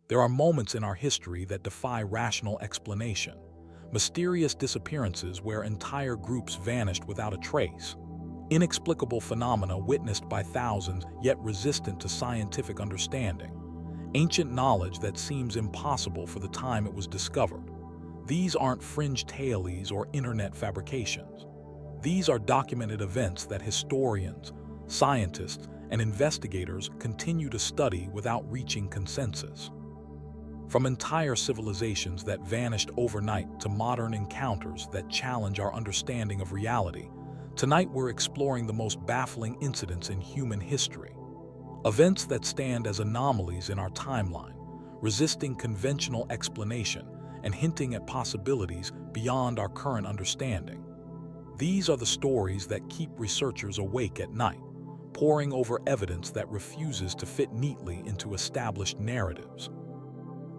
There are moments in our history that defy rational explanation. Mysterious disappearances where entire groups vanished without a trace. Inexplicable phenomena witnessed by thousands yet resistant to scientific understanding. Ancient knowledge that seems impossible for the time it was discovered. These aren't fringe tales or internet fabrications. These are documented events that historians, scientists, and investigators continue to study without reaching consensus. From entire civilizations that vanished overnight to modern encounters that challenge our understanding of reality, tonight we're exploring the most baffling incidents in human history. Events that stand as anomalies in our timeline, resisting conventional explanation and hinting at possibilities beyond our current understanding. These are the stories that keep researchers awake at night, poring over evidence that refuses to fit neatly into established narratives.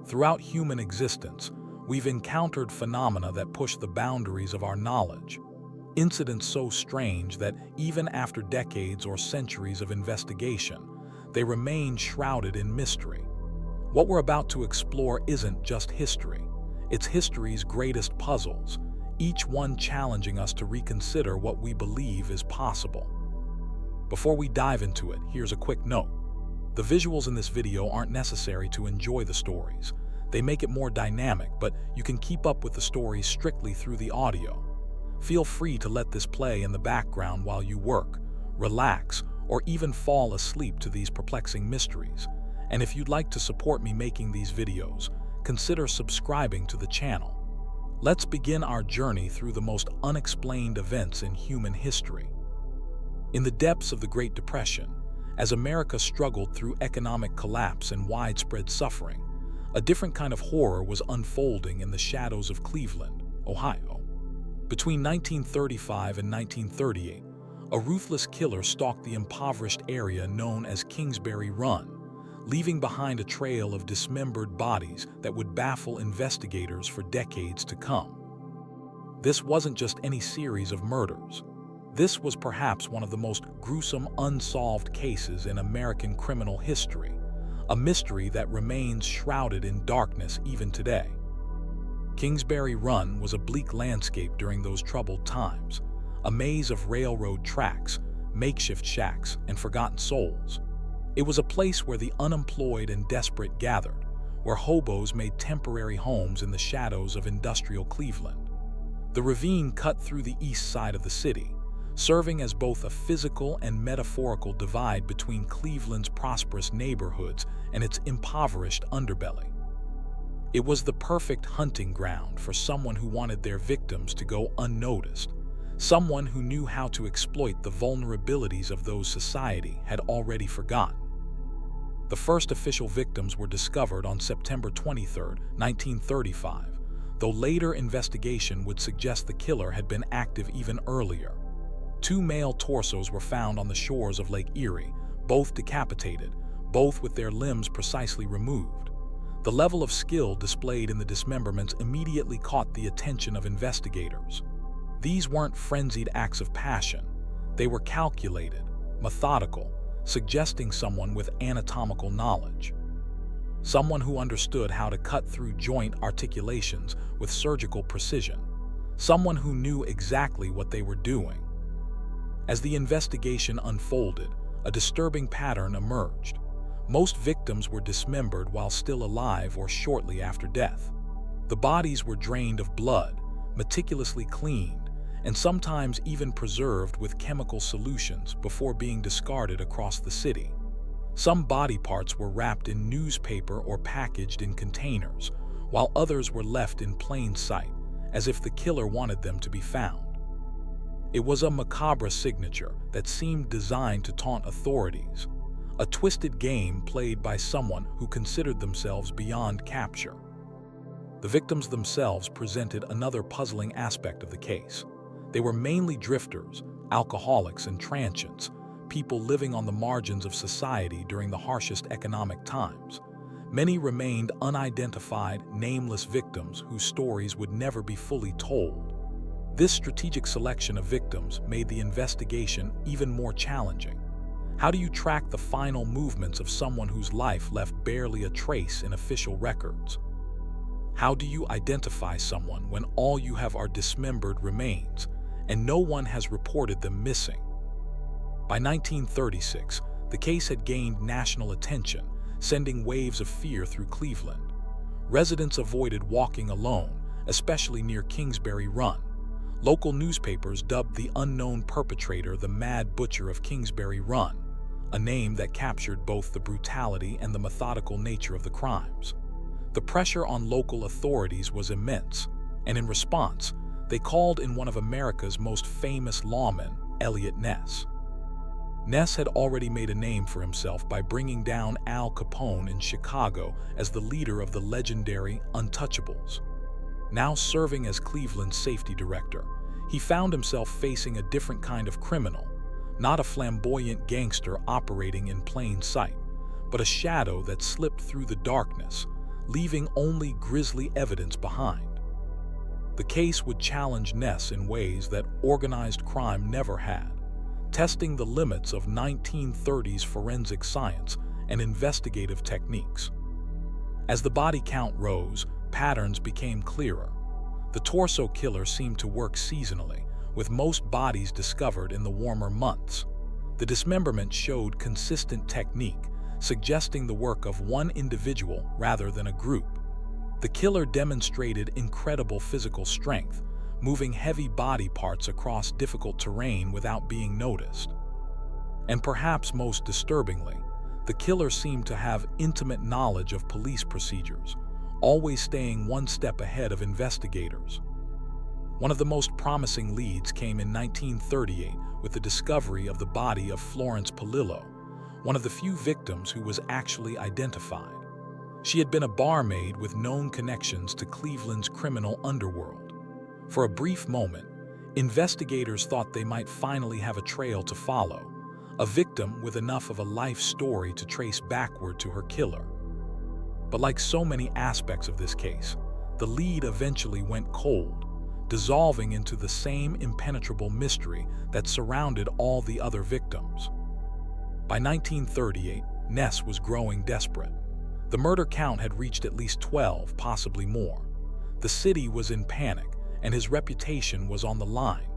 Throughout human existence, we've encountered phenomena that push the boundaries of our knowledge. Incidents so strange that even after decades or centuries of investigation, they remain shrouded in mystery. What we're about to explore isn't just history. It's history's greatest puzzles, each one challenging us to reconsider what we believe is possible. Before we dive into it, here's a quick note. The visuals in this video aren't necessary to enjoy the stories. They make it more dynamic, but you can keep up with the stories strictly through the audio. Feel free to let this play in the background while you work, relax, or even fall asleep to these perplexing mysteries. And if you'd like to support me making these videos, consider subscribing to the channel. Let's begin our journey through the most unexplained events in human history. In the depths of the Great Depression, as America struggled through economic collapse and widespread suffering, a different kind of horror was unfolding in the shadows of Cleveland, Ohio. Between 1935 and 1938, a ruthless killer stalked the impoverished area known as Kingsbury Run, leaving behind a trail of dismembered bodies that would baffle investigators for decades to come. This wasn't just any series of murders. This was perhaps one of the most gruesome unsolved cases in American criminal history, a mystery that remains shrouded in darkness even today. Kingsbury Run was a bleak landscape during those troubled times, a maze of railroad tracks, makeshift shacks, and forgotten souls. It was a place where the unemployed and desperate gathered, where hobos made temporary homes in the shadows of industrial Cleveland. The ravine cut through the east side of the city, serving as both a physical and metaphorical divide between Cleveland's prosperous neighborhoods and its impoverished underbelly. It was the perfect hunting ground for someone who wanted their victims to go unnoticed, someone who knew how to exploit the vulnerabilities of those society had already forgotten. The first official victims were discovered on September 23, 1935, though later investigation would suggest the killer had been active even earlier. Two male torsos were found on the shores of Lake Erie, both decapitated, both with their limbs precisely removed. The level of skill displayed in the dismemberments immediately caught the attention of investigators. These weren't frenzied acts of passion. They were calculated, methodical, suggesting someone with anatomical knowledge. Someone who understood how to cut through joint articulations with surgical precision. Someone who knew exactly what they were doing. As the investigation unfolded, a disturbing pattern emerged. Most victims were dismembered while still alive or shortly after death. The bodies were drained of blood, meticulously cleaned, and sometimes even preserved with chemical solutions before being discarded across the city. Some body parts were wrapped in newspaper or packaged in containers, while others were left in plain sight, as if the killer wanted them to be found. It was a macabre signature that seemed designed to taunt authorities, a twisted game played by someone who considered themselves beyond capture. The victims themselves presented another puzzling aspect of the case. They were mainly drifters, alcoholics, and transients, people living on the margins of society during the harshest economic times. Many remained unidentified, nameless victims whose stories would never be fully told. This strategic selection of victims made the investigation even more challenging. How do you track the final movements of someone whose life left barely a trace in official records? How do you identify someone when all you have are dismembered remains and no one has reported them missing? By 1936, the case had gained national attention, sending waves of fear through Cleveland. Residents avoided walking alone, especially near Kingsbury Run. Local newspapers dubbed the unknown perpetrator the Mad Butcher of Kingsbury Run, a name that captured both the brutality and the methodical nature of the crimes. The pressure on local authorities was immense, and in response, they called in one of America's most famous lawmen, Eliot Ness. Ness had already made a name for himself by bringing down Al Capone in Chicago as the leader of the legendary Untouchables. Now serving as Cleveland's safety director, he found himself facing a different kind of criminal, not a flamboyant gangster operating in plain sight, but a shadow that slipped through the darkness, leaving only grisly evidence behind. The case would challenge Ness in ways that organized crime never had, testing the limits of 1930s forensic science and investigative techniques. As the body count rose, patterns became clearer. The torso killer seemed to work seasonally, with most bodies discovered in the warmer months. The dismemberment showed consistent technique, suggesting the work of one individual rather than a group. The killer demonstrated incredible physical strength, moving heavy body parts across difficult terrain without being noticed. And perhaps most disturbingly, the killer seemed to have intimate knowledge of police procedures, always staying one step ahead of investigators. One of the most promising leads came in 1938 with the discovery of the body of Florence Polillo, one of the few victims who was actually identified. She had been a barmaid with known connections to Cleveland's criminal underworld. For a brief moment, investigators thought they might finally have a trail to follow, a victim with enough of a life story to trace backward to her killer. But like so many aspects of this case, the lead eventually went cold, dissolving into the same impenetrable mystery that surrounded all the other victims. By 1938, Ness was growing desperate. The murder count had reached at least 12, possibly more. The city was in panic, and his reputation was on the line.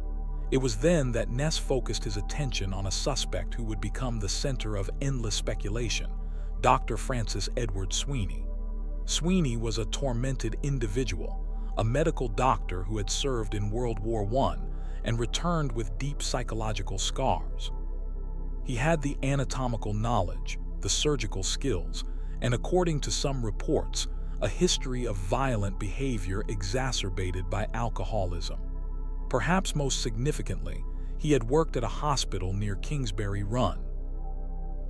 It was then that Ness focused his attention on a suspect who would become the center of endless speculation, Dr. Francis Edward Sweeney. Sweeney was a tormented individual, a medical doctor who had served in World War I and returned with deep psychological scars. He had the anatomical knowledge, the surgical skills, and according to some reports, a history of violent behavior exacerbated by alcoholism. Perhaps most significantly, he had worked at a hospital near Kingsbury Run.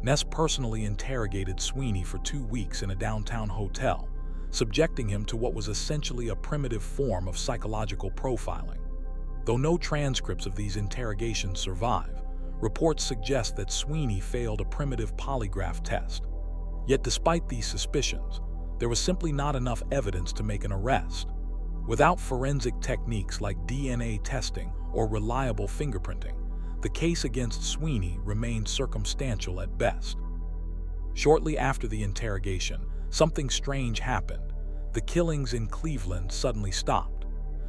Ness personally interrogated Sweeney for 2 weeks in a downtown hotel, subjecting him to what was essentially a primitive form of psychological profiling. Though no transcripts of these interrogations survive, reports suggest that Sweeney failed a primitive polygraph test. Yet despite these suspicions, there was simply not enough evidence to make an arrest. Without forensic techniques like DNA testing or reliable fingerprinting, the case against Sweeney remained circumstantial at best. Shortly after the interrogation, something strange happened. The killings in Cleveland suddenly stopped.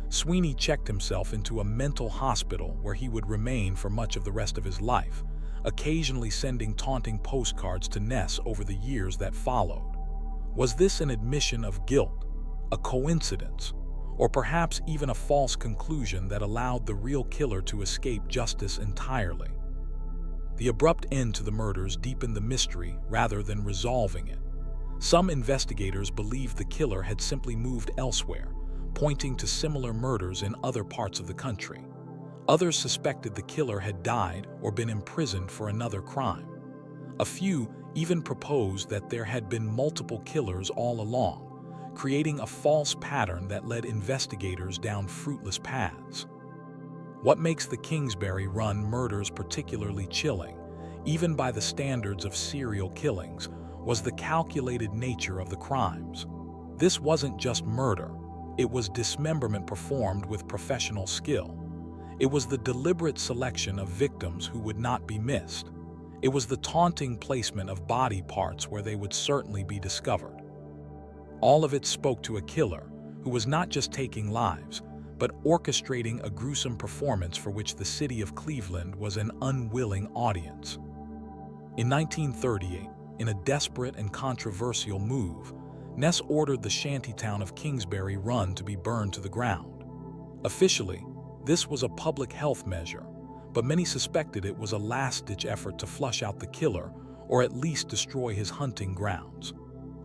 Sweeney checked himself into a mental hospital where he would remain for much of the rest of his life, occasionally sending taunting postcards to Ness over the years that followed. Was this an admission of guilt, a coincidence, or perhaps even a false conclusion that allowed the real killer to escape justice entirely? The abrupt end to the murders deepened the mystery rather than resolving it. Some investigators believed the killer had simply moved elsewhere, pointing to similar murders in other parts of the country. Others suspected the killer had died or been imprisoned for another crime. A few even proposed that there had been multiple killers all along, creating a false pattern that led investigators down fruitless paths. What makes the Kingsbury Run murders particularly chilling, even by the standards of serial killings, was the calculated nature of the crimes. This wasn't just murder, it was dismemberment performed with professional skill. It was the deliberate selection of victims who would not be missed. It was the taunting placement of body parts where they would certainly be discovered. All of it spoke to a killer who was not just taking lives, but orchestrating a gruesome performance for which the city of Cleveland was an unwilling audience. In 1938, in a desperate and controversial move, Ness ordered the shantytown of Kingsbury Run to be burned to the ground. Officially, this was a public health measure, but many suspected it was a last-ditch effort to flush out the killer or at least destroy his hunting grounds.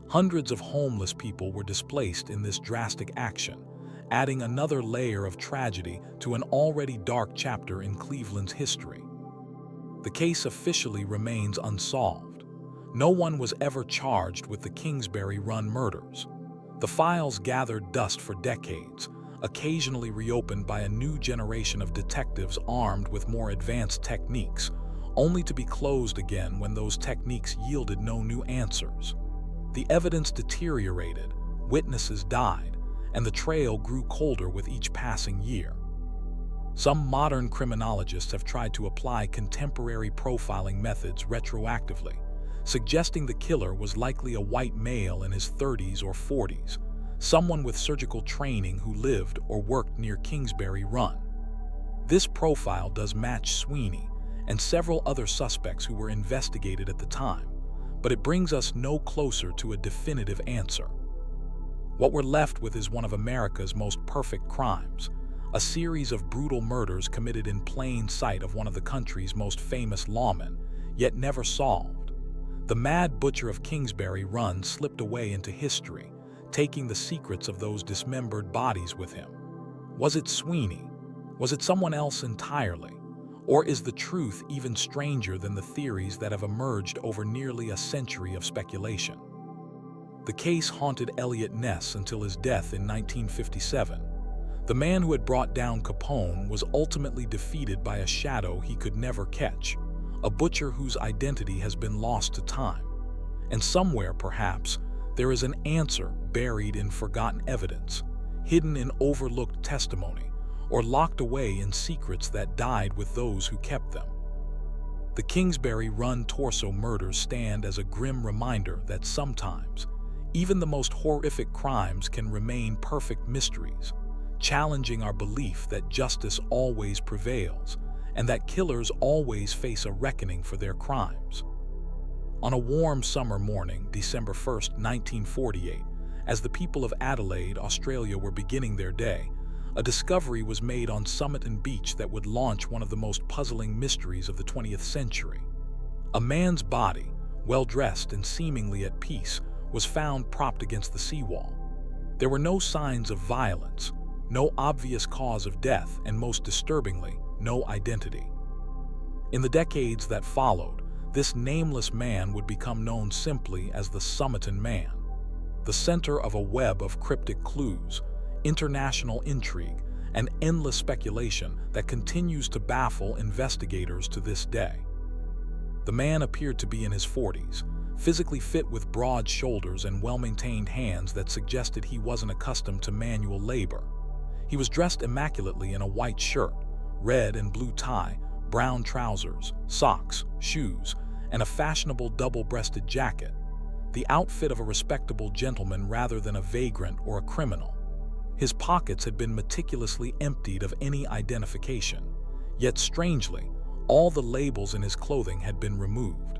Hundreds of homeless people were displaced in this drastic action, adding another layer of tragedy to an already dark chapter in Cleveland's history. The case officially remains unsolved. No one was ever charged with the Kingsbury Run murders. The files gathered dust for decades, occasionally reopened by a new generation of detectives armed with more advanced techniques, only to be closed again when those techniques yielded no new answers. The evidence deteriorated, witnesses died, and the trail grew colder with each passing year. Some modern criminologists have tried to apply contemporary profiling methods retroactively, suggesting the killer was likely a white male in his 30s or 40s, someone with surgical training who lived or worked near Kingsbury Run. This profile does match Sweeney and several other suspects who were investigated at the time, but it brings us no closer to a definitive answer. What we're left with is one of America's most perfect crimes, a series of brutal murders committed in plain sight of one of the country's most famous lawmen, yet never solved. The Mad Butcher of Kingsbury Run slipped away into history, taking the secrets of those dismembered bodies with him. Was it Sweeney? Was it someone else entirely? Or is the truth even stranger than the theories that have emerged over nearly a century of speculation? The case haunted Eliot Ness until his death in 1957. The man who had brought down Capone was ultimately defeated by a shadow he could never catch, a butcher whose identity has been lost to time. And somewhere, perhaps, there is an answer buried in forgotten evidence, hidden in overlooked testimony, or locked away in secrets that died with those who kept them. The Kingsbury Run torso murders stand as a grim reminder that sometimes, even the most horrific crimes can remain perfect mysteries, challenging our belief that justice always prevails and that killers always face a reckoning for their crimes. On a warm summer morning, December 1st, 1948, as the people of Adelaide, Australia were beginning their day, a discovery was made on Somerton Beach that would launch one of the most puzzling mysteries of the 20th century. A man's body, well-dressed and seemingly at peace, was found propped against the seawall. There were no signs of violence, no obvious cause of death, and most disturbingly, no identity. In the decades that followed, this nameless man would become known simply as the Somerton Man, the center of a web of cryptic clues, international intrigue, and endless speculation that continues to baffle investigators to this day. The man appeared to be in his 40s, physically fit with broad shoulders and well-maintained hands that suggested he wasn't accustomed to manual labor. He was dressed immaculately in a white shirt, red and blue tie, brown trousers, socks, shoes, and a fashionable double-breasted jacket, the outfit of a respectable gentleman rather than a vagrant or a criminal. His pockets had been meticulously emptied of any identification, yet strangely, all the labels in his clothing had been removed.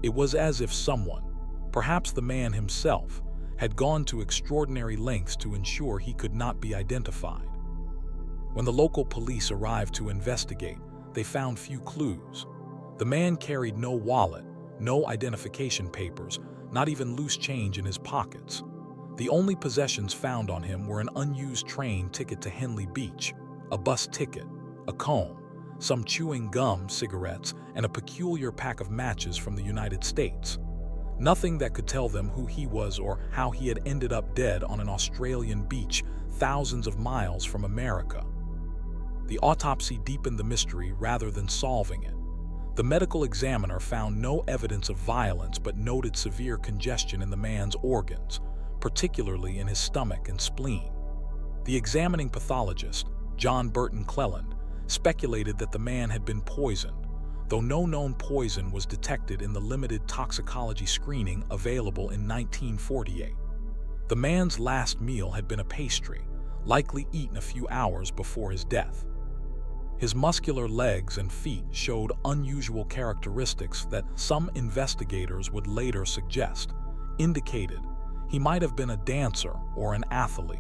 It was as if someone, perhaps the man himself, had gone to extraordinary lengths to ensure he could not be identified. When the local police arrived to investigate, they found few clues. The man carried no wallet, no identification papers, not even loose change in his pockets. The only possessions found on him were an unused train ticket to Henley Beach, a bus ticket, a comb, some chewing gum, cigarettes, and a peculiar pack of matches from the United States. Nothing that could tell them who he was or how he had ended up dead on an Australian beach thousands of miles from America. The autopsy deepened the mystery rather than solving it. The medical examiner found no evidence of violence but noted severe congestion in the man's organs, particularly in his stomach and spleen. The examining pathologist, John Burton Cleland, speculated that the man had been poisoned, though no known poison was detected in the limited toxicology screening available in 1948. The man's last meal had been a pastry, likely eaten a few hours before his death. His muscular legs and feet showed unusual characteristics that some investigators would later suggest indicated he might have been a dancer or an athlete.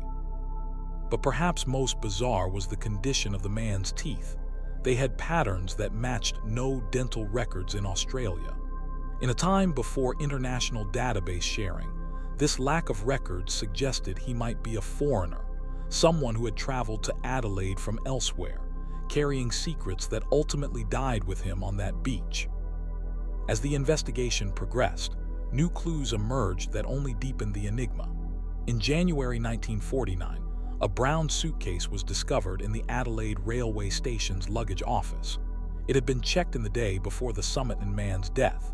But perhaps most bizarre was the condition of the man's teeth. They had patterns that matched no dental records in Australia. In a time before international database sharing, this lack of records suggested he might be a foreigner, someone who had traveled to Adelaide from elsewhere, carrying secrets that ultimately died with him on that beach. As the investigation progressed, new clues emerged that only deepened the enigma. In January 1949, a brown suitcase was discovered in the Adelaide railway station's luggage office. It had been checked in the day before the Somerton man's death.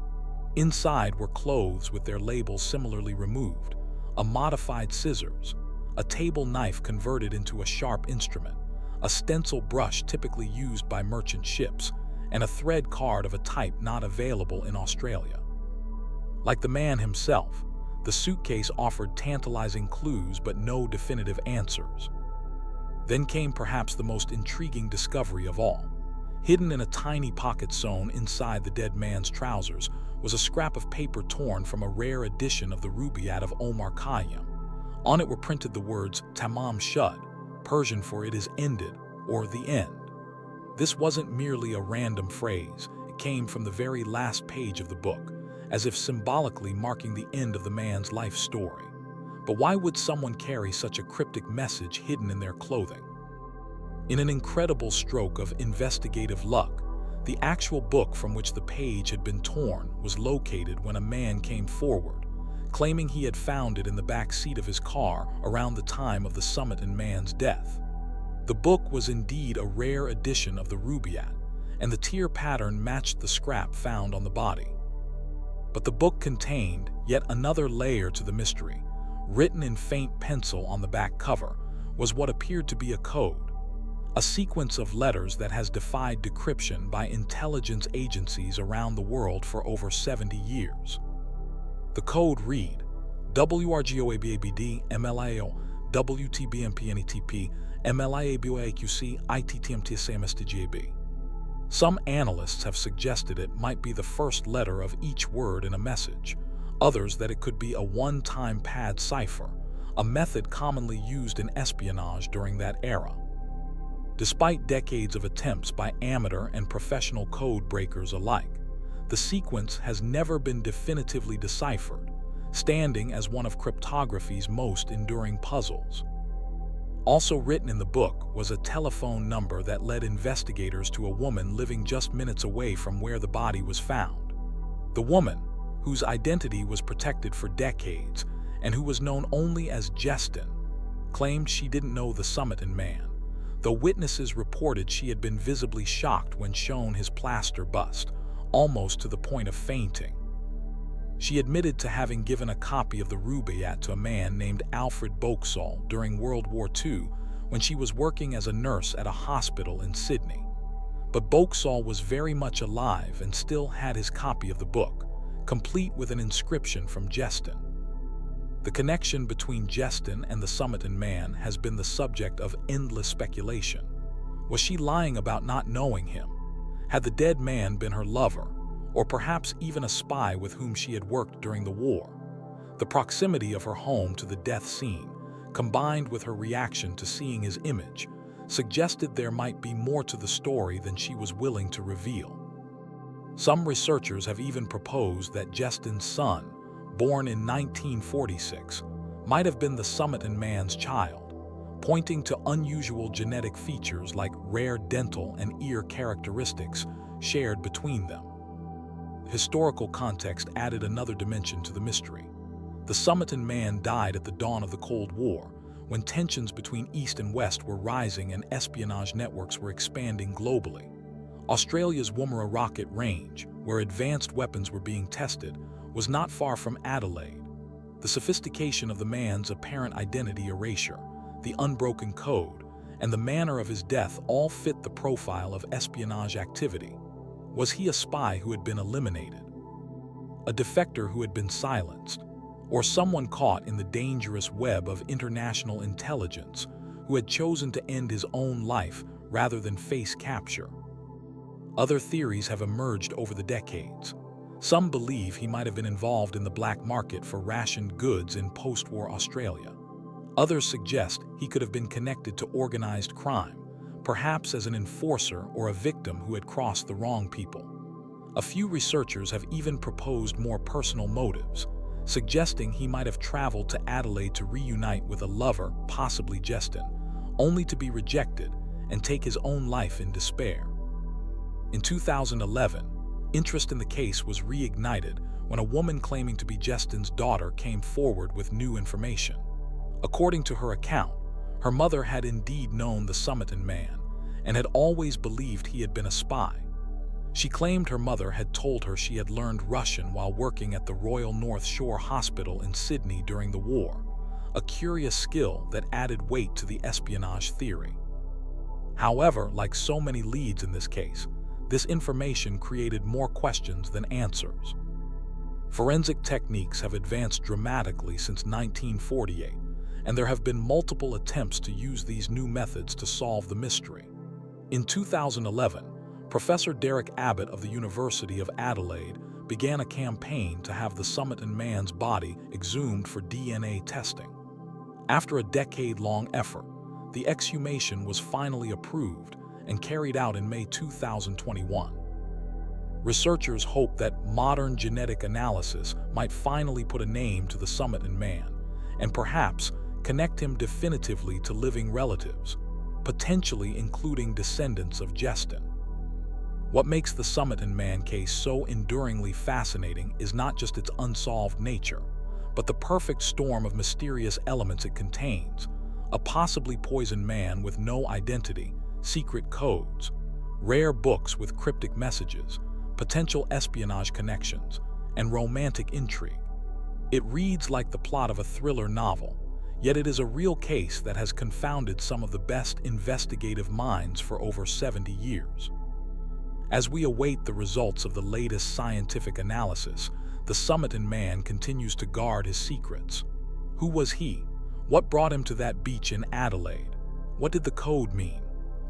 Inside were clothes with their labels similarly removed, a modified scissors, a table knife converted into a sharp instrument, a stencil brush typically used by merchant ships, and a thread card of a type not available in Australia. Like the man himself, the suitcase offered tantalizing clues but no definitive answers. Then came perhaps the most intriguing discovery of all. Hidden in a tiny pocket sewn inside the dead man's trousers was a scrap of paper torn from a rare edition of the Rubaiyat of Omar Khayyam. On it were printed the words Tamam Shud, Persian for "it is ended" or "the end." This wasn't merely a random phrase, it came from the very last page of the book, as if symbolically marking the end of the man's life story. But why would someone carry such a cryptic message hidden in their clothing? In an incredible stroke of investigative luck, the actual book from which the page had been torn was located when a man came forward, claiming he had found it in the back seat of his car around the time of the Somerton man's death. The book was indeed a rare edition of the Rubaiyat, and the tear pattern matched the scrap found on the body. But the book contained yet another layer to the mystery. Written in faint pencil on the back cover was what appeared to be a code, a sequence of letters that has defied decryption by intelligence agencies around the world for over 70 years. The code read WRGOABABD MLIO WTBMPNETP MLIABOAQC ITTMTSAMSTGAB. Some analysts have suggested it might be the first letter of each word in a message, others that it could be a one-time pad cipher, a method commonly used in espionage during that era. Despite decades of attempts by amateur and professional code breakers alike, the sequence has never been definitively deciphered, standing as one of cryptography's most enduring puzzles. Also written in the book was a telephone number that led investigators to a woman living just minutes away from where the body was found. The woman, whose identity was protected for decades and who was known only as Justin, claimed she didn't know the Somerton man, though witnesses reported she had been visibly shocked when shown his plaster bust, almost to the point of fainting. She admitted to having given a copy of the Rubaiyat to a man named Alfred Boxall during World War II when she was working as a nurse at a hospital in Sydney. But Boxall was very much alive and still had his copy of the book, complete with an inscription from Justin. The connection between Justin and the Somerton man has been the subject of endless speculation. Was she lying about not knowing him? Had the dead man been her lover, or perhaps even a spy with whom she had worked during the war? The proximity of her home to the death scene, combined with her reaction to seeing his image, suggested there might be more to the story than she was willing to reveal. Some researchers have even proposed that Justin's son, born in 1946, might have been the Somerton man's child, pointing to unusual genetic features like rare dental and ear characteristics shared between them. Historical context added another dimension to the mystery. The Somerton man died at the dawn of the Cold War, when tensions between East and West were rising and espionage networks were expanding globally. Australia's Woomera rocket range, where advanced weapons were being tested, was not far from Adelaide. The sophistication of the man's apparent identity erasure, the unbroken code, and the manner of his death all fit the profile of espionage activity. Was he a spy who had been eliminated? A defector who had been silenced? Or someone caught in the dangerous web of international intelligence who had chosen to end his own life rather than face capture? Other theories have emerged over the decades. Some believe he might have been involved in the black market for rationed goods in post-war Australia. Others suggest he could have been connected to organized crime, perhaps as an enforcer or a victim who had crossed the wrong people. A few researchers have even proposed more personal motives, suggesting he might have traveled to Adelaide to reunite with a lover, possibly Justin, only to be rejected and take his own life in despair. In 2011, interest in the case was reignited when a woman claiming to be Justin's daughter came forward with new information. According to her account, her mother had indeed known the Somerton man and had always believed he had been a spy. She claimed her mother had told her she had learned Russian while working at the Royal North Shore Hospital in Sydney during the war, a curious skill that added weight to the espionage theory. However, like so many leads in this case, this information created more questions than answers. Forensic techniques have advanced dramatically since 1948, and there have been multiple attempts to use these new methods to solve the mystery. In 2011, Professor Derek Abbott of the University of Adelaide began a campaign to have the Somerton man's body exhumed for DNA testing. After a decade-long effort, the exhumation was finally approved and carried out in May 2021. Researchers hope that modern genetic analysis might finally put a name to the Somerton man and perhaps connect him definitively to living relatives, potentially including descendants of Justin. What makes the Somerton man case so enduringly fascinating is not just its unsolved nature, but the perfect storm of mysterious elements it contains: a possibly poisoned man with no identity, secret codes, rare books with cryptic messages, potential espionage connections, and romantic intrigue. It reads like the plot of a thriller novel, yet it is a real case that has confounded some of the best investigative minds for over 70 years. As we await the results of the latest scientific analysis, the Somerton man continues to guard his secrets. Who was he? What brought him to that beach in Adelaide? What did the code mean?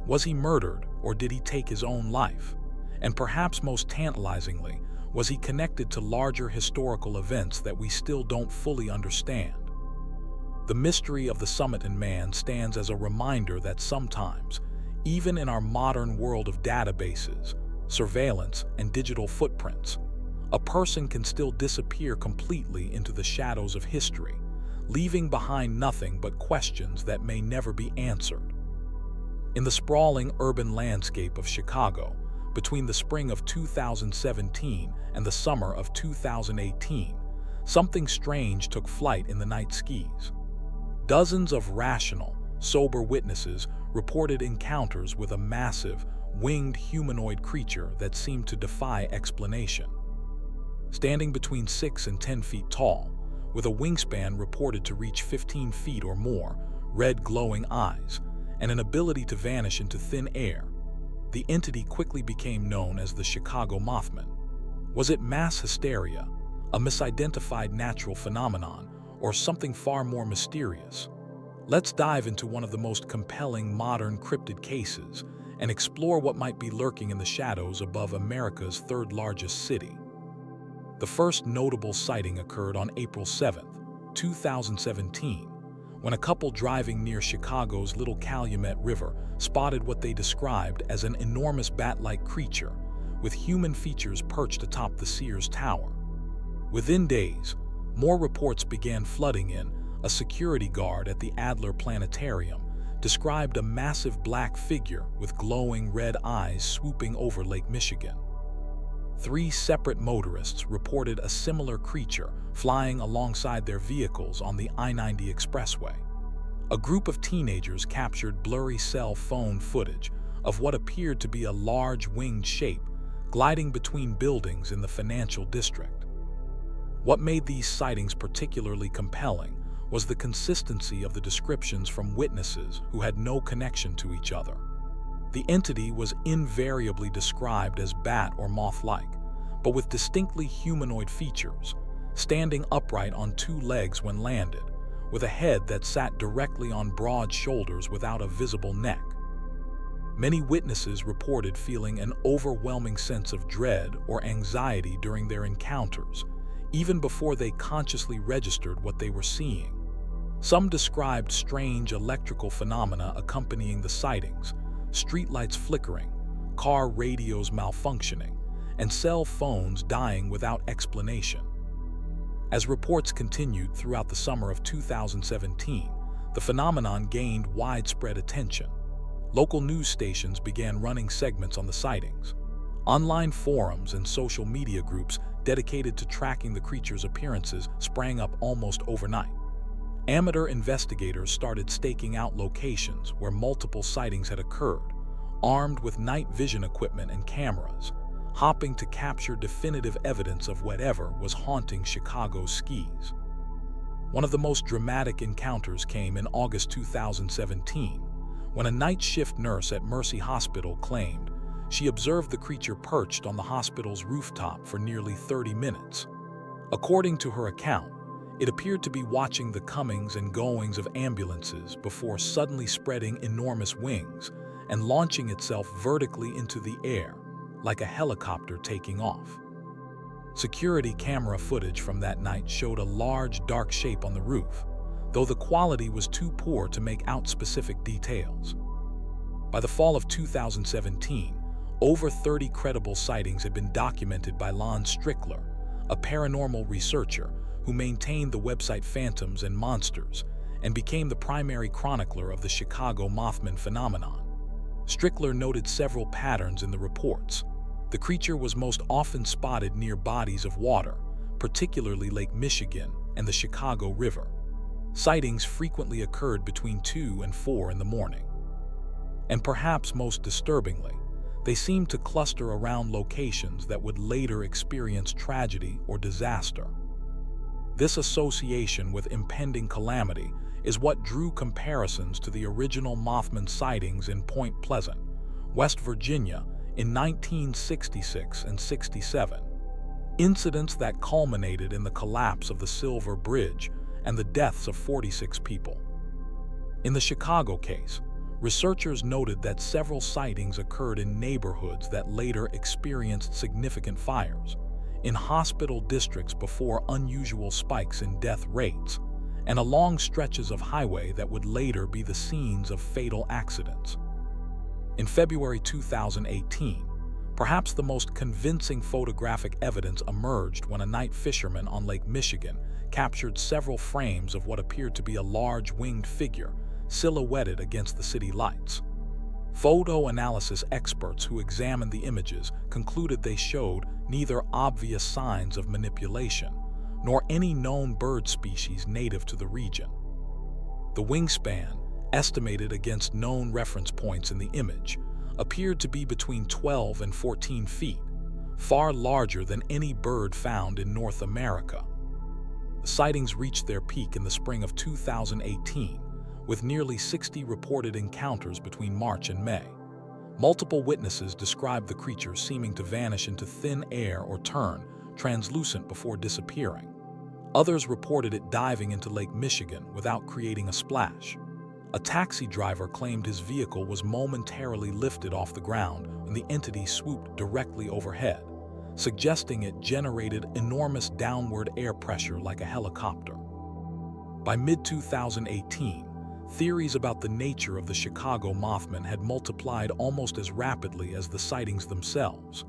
Was he murdered, or did he take his own life? And perhaps most tantalizingly, was he connected to larger historical events that we still don't fully understand? The mystery of the Somerton man stands as a reminder that sometimes, even in our modern world of databases, surveillance, and digital footprints, a person can still disappear completely into the shadows of history, leaving behind nothing but questions that may never be answered. In the sprawling urban landscape of Chicago, between the spring of 2017 and the summer of 2018, something strange took flight in the night skies. Dozens of rational, sober witnesses reported encounters with a massive, winged humanoid creature that seemed to defy explanation. Standing between 6 and 10 feet tall, with a wingspan reported to reach 15 feet or more, red glowing eyes, and an ability to vanish into thin air, the entity quickly became known as the Chicago Mothman. Was it mass hysteria, a misidentified natural phenomenon, or something far more mysterious? Let's dive into one of the most compelling modern cryptid cases and explore what might be lurking in the shadows above America's third-largest city. The first notable sighting occurred on April 7, 2017, when a couple driving near Chicago's Little Calumet River spotted what they described as an enormous bat-like creature with human features perched atop the Sears Tower. Within days, more reports began flooding in. A security guard at the Adler Planetarium described a massive black figure with glowing red eyes swooping over Lake Michigan. 3 separate motorists reported a similar creature flying alongside their vehicles on the I-90 expressway. A group of teenagers captured blurry cell phone footage of what appeared to be a large winged shape gliding between buildings in the financial district. What made these sightings particularly compelling was the consistency of the descriptions from witnesses who had no connection to each other. The entity was invariably described as bat or moth-like, but with distinctly humanoid features, standing upright on two legs when landed, with a head that sat directly on broad shoulders without a visible neck. Many witnesses reported feeling an overwhelming sense of dread or anxiety during their encounters, even before they consciously registered what they were seeing. Some described strange electrical phenomena accompanying the sightings, streetlights flickering, car radios malfunctioning, and cell phones dying without explanation. As reports continued throughout the summer of 2017, the phenomenon gained widespread attention. Local news stations began running segments on the sightings. Online forums and social media groups dedicated to tracking the creature's appearances sprang up almost overnight. Amateur investigators started staking out locations where multiple sightings had occurred, armed with night vision equipment and cameras, hoping to capture definitive evidence of whatever was haunting Chicago's skis. One of the most dramatic encounters came in August 2017, when a night shift nurse at Mercy Hospital claimed she observed the creature perched on the hospital's rooftop for nearly 30 minutes. According to her account, it appeared to be watching the comings and goings of ambulances before suddenly spreading enormous wings and launching itself vertically into the air, like a helicopter taking off. Security camera footage from that night showed a large dark shape on the roof, though the quality was too poor to make out specific details. By the fall of 2017, over 30 credible sightings had been documented by Lon Strickler, a paranormal researcher who maintained the website Phantoms and Monsters and became the primary chronicler of the Chicago Mothman phenomenon. Strickler noted several patterns in the reports. The creature was most often spotted near bodies of water, particularly Lake Michigan and the Chicago River. Sightings frequently occurred between 2 and 4 in the morning. And perhaps most disturbingly, they seemed to cluster around locations that would later experience tragedy or disaster. This association with impending calamity is what drew comparisons to the original Mothman sightings in Point Pleasant, West Virginia, in 1966 and 67. Incidents that culminated in the collapse of the Silver Bridge and the deaths of 46 people. In the Chicago case, researchers noted that several sightings occurred in neighborhoods that later experienced significant fires, in hospital districts before unusual spikes in death rates, and along stretches of highway that would later be the scenes of fatal accidents. In February 2018, perhaps the most convincing photographic evidence emerged when a night fisherman on Lake Michigan captured several frames of what appeared to be a large winged figure silhouetted against the city lights. Photo analysis experts who examined the images concluded they showed neither obvious signs of manipulation nor any known bird species native to the region. The wingspan, estimated against known reference points in the image, appeared to be between 12 and 14 feet, far larger than any bird found in North America. The sightings reached their peak in the spring of 2018, with nearly 60 reported encounters between March and May. Multiple witnesses described the creature seeming to vanish into thin air or turn translucent before disappearing. Others reported it diving into Lake Michigan without creating a splash. A taxi driver claimed his vehicle was momentarily lifted off the ground when the entity swooped directly overhead, suggesting it generated enormous downward air pressure like a helicopter. By mid-2018, theories about the nature of the Chicago Mothman had multiplied almost as rapidly as the sightings themselves.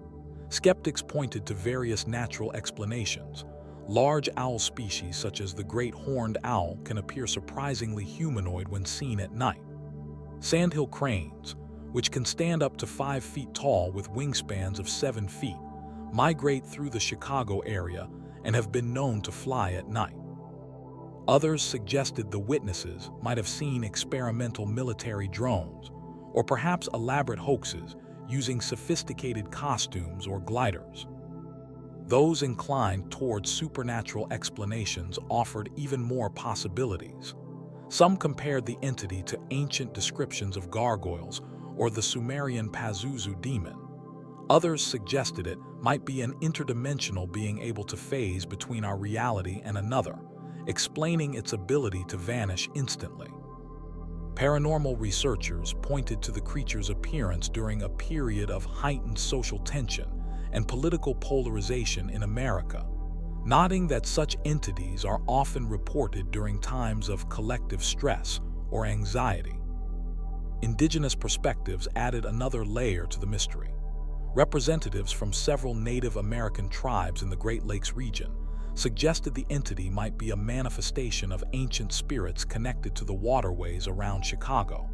Skeptics pointed to various natural explanations. Large owl species such as the great horned owl can appear surprisingly humanoid when seen at night. Sandhill cranes, which can stand up to 5 feet tall with wingspans of 7 feet, migrate through the Chicago area and have been known to fly at night. Others suggested the witnesses might have seen experimental military drones, or perhaps elaborate hoaxes using sophisticated costumes or gliders. Those inclined towards supernatural explanations offered even more possibilities. Some compared the entity to ancient descriptions of gargoyles or the Sumerian Pazuzu demon. Others suggested it might be an interdimensional being able to phase between our reality and another, explaining its ability to vanish instantly. Paranormal researchers pointed to the creature's appearance during a period of heightened social tension and political polarization in America, noting that such entities are often reported during times of collective stress or anxiety. Indigenous perspectives added another layer to the mystery. Representatives from several Native American tribes in the Great Lakes region suggested the entity might be a manifestation of ancient spirits connected to the waterways around Chicago.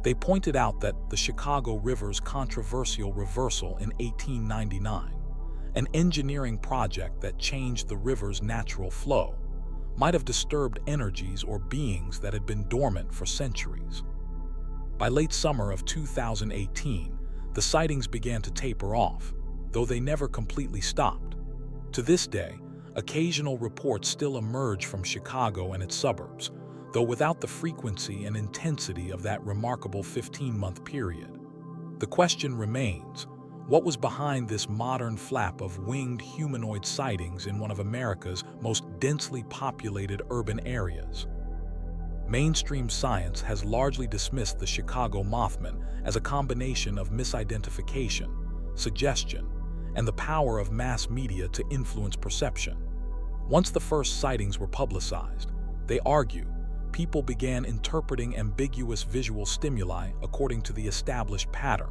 They pointed out that the Chicago River's controversial reversal in 1899, an engineering project that changed the river's natural flow, might have disturbed energies or beings that had been dormant for centuries. By late summer of 2018, the sightings began to taper off, though they never completely stopped. To this day, occasional reports still emerge from Chicago and its suburbs, though without the frequency and intensity of that remarkable 15-month period. The question remains, what was behind this modern flap of winged humanoid sightings in one of America's most densely populated urban areas? Mainstream science has largely dismissed the Chicago Mothman as a combination of misidentification, suggestion, and the power of mass media to influence perception. Once the first sightings were publicized, they argue, people began interpreting ambiguous visual stimuli according to the established pattern.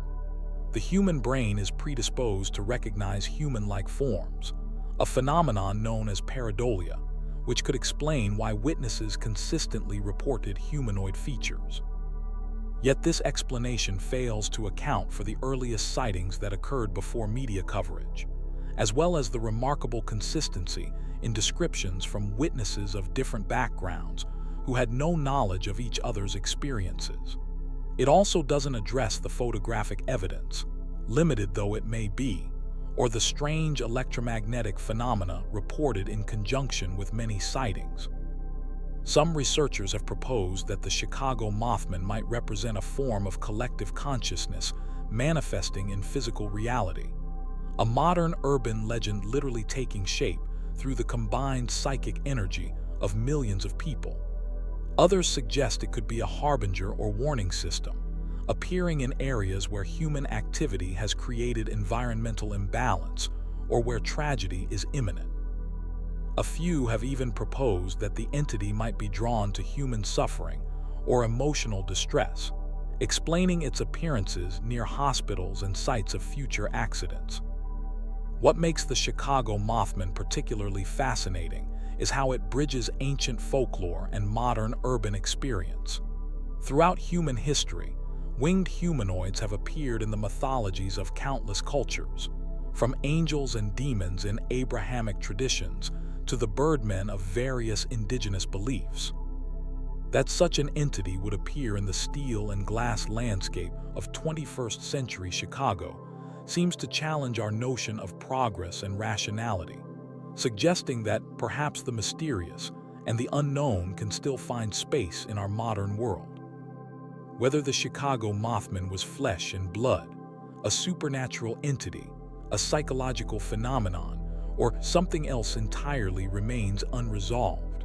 The human brain is predisposed to recognize human-like forms, a phenomenon known as pareidolia, which could explain why witnesses consistently reported humanoid features. Yet this explanation fails to account for the earliest sightings that occurred before media coverage, as well as the remarkable consistency in descriptions from witnesses of different backgrounds who had no knowledge of each other's experiences. It also doesn't address the photographic evidence, limited though it may be, or the strange electromagnetic phenomena reported in conjunction with many sightings. Some researchers have proposed that the Chicago Mothman might represent a form of collective consciousness manifesting in physical reality, a modern urban legend literally taking shape through the combined psychic energy of millions of people. Others suggest it could be a harbinger or warning system, appearing in areas where human activity has created environmental imbalance or where tragedy is imminent. A few have even proposed that the entity might be drawn to human suffering or emotional distress, explaining its appearances near hospitals and sites of future accidents. What makes the Chicago Mothman particularly fascinating is how it bridges ancient folklore and modern urban experience. Throughout human history, winged humanoids have appeared in the mythologies of countless cultures, from angels and demons in Abrahamic traditions to the birdmen of various indigenous beliefs. That such an entity would appear in the steel and glass landscape of 21st century Chicago seems to challenge our notion of progress and rationality, suggesting that perhaps the mysterious and the unknown can still find space in our modern world. Whether the Chicago Mothman was flesh and blood, a supernatural entity, a psychological phenomenon, or something else entirely remains unresolved.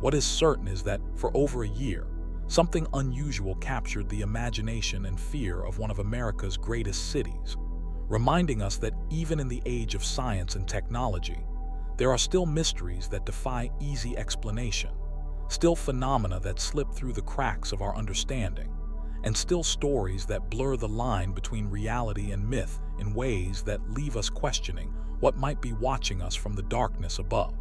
What is certain is that for over a year, something unusual captured the imagination and fear of one of America's greatest cities, reminding us that even in the age of science and technology, there are still mysteries that defy easy explanation, still phenomena that slip through the cracks of our understanding, and still stories that blur the line between reality and myth in ways that leave us questioning what might be watching us from the darkness above.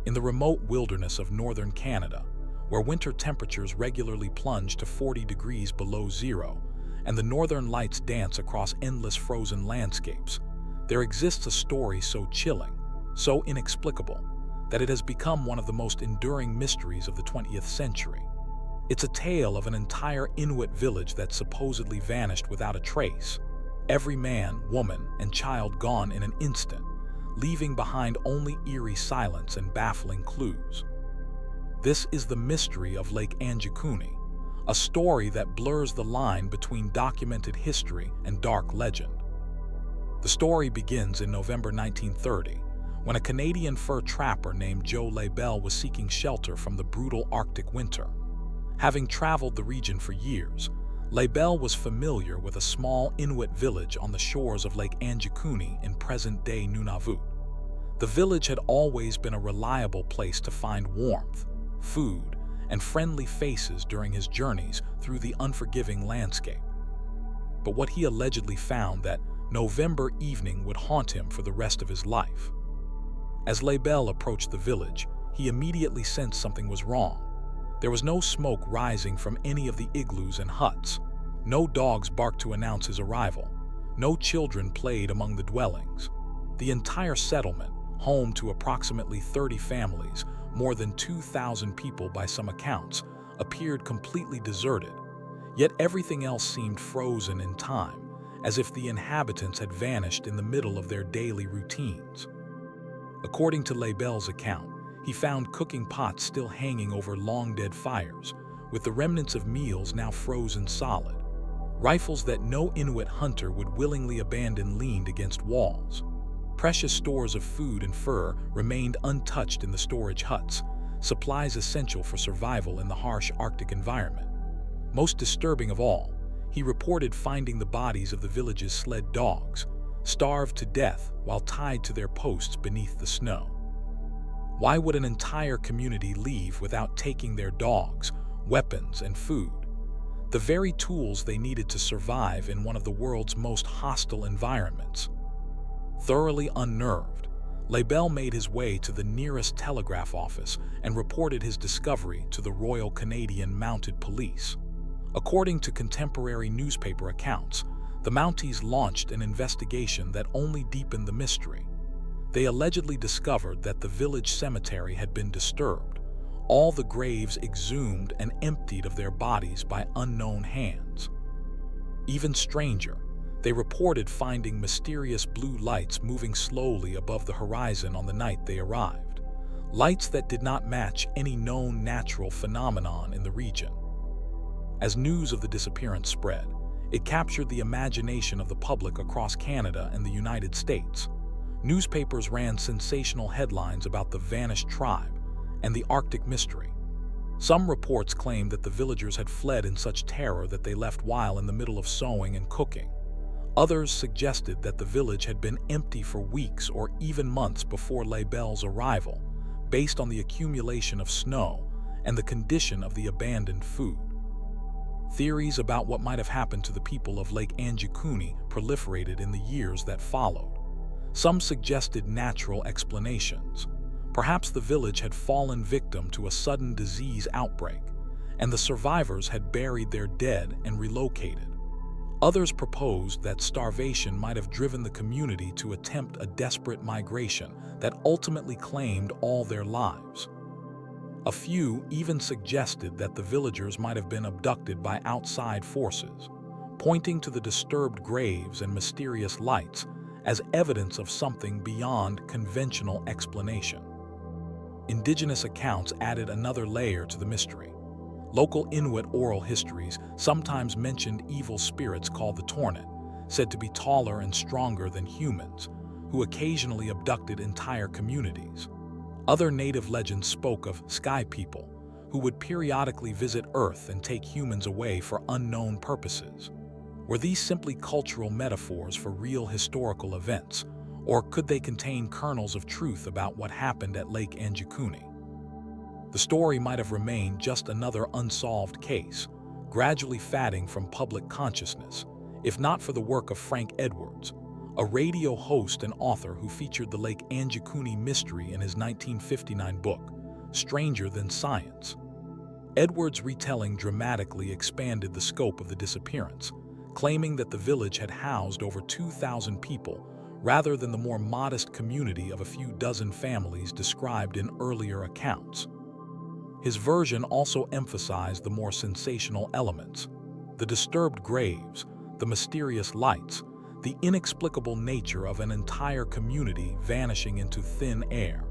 In the remote wilderness of northern Canada, where winter temperatures regularly plunge to 40 degrees below zero, and the northern lights dance across endless frozen landscapes, there exists a story so chilling, so inexplicable, that it has become one of the most enduring mysteries of the 20th century. It's a tale of an entire Inuit village that supposedly vanished without a trace, every man, woman, and child gone in an instant, leaving behind only eerie silence and baffling clues. This is the mystery of Lake Anjikuni, a story that blurs the line between documented history and dark legend. The story begins in November 1930, when a Canadian fur trapper named Joe Labelle was seeking shelter from the brutal Arctic winter. Having traveled the region for years, Labelle was familiar with a small Inuit village on the shores of Lake Anjikuni in present-day Nunavut. The village had always been a reliable place to find warmth, food, and friendly faces during his journeys through the unforgiving landscape. But what he allegedly found that November evening would haunt him for the rest of his life. As Labelle approached the village, he immediately sensed something was wrong. There was no smoke rising from any of the igloos and huts. No dogs barked to announce his arrival. No children played among the dwellings. The entire settlement, home to approximately 30 families, more than 2,000 people by some accounts, appeared completely deserted. Yet everything else seemed frozen in time, as if the inhabitants had vanished in the middle of their daily routines. According to Labelle's account, he found cooking pots still hanging over long-dead fires, with the remnants of meals now frozen solid. Rifles that no Inuit hunter would willingly abandon leaned against walls. Precious stores of food and fur remained untouched in the storage huts, supplies essential for survival in the harsh Arctic environment. Most disturbing of all, he reported finding the bodies of the village's sled dogs, starved to death while tied to their posts beneath the snow. Why would an entire community leave without taking their dogs, weapons, and food? The very tools they needed to survive in one of the world's most hostile environments. Thoroughly unnerved, Labelle made his way to the nearest telegraph office and reported his discovery to the Royal Canadian Mounted Police. According to contemporary newspaper accounts, the Mounties launched an investigation that only deepened the mystery. They allegedly discovered that the village cemetery had been disturbed, all the graves exhumed and emptied of their bodies by unknown hands. Even stranger, they reported finding mysterious blue lights moving slowly above the horizon on the night they arrived, lights that did not match any known natural phenomenon in the region. As news of the disappearance spread, it captured the imagination of the public across Canada and the United States. Newspapers ran sensational headlines about the vanished tribe and the Arctic mystery. Some reports claimed that the villagers had fled in such terror that they left while in the middle of sewing and cooking. Others suggested that the village had been empty for weeks or even months before Labelle's arrival, based on the accumulation of snow and the condition of the abandoned food. Theories about what might have happened to the people of Lake Anjikuni proliferated in the years that followed. Some suggested natural explanations. Perhaps the village had fallen victim to a sudden disease outbreak, and the survivors had buried their dead and relocated. Others proposed that starvation might have driven the community to attempt a desperate migration that ultimately claimed all their lives. A few even suggested that the villagers might have been abducted by outside forces, pointing to the disturbed graves and mysterious lights as evidence of something beyond conventional explanation. Indigenous accounts added another layer to the mystery. Local Inuit oral histories sometimes mentioned evil spirits called the Tornit, said to be taller and stronger than humans, who occasionally abducted entire communities. Other native legends spoke of sky people, who would periodically visit Earth and take humans away for unknown purposes. Were these simply cultural metaphors for real historical events, or could they contain kernels of truth about what happened at Lake Anjikuni? The story might have remained just another unsolved case, gradually fading from public consciousness, if not for the work of Frank Edwards, a radio host and author who featured the Lake Anjikuni mystery in his 1959 book, Stranger Than Science. Edwards' retelling dramatically expanded the scope of the disappearance, claiming that the village had housed over 2,000 people rather than the more modest community of a few dozen families described in earlier accounts. His version also emphasized the more sensational elements: the disturbed graves, the mysterious lights, the inexplicable nature of an entire community vanishing into thin air.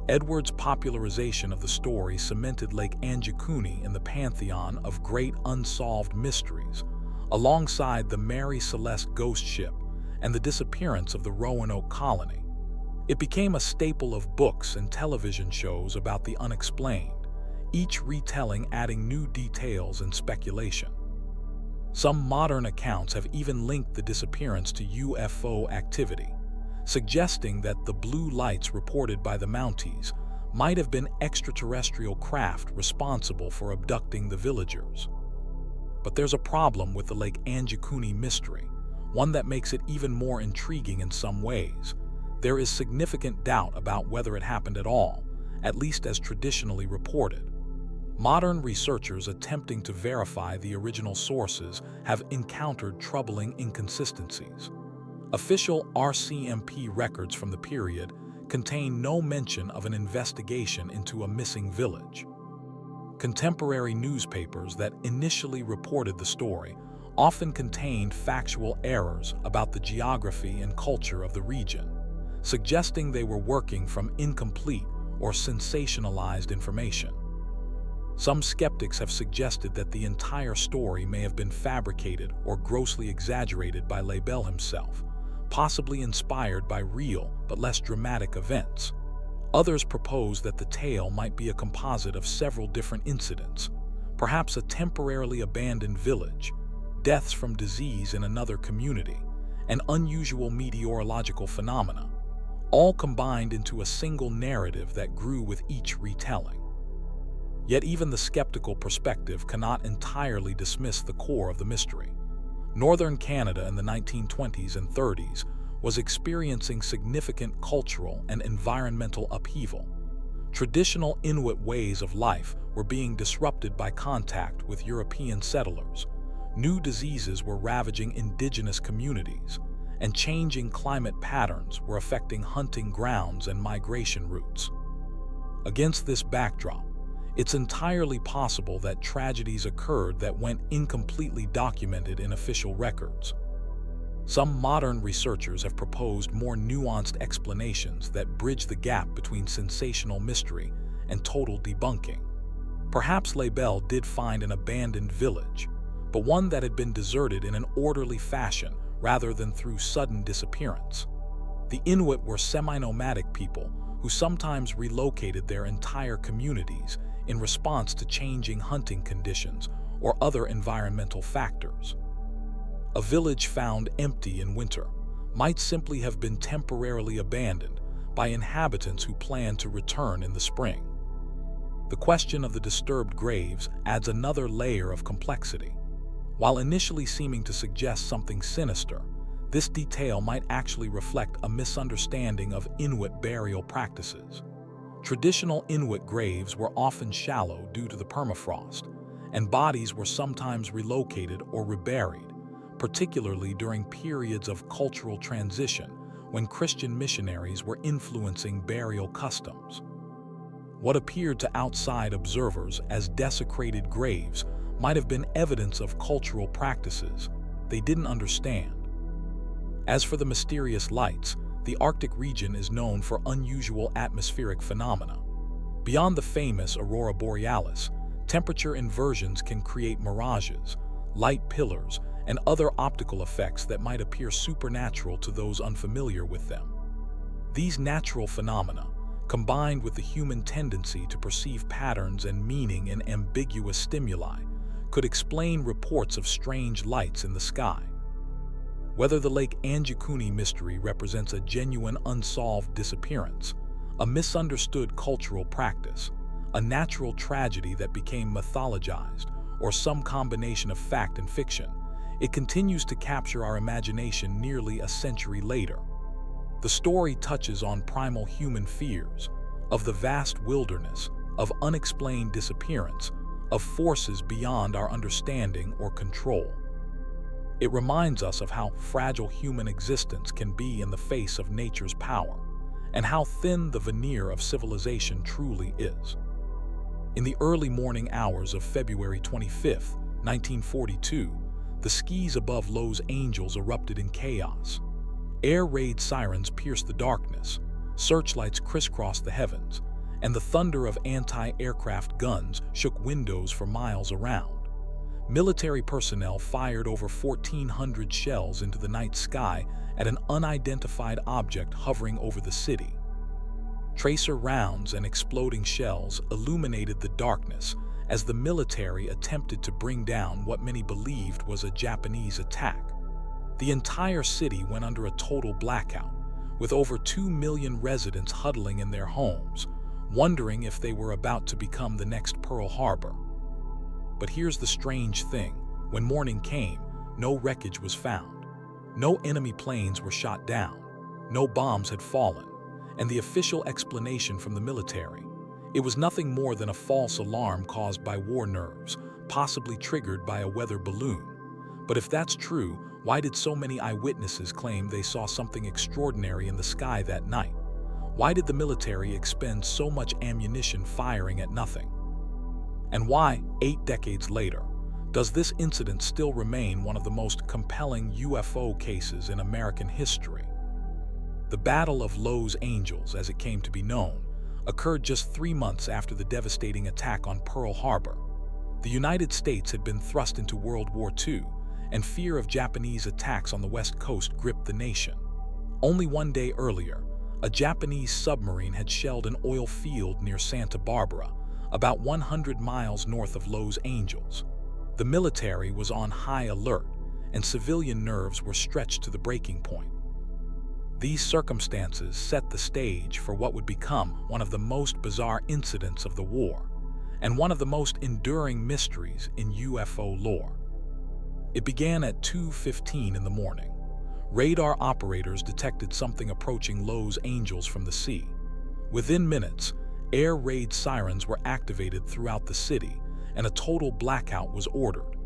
Edward's popularization of the story cemented Lake Anjikuni in the pantheon of great unsolved mysteries, alongside the Mary Celeste ghost ship and the disappearance of the Roanoke Colony. It became a staple of books and television shows about the unexplained, each retelling adding new details and speculation. Some modern accounts have even linked the disappearance to UFO activity, suggesting that the blue lights reported by the Mounties might have been extraterrestrial craft responsible for abducting the villagers. But there's a problem with the Lake Anjikuni mystery, one that makes it even more intriguing in some ways. There is significant doubt about whether it happened at all, at least as traditionally reported. Modern researchers attempting to verify the original sources have encountered troubling inconsistencies. Official RCMP records from the period contain no mention of an investigation into a missing village. Contemporary newspapers that initially reported the story often contained factual errors about the geography and culture of the region, suggesting they were working from incomplete or sensationalized information. Some skeptics have suggested that the entire story may have been fabricated or grossly exaggerated by Beale himself, possibly inspired by real but less dramatic events. Others propose that the tale might be a composite of several different incidents, perhaps a temporarily abandoned village, deaths from disease in another community, and unusual meteorological phenomena, all combined into a single narrative that grew with each retelling. Yet even the skeptical perspective cannot entirely dismiss the core of the mystery. Northern Canada in the 1920s and 30s was experiencing significant cultural and environmental upheaval. Traditional Inuit ways of life were being disrupted by contact with European settlers. New diseases were ravaging indigenous communities, and changing climate patterns were affecting hunting grounds and migration routes. Against this backdrop, it's entirely possible that tragedies occurred that went incompletely documented in official records. Some modern researchers have proposed more nuanced explanations that bridge the gap between sensational mystery and total debunking. Perhaps Beale did find an abandoned village, but one that had been deserted in an orderly fashion rather than through sudden disappearance. The Inuit were semi-nomadic people who sometimes relocated their entire communities in response to changing hunting conditions or other environmental factors. A village found empty in winter might simply have been temporarily abandoned by inhabitants who planned to return in the spring. The question of the disturbed graves adds another layer of complexity. While initially seeming to suggest something sinister, this detail might actually reflect a misunderstanding of Inuit burial practices. Traditional Inuit graves were often shallow due to the permafrost, and bodies were sometimes relocated or reburied, particularly during periods of cultural transition when Christian missionaries were influencing burial customs. What appeared to outside observers as desecrated graves might have been evidence of cultural practices they didn't understand. As for the mysterious lights, the Arctic region is known for unusual atmospheric phenomena. Beyond the famous aurora borealis, temperature inversions can create mirages, light pillars, and other optical effects that might appear supernatural to those unfamiliar with them. These natural phenomena, combined with the human tendency to perceive patterns and meaning in ambiguous stimuli, could explain reports of strange lights in the sky. Whether the Lake Anjikuni mystery represents a genuine unsolved disappearance, a misunderstood cultural practice, a natural tragedy that became mythologized, or some combination of fact and fiction, it continues to capture our imagination nearly a century later. The story touches on primal human fears, of the vast wilderness, of unexplained disappearance, of forces beyond our understanding or control. It reminds us of how fragile human existence can be in the face of nature's power, and how thin the veneer of civilization truly is. In the early morning hours of February 25, 1942, the skies above Los Angeles erupted in chaos. Air raid sirens pierced the darkness, searchlights crisscrossed the heavens, and the thunder of anti-aircraft guns shook windows for miles around. Military personnel fired over 1,400 shells into the night sky at an unidentified object hovering over the city. Tracer rounds and exploding shells illuminated the darkness as the military attempted to bring down what many believed was a Japanese attack. The entire city went under a total blackout, with over 2 million residents huddling in their homes, wondering if they were about to become the next Pearl Harbor. But here's the strange thing. When morning came, no wreckage was found. No enemy planes were shot down. No bombs had fallen. And the official explanation from the military, it was nothing more than a false alarm caused by war nerves, possibly triggered by a weather balloon. But if that's true, why did so many eyewitnesses claim they saw something extraordinary in the sky that night? Why did the military expend so much ammunition firing at nothing? And why, 8 decades later, does this incident still remain one of the most compelling UFO cases in American history? The Battle of Los Angeles, as it came to be known, occurred just 3 months after the devastating attack on Pearl Harbor. The United States had been thrust into World War II, and fear of Japanese attacks on the West Coast gripped the nation. Only 1 day earlier, a Japanese submarine had shelled an oil field near Santa Barbara, about 100 miles north of Los Angeles. The military was on high alert, and civilian nerves were stretched to the breaking point. These circumstances set the stage for what would become one of the most bizarre incidents of the war, and one of the most enduring mysteries in UFO lore. It began at 2:15 in the morning. Radar operators detected something approaching Los Angeles from the sea. Within minutes, air raid sirens were activated throughout the city, and a total blackout was ordered.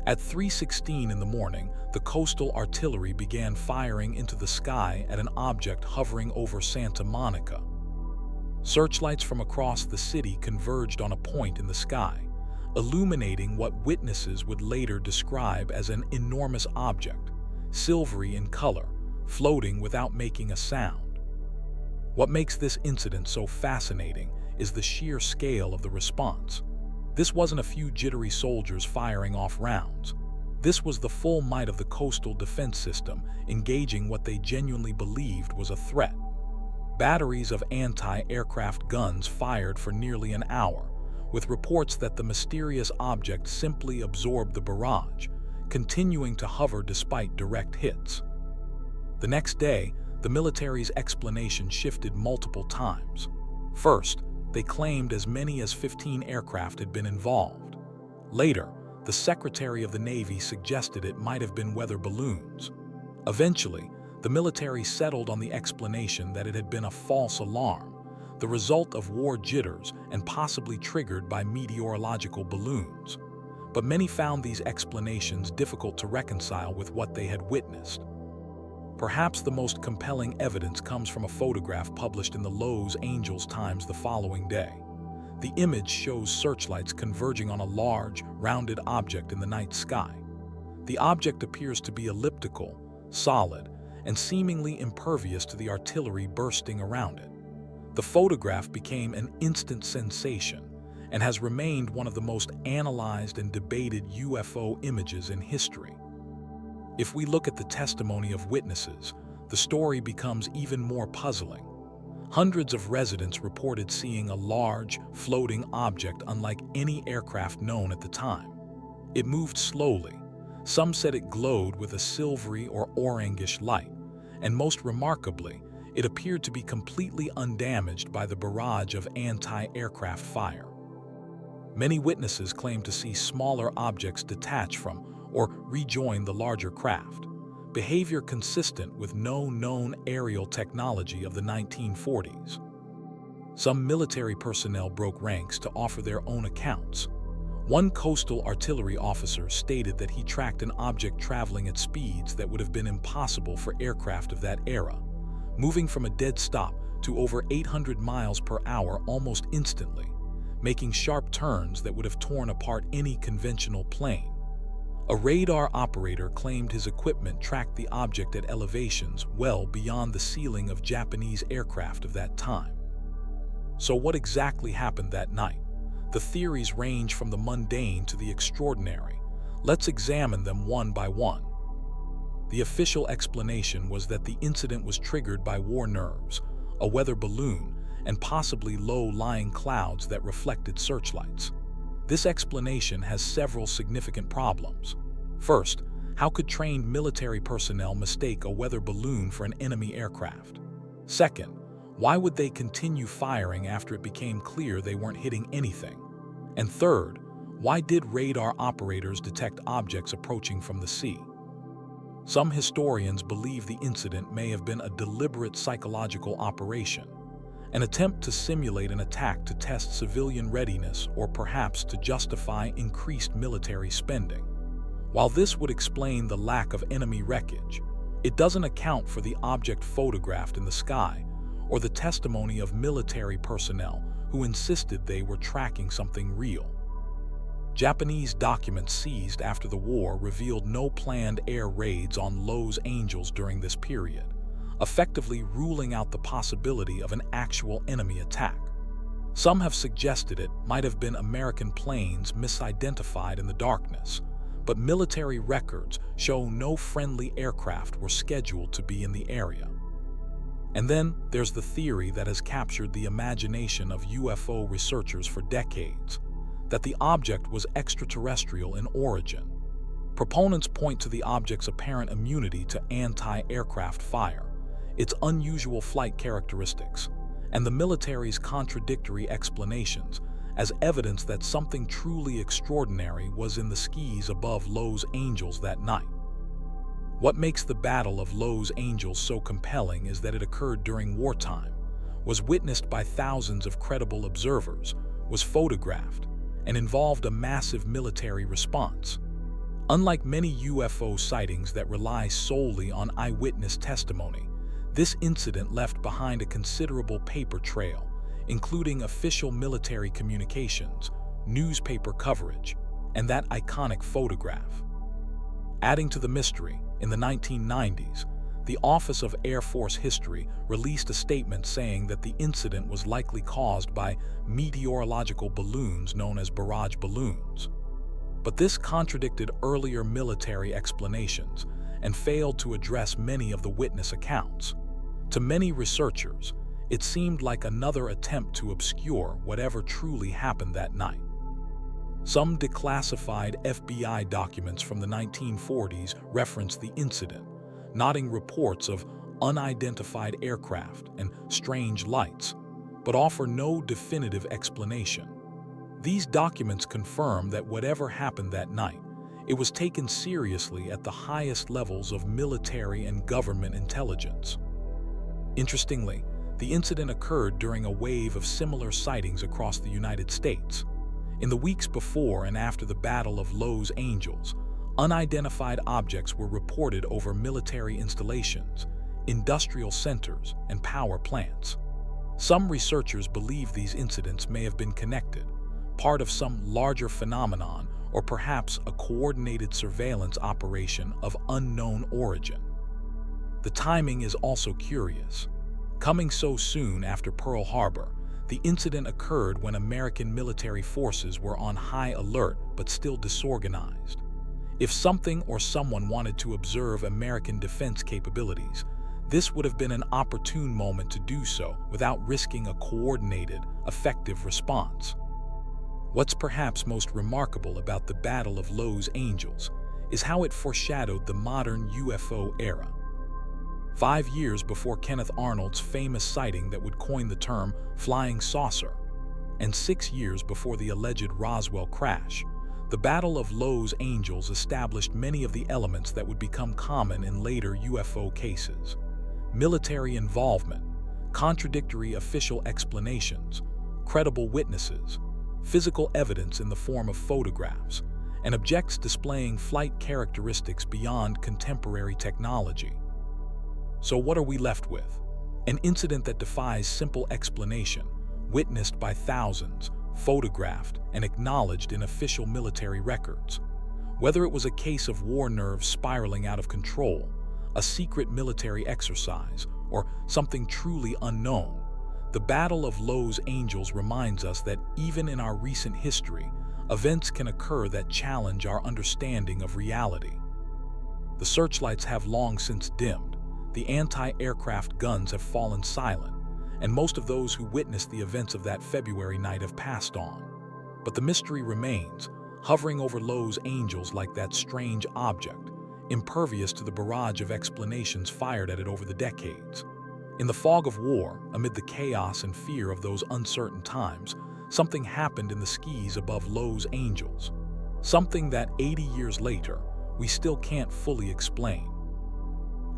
At 3:16 in the morning, the coastal artillery began firing into the sky at an object hovering over Santa Monica. Searchlights from across the city converged on a point in the sky, illuminating what witnesses would later describe as an enormous object, silvery in color, floating without making a sound. What makes this incident so fascinating is the sheer scale of the response. This wasn't a few jittery soldiers firing off rounds. This was the full might of the coastal defense system engaging what they genuinely believed was a threat. Batteries of anti-aircraft guns fired for nearly an hour, with reports that the mysterious object simply absorbed the barrage, continuing to hover despite direct hits. The next day, the military's explanation shifted multiple times. First, they claimed as many as 15 aircraft had been involved. Later, the Secretary of the Navy suggested it might have been weather balloons. Eventually, the military settled on the explanation that it had been a false alarm, the result of war jitters and possibly triggered by meteorological balloons. But many found these explanations difficult to reconcile with what they had witnessed. Perhaps the most compelling evidence comes from a photograph published in the Los Angeles Times the following day. The image shows searchlights converging on a large, rounded object in the night sky. The object appears to be elliptical, solid, and seemingly impervious to the artillery bursting around it. The photograph became an instant sensation and has remained one of the most analyzed and debated UFO images in history. If we look at the testimony of witnesses, the story becomes even more puzzling. Hundreds of residents reported seeing a large, floating object unlike any aircraft known at the time. It moved slowly. Some said it glowed with a silvery or orangish light, and most remarkably, it appeared to be completely undamaged by the barrage of anti-aircraft fire. Many witnesses claimed to see smaller objects detach from or rejoin the larger craft, behavior consistent with no known aerial technology of the 1940s. Some military personnel broke ranks to offer their own accounts. One coastal artillery officer stated that he tracked an object traveling at speeds that would have been impossible for aircraft of that era, moving from a dead stop to over 800 miles per hour almost instantly, making sharp turns that would have torn apart any conventional plane. A radar operator claimed his equipment tracked the object at elevations well beyond the ceiling of Japanese aircraft of that time. So what exactly happened that night? The theories range from the mundane to the extraordinary. Let's examine them one by one. The official explanation was that the incident was triggered by war nerves, a weather balloon, and possibly low-lying clouds that reflected searchlights. This explanation has several significant problems. First, how could trained military personnel mistake a weather balloon for an enemy aircraft? Second, why would they continue firing after it became clear they weren't hitting anything? And third, why did radar operators detect objects approaching from the sea? Some historians believe the incident may have been a deliberate psychological operation, an attempt to simulate an attack to test civilian readiness or perhaps to justify increased military spending. While this would explain the lack of enemy wreckage, it doesn't account for the object photographed in the sky or the testimony of military personnel who insisted they were tracking something real. Japanese documents seized after the war revealed no planned air raids on Los Angeles during this period, effectively ruling out the possibility of an actual enemy attack. Some have suggested it might have been American planes misidentified in the darkness, but military records show no friendly aircraft were scheduled to be in the area. And then there's the theory that has captured the imagination of UFO researchers for decades, that the object was extraterrestrial in origin. Proponents point to the object's apparent immunity to anti-aircraft fire, its unusual flight characteristics, and the military's contradictory explanations as evidence that something truly extraordinary was in the skies above Los Angeles that night. What makes the Battle of Los Angeles so compelling is that it occurred during wartime, was witnessed by thousands of credible observers, was photographed, and involved a massive military response. Unlike many UFO sightings that rely solely on eyewitness testimony, this incident left behind a considerable paper trail, including official military communications, newspaper coverage, and that iconic photograph. Adding to the mystery, in the 1990s, the Office of Air Force History released a statement saying that the incident was likely caused by meteorological balloons known as barrage balloons. But this contradicted earlier military explanations and failed to address many of the witness accounts. To many researchers, it seemed like another attempt to obscure whatever truly happened that night. Some declassified FBI documents from the 1940s reference the incident, noting reports of unidentified aircraft and strange lights, but offer no definitive explanation. These documents confirm that whatever happened that night, it was taken seriously at the highest levels of military and government intelligence. Interestingly, the incident occurred during a wave of similar sightings across the United States. In the weeks before and after the Battle of Los Angeles, unidentified objects were reported over military installations, industrial centers, and power plants. Some researchers believe these incidents may have been connected, part of some larger phenomenon, or perhaps a coordinated surveillance operation of unknown origin. The timing is also curious. Coming so soon after Pearl Harbor, the incident occurred when American military forces were on high alert but still disorganized. If something or someone wanted to observe American defense capabilities, this would have been an opportune moment to do so without risking a coordinated, effective response. What's perhaps most remarkable about the Battle of Los Angeles is how it foreshadowed the modern UFO era. 5 years before Kenneth Arnold's famous sighting that would coin the term flying saucer, and 6 years before the alleged Roswell crash, the Battle of Los Angeles established many of the elements that would become common in later UFO cases: military involvement, contradictory official explanations, credible witnesses, physical evidence in the form of photographs, and objects displaying flight characteristics beyond contemporary technology. So what are we left with? An incident that defies simple explanation, witnessed by thousands, photographed and acknowledged in official military records. Whether it was a case of war nerves spiraling out of control, a secret military exercise, or something truly unknown, The Battle of Lowe's Angels reminds us that even in our recent history, events can occur that challenge our understanding of reality. The searchlights have long since dimmed, the anti-aircraft guns have fallen silent, and most of those who witnessed the events of that February night have passed on. But the mystery remains, hovering over Lowe's Angels like that strange object, impervious to the barrage of explanations fired at it over the decades. In the fog of war, amid the chaos and fear of those uncertain times, something happened in the skies above Lowe's Angels. Something that 80 years later, we still can't fully explain.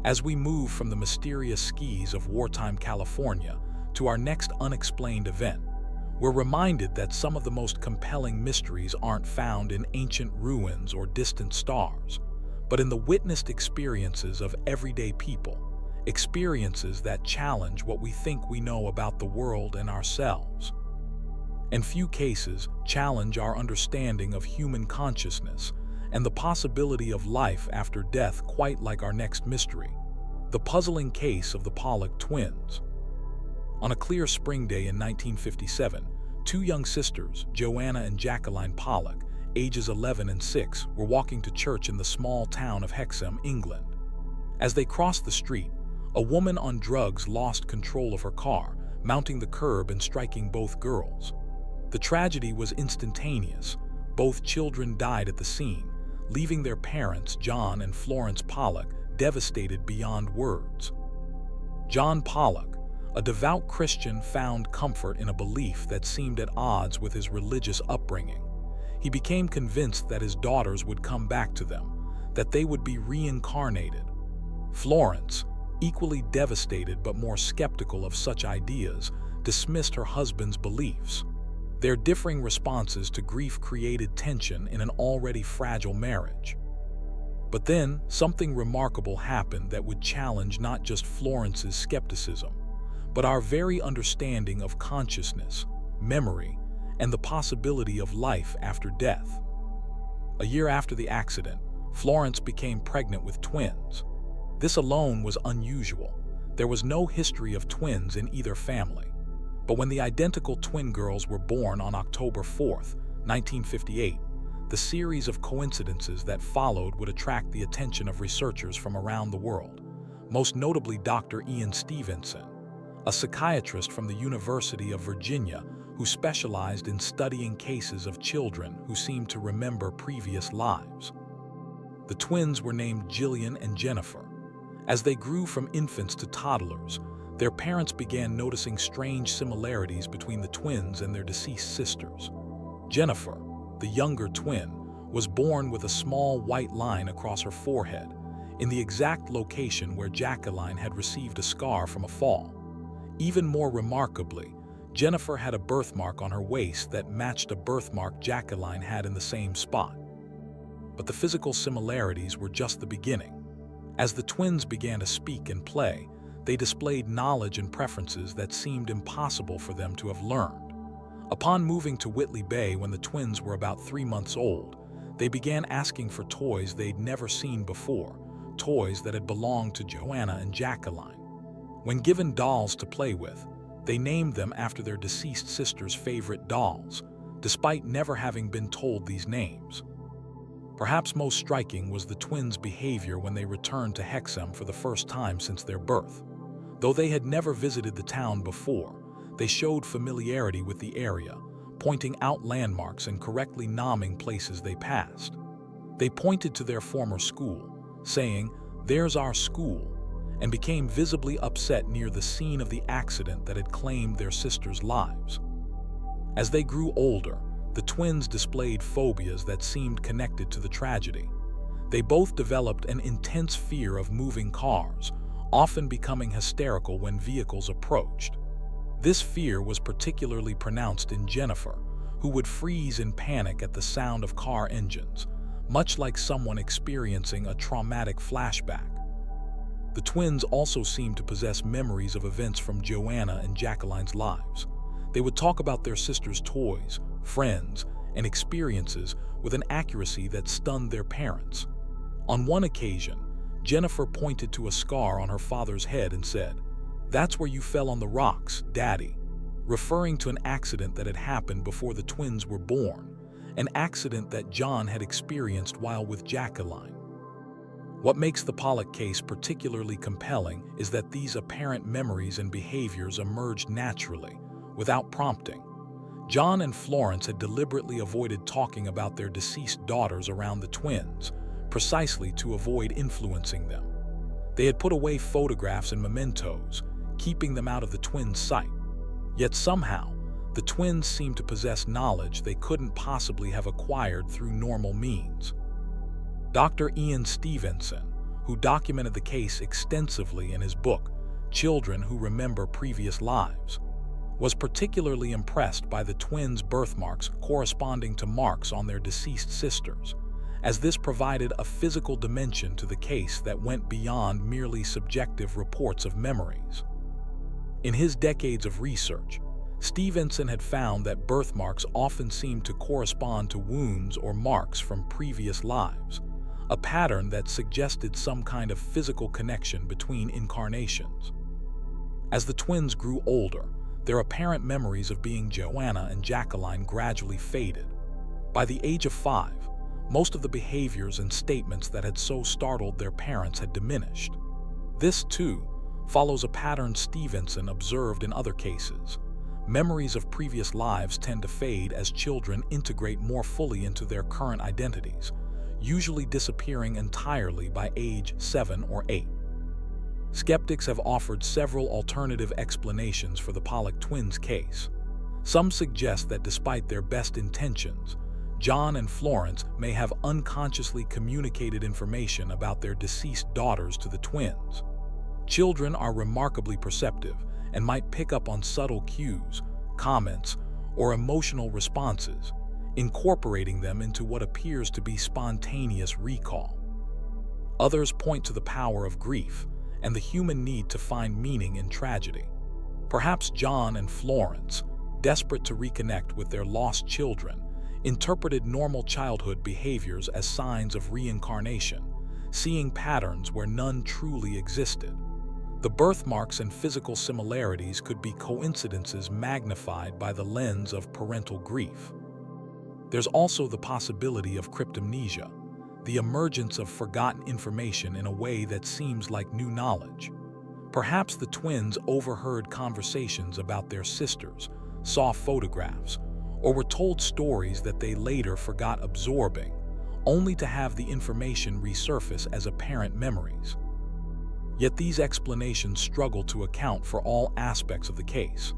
As we move from the mysterious skis of wartime California to our next unexplained event, we're reminded that some of the most compelling mysteries aren't found in ancient ruins or distant stars, but in the witnessed experiences of everyday people, experiences that challenge what we think we know about the world and ourselves. In few cases, challenge our understanding of human consciousness and the possibility of life after death, quite like our next mystery, the puzzling case of the Pollock twins. On a clear spring day in 1957, two young sisters, Joanna and Jacqueline Pollock, ages 11 and 6, were walking to church in the small town of Hexham, England. As they crossed the street, a woman on drugs lost control of her car, mounting the curb and striking both girls. The tragedy was instantaneous. Both children died at the scene, leaving their parents, John and Florence Pollock, devastated beyond words. John Pollock, a devout Christian, found comfort in a belief that seemed at odds with his religious upbringing. He became convinced that his daughters would come back to them, that they would be reincarnated. Florence, equally devastated but more skeptical of such ideas, dismissed her husband's beliefs. Their differing responses to grief created tension in an already fragile marriage. But then, something remarkable happened that would challenge not just Florence's skepticism, but our very understanding of consciousness, memory, and the possibility of life after death. A year after the accident, Florence became pregnant with twins. This alone was unusual. There was no history of twins in either family. But when the identical twin girls were born on October 4, 1958, the series of coincidences that followed would attract the attention of researchers from around the world, most notably Dr. Ian Stevenson, a psychiatrist from the University of Virginia who specialized in studying cases of children who seemed to remember previous lives. The twins were named Jillian and Jennifer. As they grew from infants to toddlers, their parents began noticing strange similarities between the twins and their deceased sisters. Jennifer, the younger twin, was born with a small white line across her forehead, in the exact location where Jacqueline had received a scar from a fall. Even more remarkably, Jennifer had a birthmark on her waist that matched a birthmark Jacqueline had in the same spot. But the physical similarities were just the beginning. As the twins began to speak and play, they displayed knowledge and preferences that seemed impossible for them to have learned. Upon moving to Whitley Bay when the twins were about 3 months old, they began asking for toys they'd never seen before, toys that had belonged to Joanna and Jacqueline. When given dolls to play with, they named them after their deceased sister's favorite dolls, despite never having been told these names. Perhaps most striking was the twins' behavior when they returned to Hexham for the first time since their birth. Though they had never visited the town before, they showed familiarity with the area, pointing out landmarks and correctly naming places they passed. They pointed to their former school, saying, "There's our school," and became visibly upset near the scene of the accident that had claimed their sisters' lives. As they grew older, the twins displayed phobias that seemed connected to the tragedy. They both developed an intense fear of moving cars, often becoming hysterical when vehicles approached. This fear was particularly pronounced in Jennifer, who would freeze in panic at the sound of car engines, much like someone experiencing a traumatic flashback. The twins also seemed to possess memories of events from Joanna and Jacqueline's lives. They would talk about their sisters' toys, friends, and experiences with an accuracy that stunned their parents. On one occasion, Jennifer pointed to a scar on her father's head and said, "That's where you fell on the rocks, Daddy." referring to an accident that had happened before the twins were born, an accident that John had experienced while with Jacqueline. What makes the Pollock case particularly compelling is that these apparent memories and behaviors emerged naturally, without prompting. John and Florence had deliberately avoided talking about their deceased daughters around the twins, precisely to avoid influencing them. They had put away photographs and mementos, keeping them out of the twins' sight. Yet somehow, the twins seemed to possess knowledge they couldn't possibly have acquired through normal means. Dr. Ian Stevenson, who documented the case extensively in his book, Children Who Remember Previous Lives, was particularly impressed by the twins' birthmarks corresponding to marks on their deceased sisters, as this provided a physical dimension to the case that went beyond merely subjective reports of memories. In his decades of research, Stevenson had found that birthmarks often seemed to correspond to wounds or marks from previous lives, a pattern that suggested some kind of physical connection between incarnations. As the twins grew older, their apparent memories of being Joanna and Jacqueline gradually faded. By the age of 5, most of the behaviors and statements that had so startled their parents had diminished. This, too, follows a pattern Stevenson observed in other cases. Memories of previous lives tend to fade as children integrate more fully into their current identities, usually disappearing entirely by age 7 or 8. Skeptics have offered several alternative explanations for the Pollock twins case. Some suggest that despite their best intentions, John and Florence may have unconsciously communicated information about their deceased daughters to the twins. Children are remarkably perceptive and might pick up on subtle cues, comments, or emotional responses, incorporating them into what appears to be spontaneous recall. Others point to the power of grief and the human need to find meaning in tragedy. Perhaps John and Florence, desperate to reconnect with their lost children, interpreted normal childhood behaviors as signs of reincarnation, seeing patterns where none truly existed. The birthmarks and physical similarities could be coincidences magnified by the lens of parental grief. There's also the possibility of cryptomnesia, the emergence of forgotten information in a way that seems like new knowledge. Perhaps the twins overheard conversations about their sisters, saw photographs, or were told stories that they later forgot absorbing, only to have the information resurface as apparent memories. Yet these explanations struggle to account for all aspects of the case.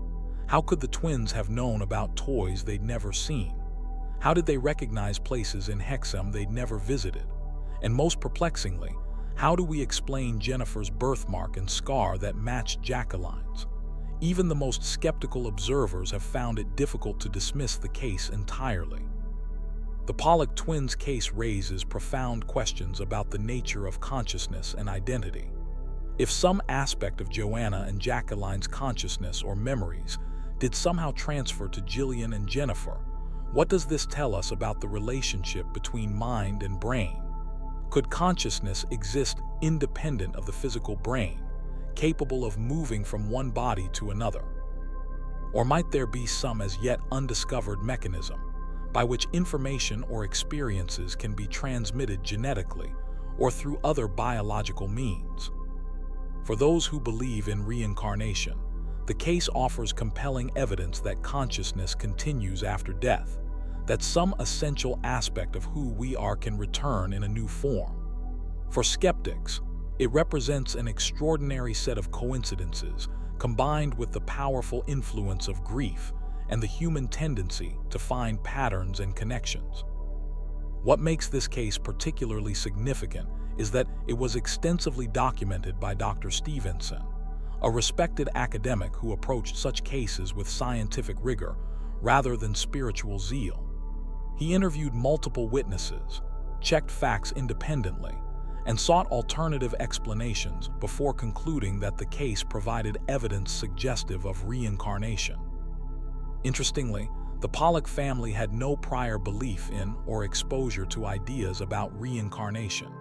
How could the twins have known about toys they'd never seen? How did they recognize places in Hexham they'd never visited? And most perplexingly, how do we explain Jennifer's birthmark and scar that matched Jacqueline's? Even the most skeptical observers have found it difficult to dismiss the case entirely. The Pollock twins case raises profound questions about the nature of consciousness and identity. If some aspect of Joanna and Jacqueline's consciousness or memories did somehow transfer to Gillian and Jennifer, what does this tell us about the relationship between mind and brain? Could consciousness exist independent of the physical brain, capable of moving from one body to another? Or might there be some as yet undiscovered mechanism by which information or experiences can be transmitted genetically or through other biological means? For those who believe in reincarnation, the case offers compelling evidence that consciousness continues after death, that some essential aspect of who we are can return in a new form. For skeptics, it represents an extraordinary set of coincidences combined with the powerful influence of grief and the human tendency to find patterns and connections. What makes this case particularly significant is that it was extensively documented by Dr. Stevenson, a respected academic who approached such cases with scientific rigor rather than spiritual zeal. He interviewed multiple witnesses, checked facts independently, and sought alternative explanations before concluding that the case provided evidence suggestive of reincarnation. Interestingly, the Pollock family had no prior belief in or exposure to ideas about reincarnation.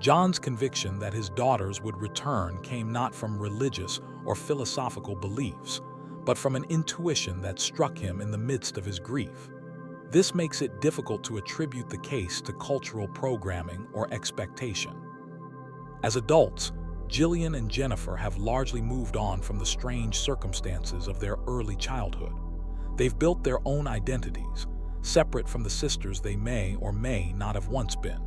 John's conviction that his daughters would return came not from religious or philosophical beliefs, but from an intuition that struck him in the midst of his grief. This makes it difficult to attribute the case to cultural programming or expectation. As adults, Gillian and Jennifer have largely moved on from the strange circumstances of their early childhood. They've built their own identities, separate from the sisters they may or may not have once been.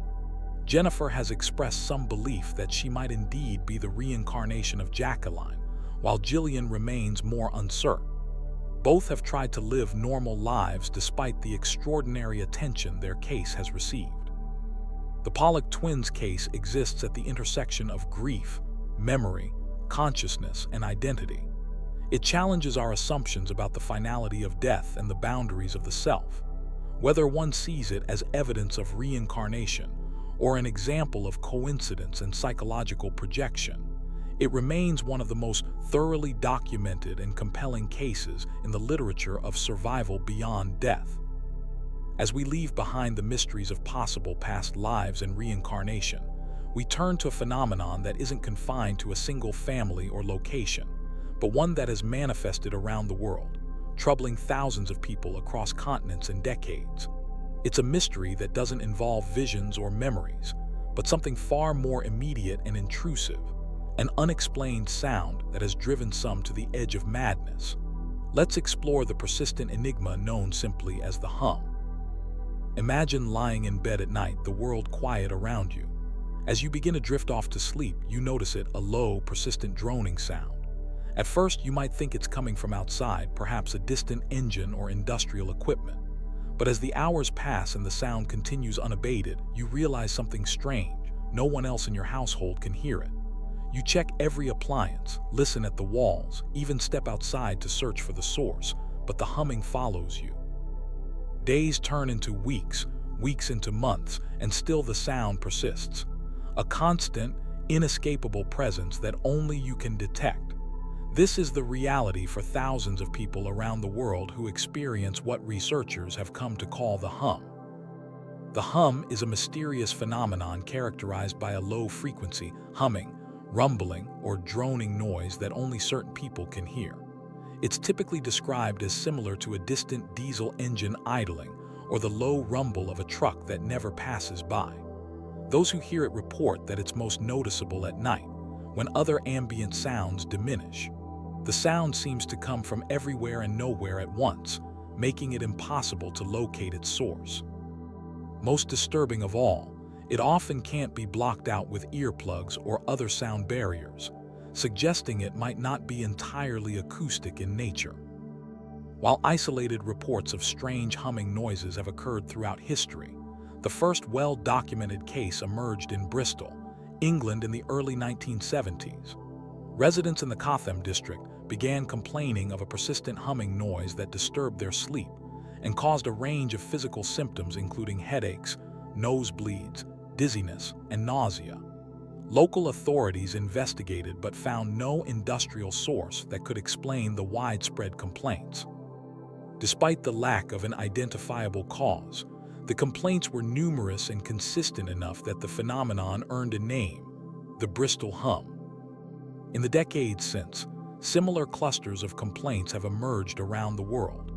Jennifer has expressed some belief that she might indeed be the reincarnation of Jacqueline, while Gillian remains more uncertain. Both have tried to live normal lives despite the extraordinary attention their case has received. The Pollock twins case exists at the intersection of grief, memory, consciousness, and identity. It challenges our assumptions about the finality of death and the boundaries of the self. Whether one sees it as evidence of reincarnation or an example of coincidence and psychological projection, it remains one of the most thoroughly documented and compelling cases in the literature of survival beyond death. As we leave behind the mysteries of possible past lives and reincarnation, we turn to a phenomenon that isn't confined to a single family or location, but one that has manifested around the world, troubling thousands of people across continents and decades. It's a mystery that doesn't involve visions or memories, but something far more immediate and intrusive, an unexplained sound that has driven some to the edge of madness. Let's explore the persistent enigma known simply as the hum. Imagine lying in bed at night, the world quiet around you. As you begin to drift off to sleep, you notice it, a low, persistent droning sound. At first, you might think it's coming from outside, perhaps a distant engine or industrial equipment. But as the hours pass and the sound continues unabated, you realize something strange. No one else in your household can hear it. You check every appliance, listen at the walls, even step outside to search for the source, but the humming follows you. Days turn into weeks, weeks into months, and still the sound persists. A constant, inescapable presence that only you can detect. This is the reality for thousands of people around the world who experience what researchers have come to call the hum. The hum is a mysterious phenomenon characterized by a low-frequency, humming, rumbling, or droning noise that only certain people can hear. It's typically described as similar to a distant diesel engine idling or the low rumble of a truck that never passes by. Those who hear it report that it's most noticeable at night, when other ambient sounds diminish. The sound seems to come from everywhere and nowhere at once, making it impossible to locate its source. Most disturbing of all, it often can't be blocked out with earplugs or other sound barriers, suggesting it might not be entirely acoustic in nature. While isolated reports of strange humming noises have occurred throughout history, the first well-documented case emerged in Bristol, England in the early 1970s. Residents in the Hexham district began complaining of a persistent humming noise that disturbed their sleep and caused a range of physical symptoms including headaches, nosebleeds, dizziness, and nausea. Local authorities investigated but found no industrial source that could explain the widespread complaints. Despite the lack of an identifiable cause, the complaints were numerous and consistent enough that the phenomenon earned a name, the Bristol hum. In the decades since, similar clusters of complaints have emerged around the world.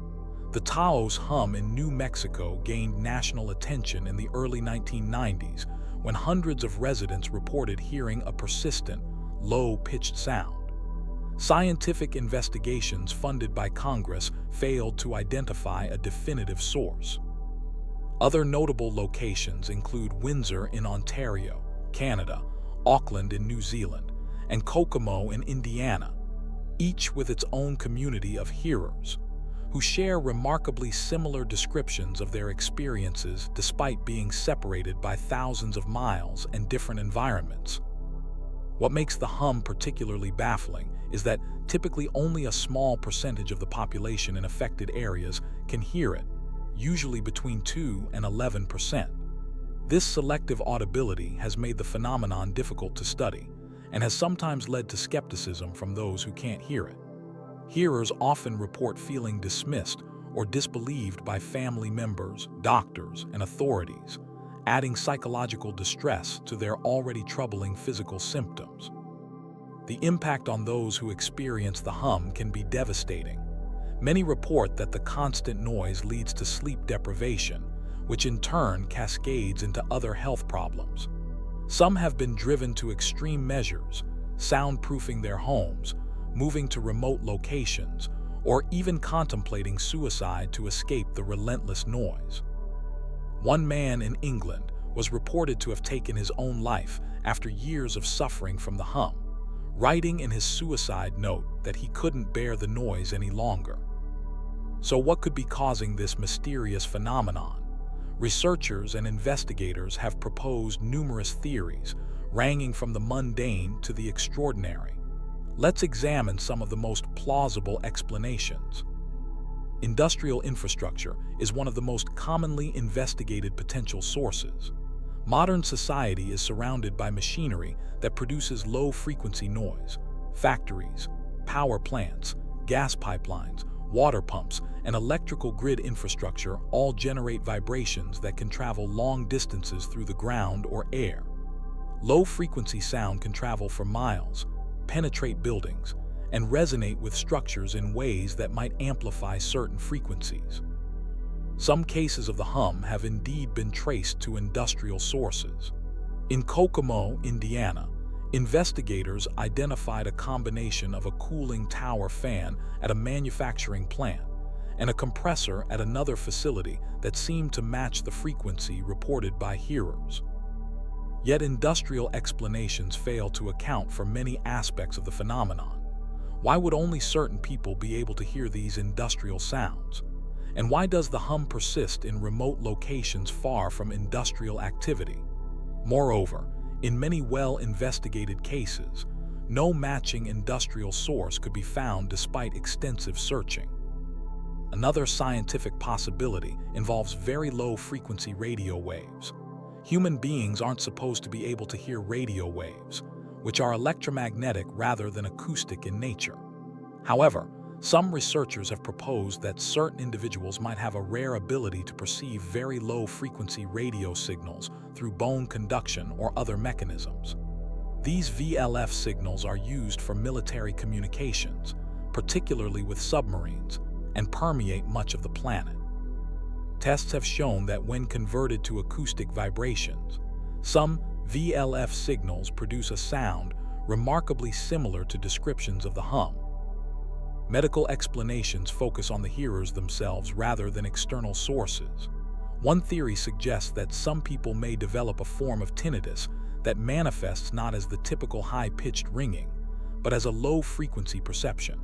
The Taos hum in New Mexico gained national attention in the early 1990s when hundreds of residents reported hearing a persistent, low-pitched sound. Scientific investigations funded by Congress failed to identify a definitive source. Other notable locations include Windsor in Ontario, Canada, Auckland in New Zealand, and Kokomo in Indiana, each with its own community of hearers, who share remarkably similar descriptions of their experiences despite being separated by thousands of miles and different environments. What makes the hum particularly baffling is that typically only a small percentage of the population in affected areas can hear it, usually between 2 and 11%. This selective audibility has made the phenomenon difficult to study and has sometimes led to skepticism from those who can't hear it. Hearers often report feeling dismissed or disbelieved by family members, doctors, and authorities, adding psychological distress to their already troubling physical symptoms. The impact on those who experience the hum can be devastating. Many report that the constant noise leads to sleep deprivation, which in turn cascades into other health problems. Some have been driven to extreme measures, soundproofing their homes, moving to remote locations, or even contemplating suicide to escape the relentless noise. One man in England was reported to have taken his own life after years of suffering from the hum, writing in his suicide note that he couldn't bear the noise any longer. So what could be causing this mysterious phenomenon? Researchers and investigators have proposed numerous theories, ranging from the mundane to the extraordinary. Let's examine some of the most plausible explanations. Industrial infrastructure is one of the most commonly investigated potential sources. Modern society is surrounded by machinery that produces low-frequency noise. Factories, power plants, gas pipelines, water pumps, and electrical grid infrastructure all generate vibrations that can travel long distances through the ground or air. Low-frequency sound can travel for miles, penetrate buildings, and resonate with structures in ways that might amplify certain frequencies. Some cases of the hum have indeed been traced to industrial sources. In Kokomo, Indiana, investigators identified a combination of a cooling tower fan at a manufacturing plant and a compressor at another facility that seemed to match the frequency reported by hearers. Yet industrial explanations fail to account for many aspects of the phenomenon. Why would only certain people be able to hear these industrial sounds? And why does the hum persist in remote locations far from industrial activity? Moreover, in many well-investigated cases, no matching industrial source could be found despite extensive searching. Another scientific possibility involves very low-frequency radio waves. Human beings aren't supposed to be able to hear radio waves, which are electromagnetic rather than acoustic in nature. However, some researchers have proposed that certain individuals might have a rare ability to perceive very low-frequency radio signals through bone conduction or other mechanisms. These VLF signals are used for military communications, particularly with submarines, and permeate much of the planet. Tests have shown that when converted to acoustic vibrations, some VLF signals produce a sound remarkably similar to descriptions of the hum. Medical explanations focus on the hearers themselves rather than external sources. One theory suggests that some people may develop a form of tinnitus that manifests not as the typical high-pitched ringing, but as a low-frequency perception.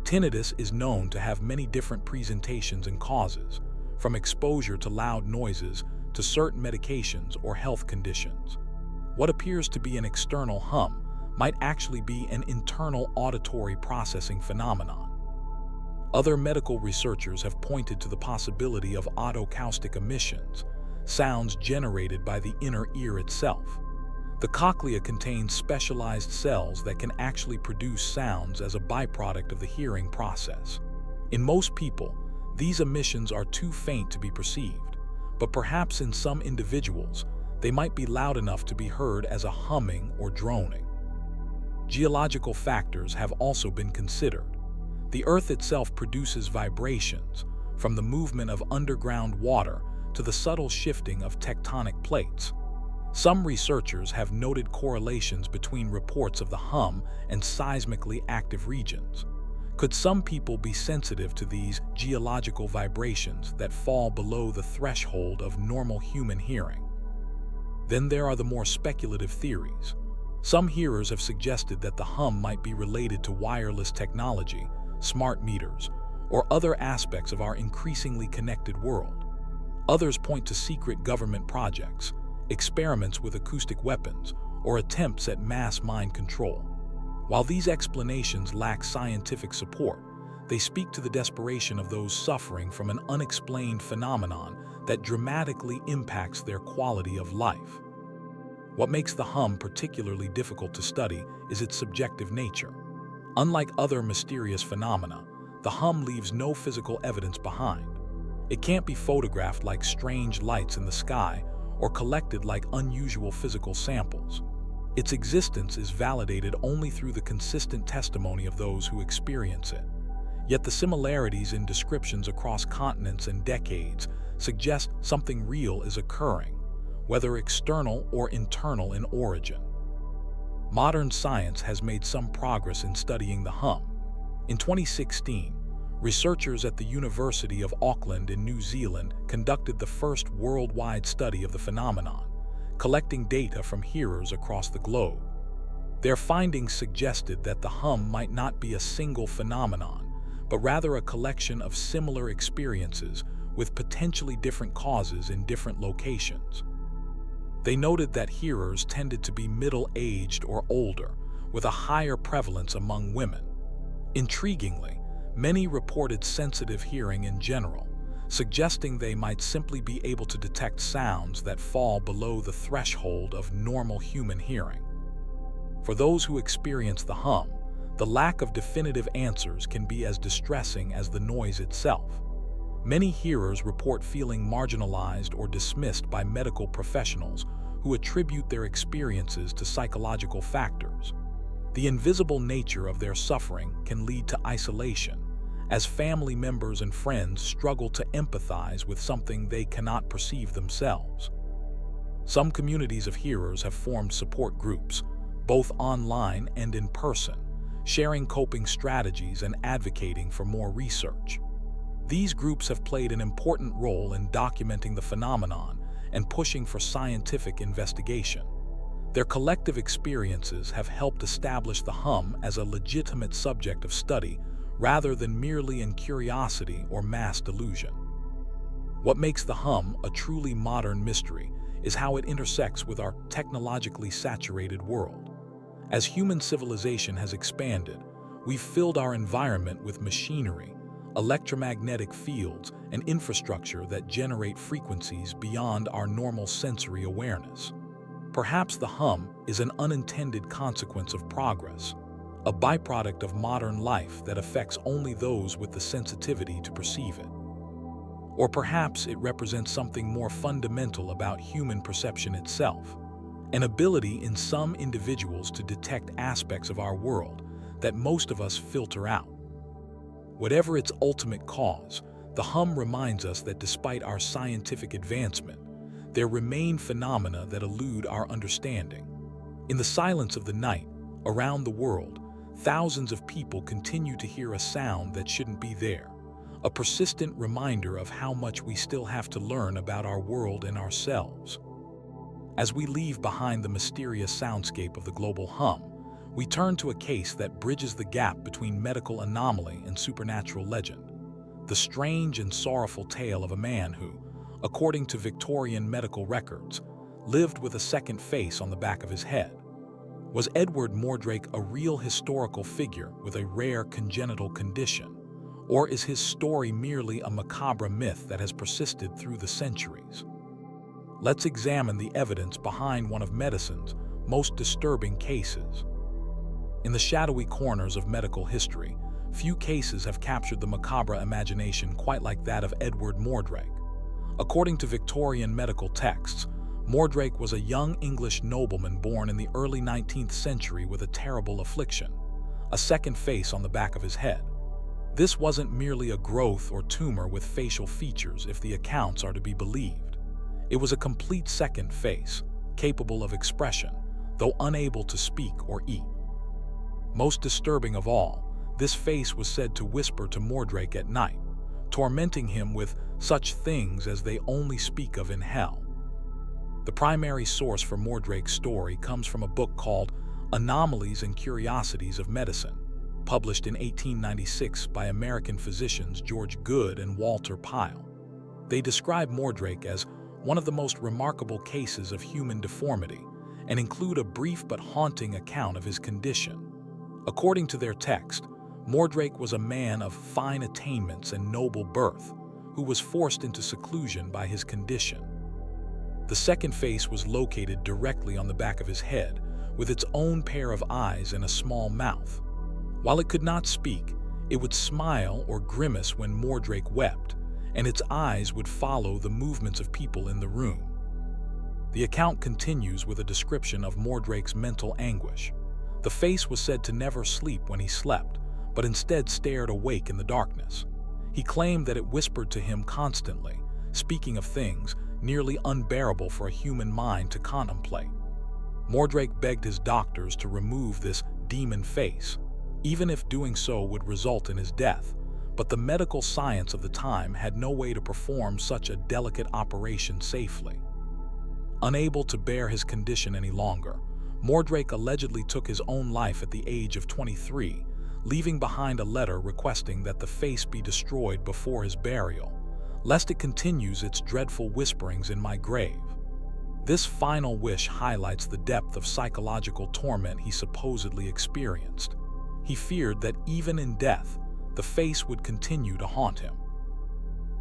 Tinnitus is known to have many different presentations and causes, from exposure to loud noises to certain medications or health conditions. What appears to be an external hum might actually be an internal auditory processing phenomenon. Other medical researchers have pointed to the possibility of autocaustic emissions, sounds generated by the inner ear itself. The cochlea contains specialized cells that can actually produce sounds as a byproduct of the hearing process. In most people, these emissions are too faint to be perceived, but perhaps in some individuals, they might be loud enough to be heard as a humming or droning. Geological factors have also been considered. The Earth itself produces vibrations, from the movement of underground water to the subtle shifting of tectonic plates. Some researchers have noted correlations between reports of the hum and seismically active regions. Could some people be sensitive to these geological vibrations that fall below the threshold of normal human hearing? Then there are the more speculative theories. Some hearers have suggested that the hum might be related to wireless technology, smart meters, or other aspects of our increasingly connected world. Others point to secret government projects, experiments with acoustic weapons, or attempts at mass mind control. While these explanations lack scientific support, they speak to the desperation of those suffering from an unexplained phenomenon that dramatically impacts their quality of life. What makes the hum particularly difficult to study is its subjective nature. Unlike other mysterious phenomena, the hum leaves no physical evidence behind. It can't be photographed like strange lights in the sky or collected like unusual physical samples. Its existence is validated only through the consistent testimony of those who experience it. Yet the similarities in descriptions across continents and decades suggest something real is occurring, whether external or internal in origin. Modern science has made some progress in studying the hum. In 2016, researchers at the University of Auckland in New Zealand conducted the first worldwide study of the phenomenon, collecting data from hearers across the globe. Their findings suggested that the hum might not be a single phenomenon, but rather a collection of similar experiences with potentially different causes in different locations. They noted that hearers tended to be middle-aged or older, with a higher prevalence among women. Intriguingly, many reported sensitive hearing in general, suggesting they might simply be able to detect sounds that fall below the threshold of normal human hearing. For those who experience the hum, the lack of definitive answers can be as distressing as the noise itself. Many hearers report feeling marginalized or dismissed by medical professionals who attribute their experiences to psychological factors. The invisible nature of their suffering can lead to isolation, as family members and friends struggle to empathize with something they cannot perceive themselves. Some communities of hearers have formed support groups, both online and in person, sharing coping strategies and advocating for more research. These groups have played an important role in documenting the phenomenon and pushing for scientific investigation. Their collective experiences have helped establish the hum as a legitimate subject of study rather than merely in curiosity or mass delusion. What makes the hum a truly modern mystery is how it intersects with our technologically saturated world. As human civilization has expanded, we've filled our environment with machinery, electromagnetic fields, and infrastructure that generate frequencies beyond our normal sensory awareness. Perhaps the hum is an unintended consequence of progress, a byproduct of modern life that affects only those with the sensitivity to perceive it. Or perhaps it represents something more fundamental about human perception itself, an ability in some individuals to detect aspects of our world that most of us filter out. Whatever its ultimate cause, the hum reminds us that despite our scientific advancement, there remain phenomena that elude our understanding. In the silence of the night, around the world, thousands of people continue to hear a sound that shouldn't be there, a persistent reminder of how much we still have to learn about our world and ourselves. As we leave behind the mysterious soundscape of the global hum, we turn to a case that bridges the gap between medical anomaly and supernatural legend. The strange and sorrowful tale of a man who, according to Victorian medical records, lived with a second face on the back of his head. Was Edward Mordrake a real historical figure with a rare congenital condition, or is his story merely a macabre myth that has persisted through the centuries? Let's examine the evidence behind one of medicine's most disturbing cases. In the shadowy corners of medical history, few cases have captured the macabre imagination quite like that of Edward Mordrake. According to Victorian medical texts, Mordrake was a young English nobleman born in the early 19th century with a terrible affliction, a second face on the back of his head. This wasn't merely a growth or tumor with facial features if the accounts are to be believed. It was a complete second face, capable of expression, though unable to speak or eat. Most disturbing of all, this face was said to whisper to Mordrake at night, tormenting him with such things as they only speak of in hell. The primary source for Mordrake's story comes from a book called Anomalies and Curiosities of Medicine, published in 1896 by American physicians George Good and Walter Pyle. They describe Mordrake as one of the most remarkable cases of human deformity and include a brief but haunting account of his condition. According to their text, Mordrake was a man of fine attainments and noble birth who was forced into seclusion by his condition. The second face was located directly on the back of his head, with its own pair of eyes and a small mouth. While it could not speak, it would smile or grimace when Mordrake wept, and its eyes would follow the movements of people in the room. The account continues with a description of Mordrake's mental anguish. The face was said to never sleep when he slept, but instead stared awake in the darkness. He claimed that it whispered to him constantly, speaking of things nearly unbearable for a human mind to contemplate. Mordrake begged his doctors to remove this demon face, even if doing so would result in his death, but the medical science of the time had no way to perform such a delicate operation safely. Unable to bear his condition any longer, Mordrake allegedly took his own life at the age of 23, leaving behind a letter requesting that the face be destroyed before his burial, lest it continues its dreadful whisperings in my grave. This final wish highlights the depth of psychological torment he supposedly experienced. He feared that even in death, the face would continue to haunt him.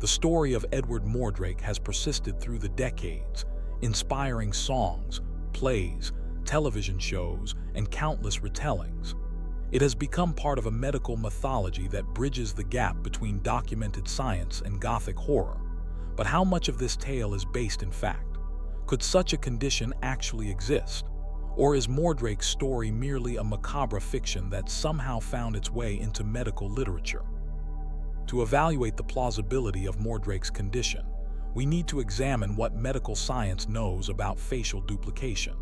The story of Edward Mordrake has persisted through the decades, inspiring songs, plays, television shows, and countless retellings. It has become part of a medical mythology that bridges the gap between documented science and Gothic horror. But how much of this tale is based in fact? Could such a condition actually exist? Or is Mordrake's story merely a macabre fiction that somehow found its way into medical literature? To evaluate the plausibility of Mordrake's condition, we need to examine what medical science knows about facial duplication.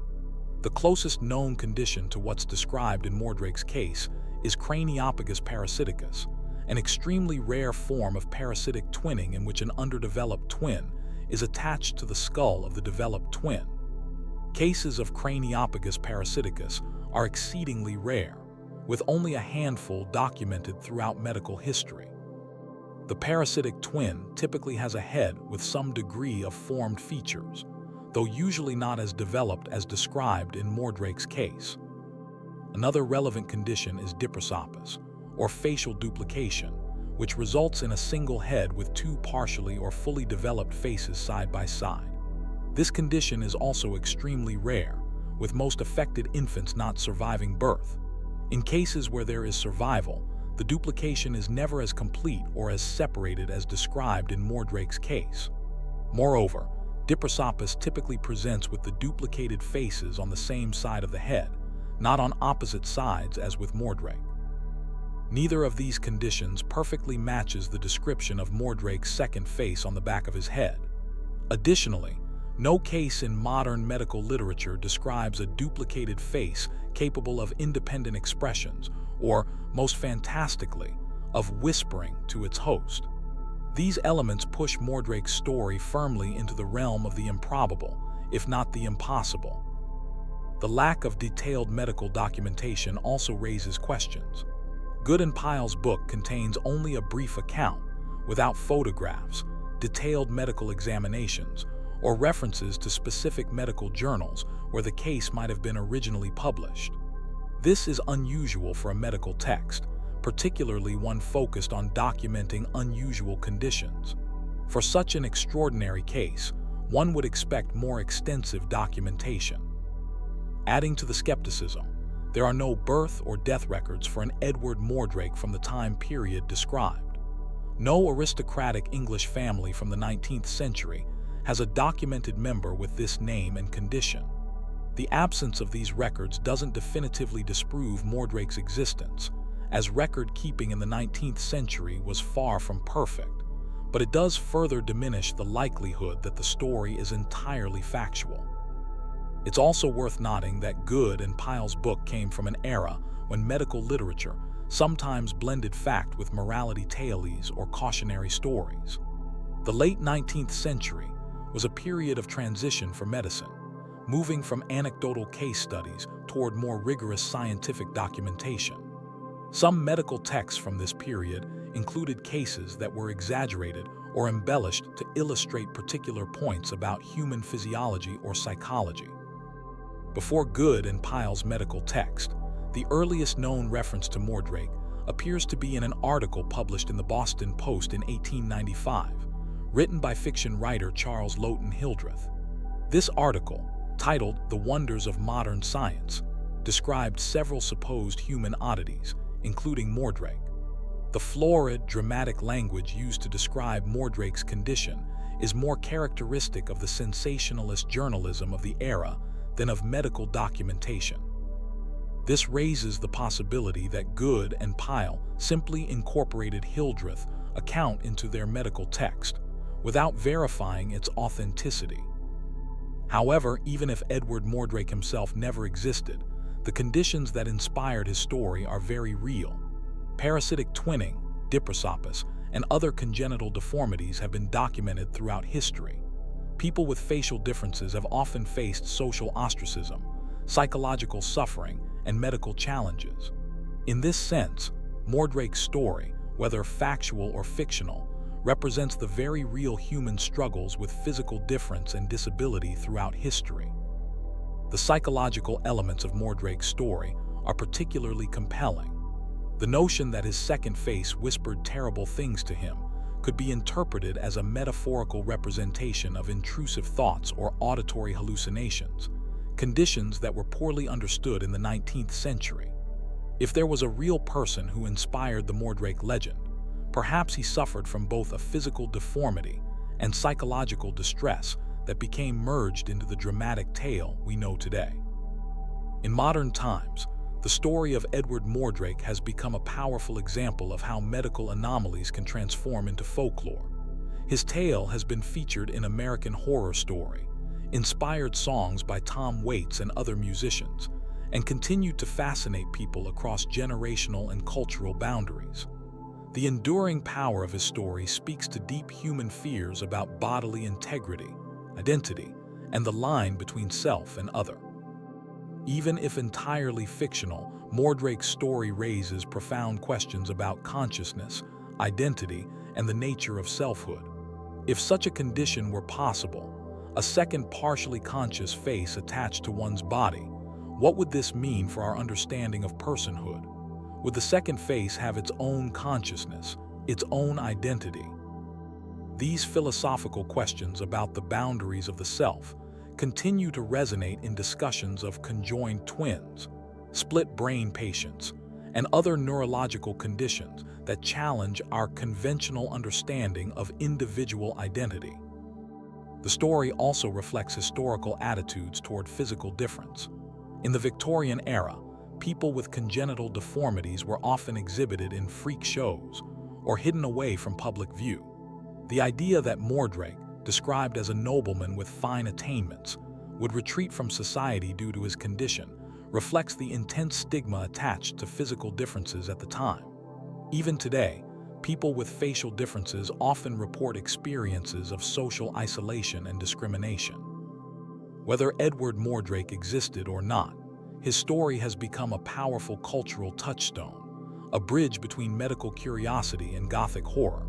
The closest known condition to what's described in Mordrake's case is craniopagus parasiticus, an extremely rare form of parasitic twinning in which an underdeveloped twin is attached to the skull of the developed twin. Cases of craniopagus parasiticus are exceedingly rare, with only a handful documented throughout medical history. The parasitic twin typically has a head with some degree of formed features, though usually not as developed as described in Mordrake's case. Another relevant condition is diprosopis, or facial duplication, which results in a single head with two partially or fully developed faces side by side. This condition is also extremely rare, with most affected infants not surviving birth. In cases where there is survival, the duplication is never as complete or as separated as described in Mordrake's case. Moreover, diprosopis typically presents with the duplicated faces on the same side of the head, not on opposite sides as with Mordrake. Neither of these conditions perfectly matches the description of Mordrake's second face on the back of his head. Additionally, no case in modern medical literature describes a duplicated face capable of independent expressions, or, most fantastically, of whispering to its host. These elements push Mordrake's story firmly into the realm of the improbable, if not the impossible. The lack of detailed medical documentation also raises questions. Good and Pyle's book contains only a brief account, without photographs, detailed medical examinations, or references to specific medical journals where the case might have been originally published. This is unusual for a medical text, particularly one focused on documenting unusual conditions. For such an extraordinary case, one would expect more extensive documentation. Adding to the skepticism, there are no birth or death records for an Edward Mordrake from the time period described. No aristocratic English family from the 19th century has a documented member with this name and condition. The absence of these records doesn't definitively disprove Mordrake's existence, as record-keeping in the 19th century was far from perfect, but it does further diminish the likelihood that the story is entirely factual. It's also worth noting that Good and Pyle's book came from an era when medical literature sometimes blended fact with morality tales or cautionary stories. The late 19th century was a period of transition for medicine, moving from anecdotal case studies toward more rigorous scientific documentation. Some medical texts from this period included cases that were exaggerated or embellished to illustrate particular points about human physiology or psychology. Before Good and Pyle's medical text, the earliest known reference to Mordrake appears to be in an article published in the Boston Post in 1895, written by fiction writer Charles Lowton Hildreth. This article, titled The Wonders of Modern Science, described several supposed human oddities, including Mordrake. The florid, dramatic language used to describe Mordrake's condition is more characteristic of the sensationalist journalism of the era than of medical documentation. This raises the possibility that Good and Pyle simply incorporated Hildreth's account into their medical text, without verifying its authenticity. However, even if Edward Mordrake himself never existed, the conditions that inspired his story are very real. Parasitic twinning, diprosopis, and other congenital deformities have been documented throughout history. People with facial differences have often faced social ostracism, psychological suffering, and medical challenges. In this sense, Mordrake's story, whether factual or fictional, represents the very real human struggles with physical difference and disability throughout history. The psychological elements of Mordrake's story are particularly compelling. The notion that his second face whispered terrible things to him could be interpreted as a metaphorical representation of intrusive thoughts or auditory hallucinations, conditions that were poorly understood in the 19th century. If there was a real person who inspired the Mordrake legend, perhaps he suffered from both a physical deformity and psychological distress that became merged into the dramatic tale we know today. In modern times, the story of Edward Mordrake has become a powerful example of how medical anomalies can transform into folklore. His tale has been featured in American Horror Story, inspired songs by Tom Waits and other musicians, and continued to fascinate people across generational and cultural boundaries. The enduring power of his story speaks to deep human fears about bodily integrity, identity, and the line between self and other. Even if entirely fictional, Mordrake's story raises profound questions about consciousness, identity, and the nature of selfhood. If such a condition were possible, a second partially conscious face attached to one's body, what would this mean for our understanding of personhood? Would the second face have its own consciousness, its own identity? These philosophical questions about the boundaries of the self continue to resonate in discussions of conjoined twins, split brain patients, and other neurological conditions that challenge our conventional understanding of individual identity. The story also reflects historical attitudes toward physical difference. In the Victorian era, people with congenital deformities were often exhibited in freak shows or hidden away from public view. The idea that Mordrake, described as a nobleman with fine attainments, would retreat from society due to his condition reflects the intense stigma attached to physical differences at the time. Even today, people with facial differences often report experiences of social isolation and discrimination. Whether Edward Mordrake existed or not, his story has become a powerful cultural touchstone, a bridge between medical curiosity and Gothic horror.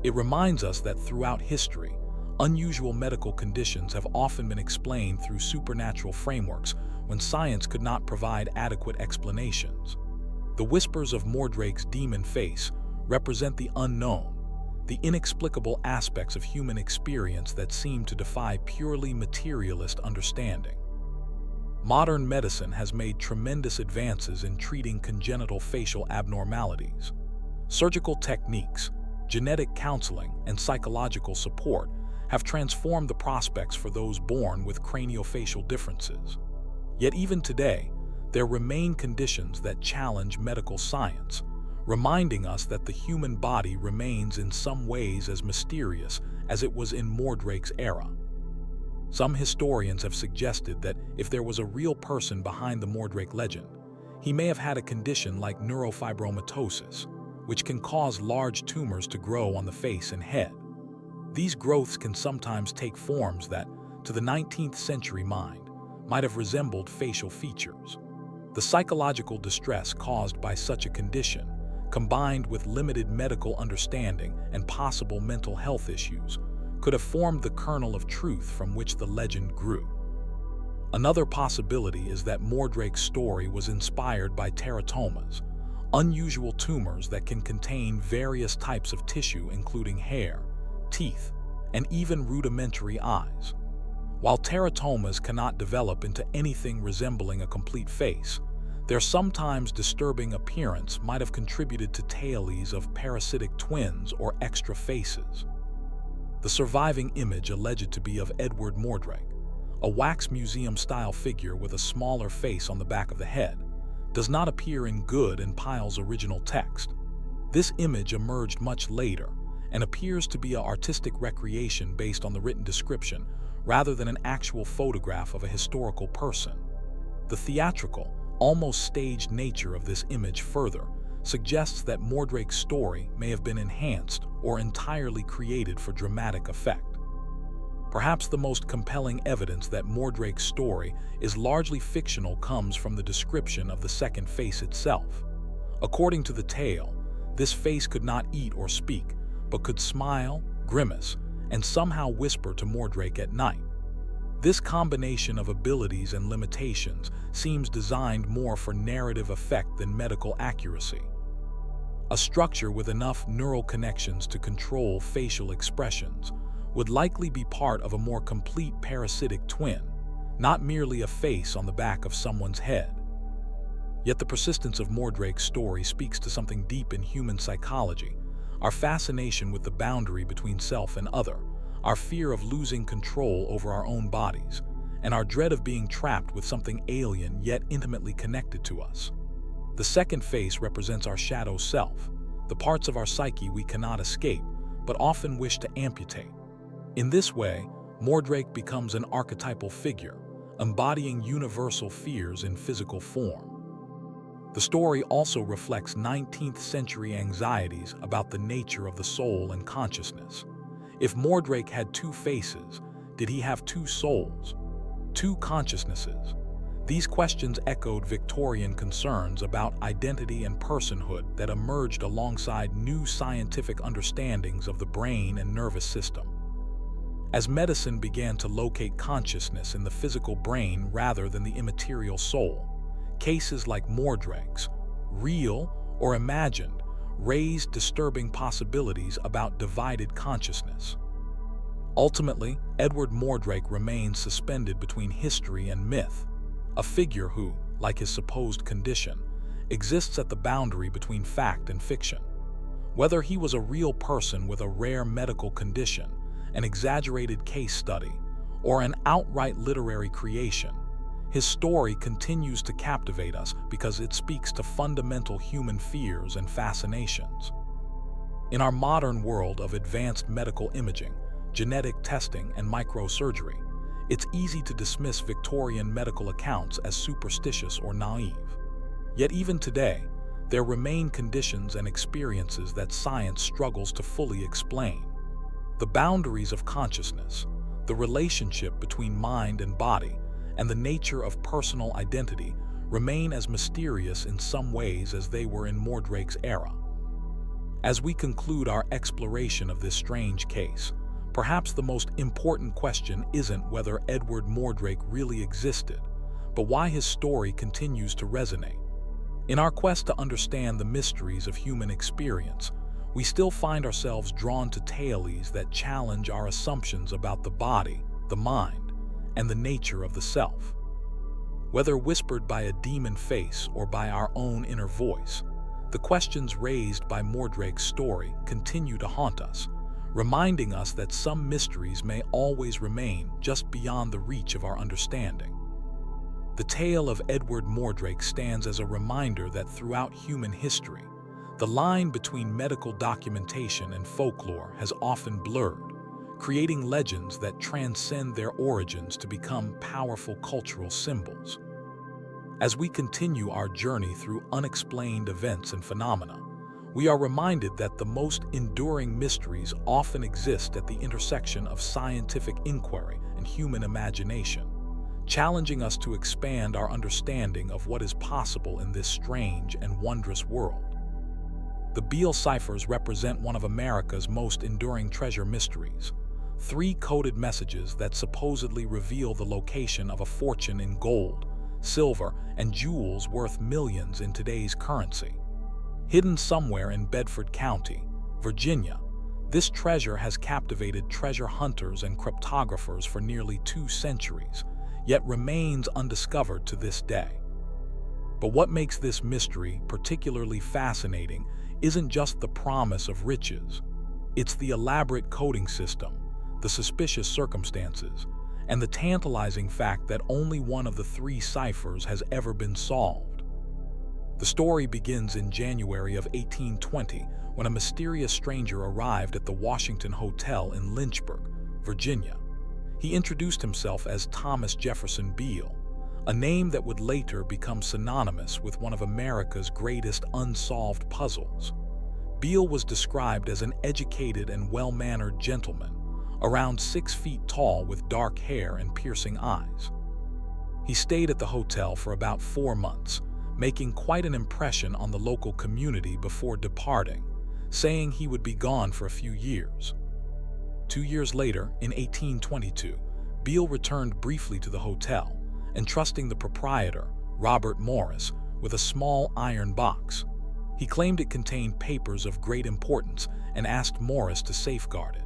It reminds us that throughout history, unusual medical conditions have often been explained through supernatural frameworks when science could not provide adequate explanations. The whispers of Mordrake's demon face represent the unknown, the inexplicable aspects of human experience that seem to defy purely materialist understanding. Modern medicine has made tremendous advances in treating congenital facial abnormalities. Surgical techniques, genetic counseling, and psychological support have transformed the prospects for those born with craniofacial differences. Yet even today, there remain conditions that challenge medical science, reminding us that the human body remains in some ways as mysterious as it was in Mordrake's era. Some historians have suggested that if there was a real person behind the Mordrake legend, he may have had a condition like neurofibromatosis, which can cause large tumors to grow on the face and head. These growths can sometimes take forms that, to the 19th century mind, might have resembled facial features. The psychological distress caused by such a condition, combined with limited medical understanding and possible mental health issues, could have formed the kernel of truth from which the legend grew. Another possibility is that Mordrake's story was inspired by teratomas, unusual tumors that can contain various types of tissue including hair, teeth, and even rudimentary eyes. While teratomas cannot develop into anything resembling a complete face, their sometimes disturbing appearance might have contributed to tales of parasitic twins or extra faces. The surviving image alleged to be of Edward Mordrake, a wax museum-style figure with a smaller face on the back of the head, does not appear in Good and Pyle's original text. This image emerged much later and appears to be an artistic recreation based on the written description rather than an actual photograph of a historical person. The theatrical, almost staged nature of this image further suggests that Mordrake's story may have been enhanced or entirely created for dramatic effect. Perhaps the most compelling evidence that Mordrake's story is largely fictional comes from the description of the second face itself. According to the tale, this face could not eat or speak, but could smile, grimace, and somehow whisper to Mordrake at night. This combination of abilities and limitations seems designed more for narrative effect than medical accuracy. A structure with enough neural connections to control facial expressions would likely be part of a more complete parasitic twin, not merely a face on the back of someone's head. Yet the persistence of Mordrake's story speaks to something deep in human psychology, our fascination with the boundary between self and other, our fear of losing control over our own bodies, and our dread of being trapped with something alien yet intimately connected to us. The second face represents our shadow self, the parts of our psyche we cannot escape, but often wish to amputate. In this way, Mordrake becomes an archetypal figure, embodying universal fears in physical form. The story also reflects 19th century anxieties about the nature of the soul and consciousness. If Mordrake had two faces, did he have two souls, two consciousnesses? These questions echoed Victorian concerns about identity and personhood that emerged alongside new scientific understandings of the brain and nervous system. As medicine began to locate consciousness in the physical brain rather than the immaterial soul, cases like Mordrake's, real or imagined, raised disturbing possibilities about divided consciousness. Ultimately, Edward Mordrake remains suspended between history and myth, a figure who, like his supposed condition, exists at the boundary between fact and fiction. Whether he was a real person with a rare medical condition, an exaggerated case study, or an outright literary creation, his story continues to captivate us because it speaks to fundamental human fears and fascinations. In our modern world of advanced medical imaging, genetic testing, and microsurgery, it's easy to dismiss Victorian medical accounts as superstitious or naive. Yet even today, there remain conditions and experiences that science struggles to fully explain. The boundaries of consciousness, the relationship between mind and body, and the nature of personal identity remain as mysterious in some ways as they were in Mordrake's era. As we conclude our exploration of this strange case, perhaps the most important question isn't whether Edward Mordrake really existed, but why his story continues to resonate. In our quest to understand the mysteries of human experience, we still find ourselves drawn to tales that challenge our assumptions about the body, the mind, and the nature of the self. Whether whispered by a demon face or by our own inner voice, the questions raised by Mordrake's story continue to haunt us, reminding us that some mysteries may always remain just beyond the reach of our understanding. The tale of Edward Mordrake stands as a reminder that throughout human history, the line between medical documentation and folklore has often blurred, creating legends that transcend their origins to become powerful cultural symbols. As we continue our journey through unexplained events and phenomena, we are reminded that the most enduring mysteries often exist at the intersection of scientific inquiry and human imagination, challenging us to expand our understanding of what is possible in this strange and wondrous world. The Beale Ciphers represent one of America's most enduring treasure mysteries, 3 coded messages that supposedly reveal the location of a fortune in gold, silver, and jewels worth millions in today's currency. Hidden somewhere in Bedford County, Virginia, this treasure has captivated treasure hunters and cryptographers for nearly 2 centuries, yet remains undiscovered to this day. But what makes this mystery particularly fascinating isn't just the promise of riches. It's the elaborate coding system, the suspicious circumstances, and the tantalizing fact that only one of the 3 ciphers has ever been solved. The story begins in January of 1820 when a mysterious stranger arrived at the Washington Hotel in Lynchburg, Virginia. He introduced himself as Thomas Jefferson Beale, a name that would later become synonymous with one of America's greatest unsolved puzzles. Beale was described as an educated and well-mannered gentleman, around 6 feet tall with dark hair and piercing eyes. He stayed at the hotel for about 4 months, making quite an impression on the local community before departing, saying he would be gone for a few years. 2 years later, in 1822, Beale returned briefly to the hotel, entrusting the proprietor, Robert Morris, with a small iron box. He claimed it contained papers of great importance and asked Morris to safeguard it.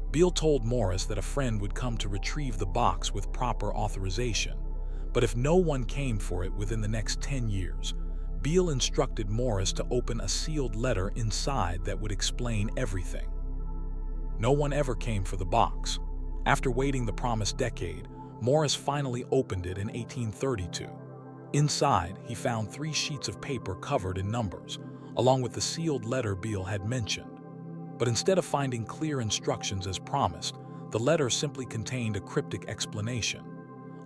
Beale told Morris that a friend would come to retrieve the box with proper authorization, but if no one came for it within the next 10 years, Beale instructed Morris to open a sealed letter inside that would explain everything. No one ever came for the box. After waiting the promised decade, Morris finally opened it in 1832. Inside, he found 3 sheets of paper covered in numbers, along with the sealed letter Beale had mentioned. But instead of finding clear instructions as promised, the letter simply contained a cryptic explanation.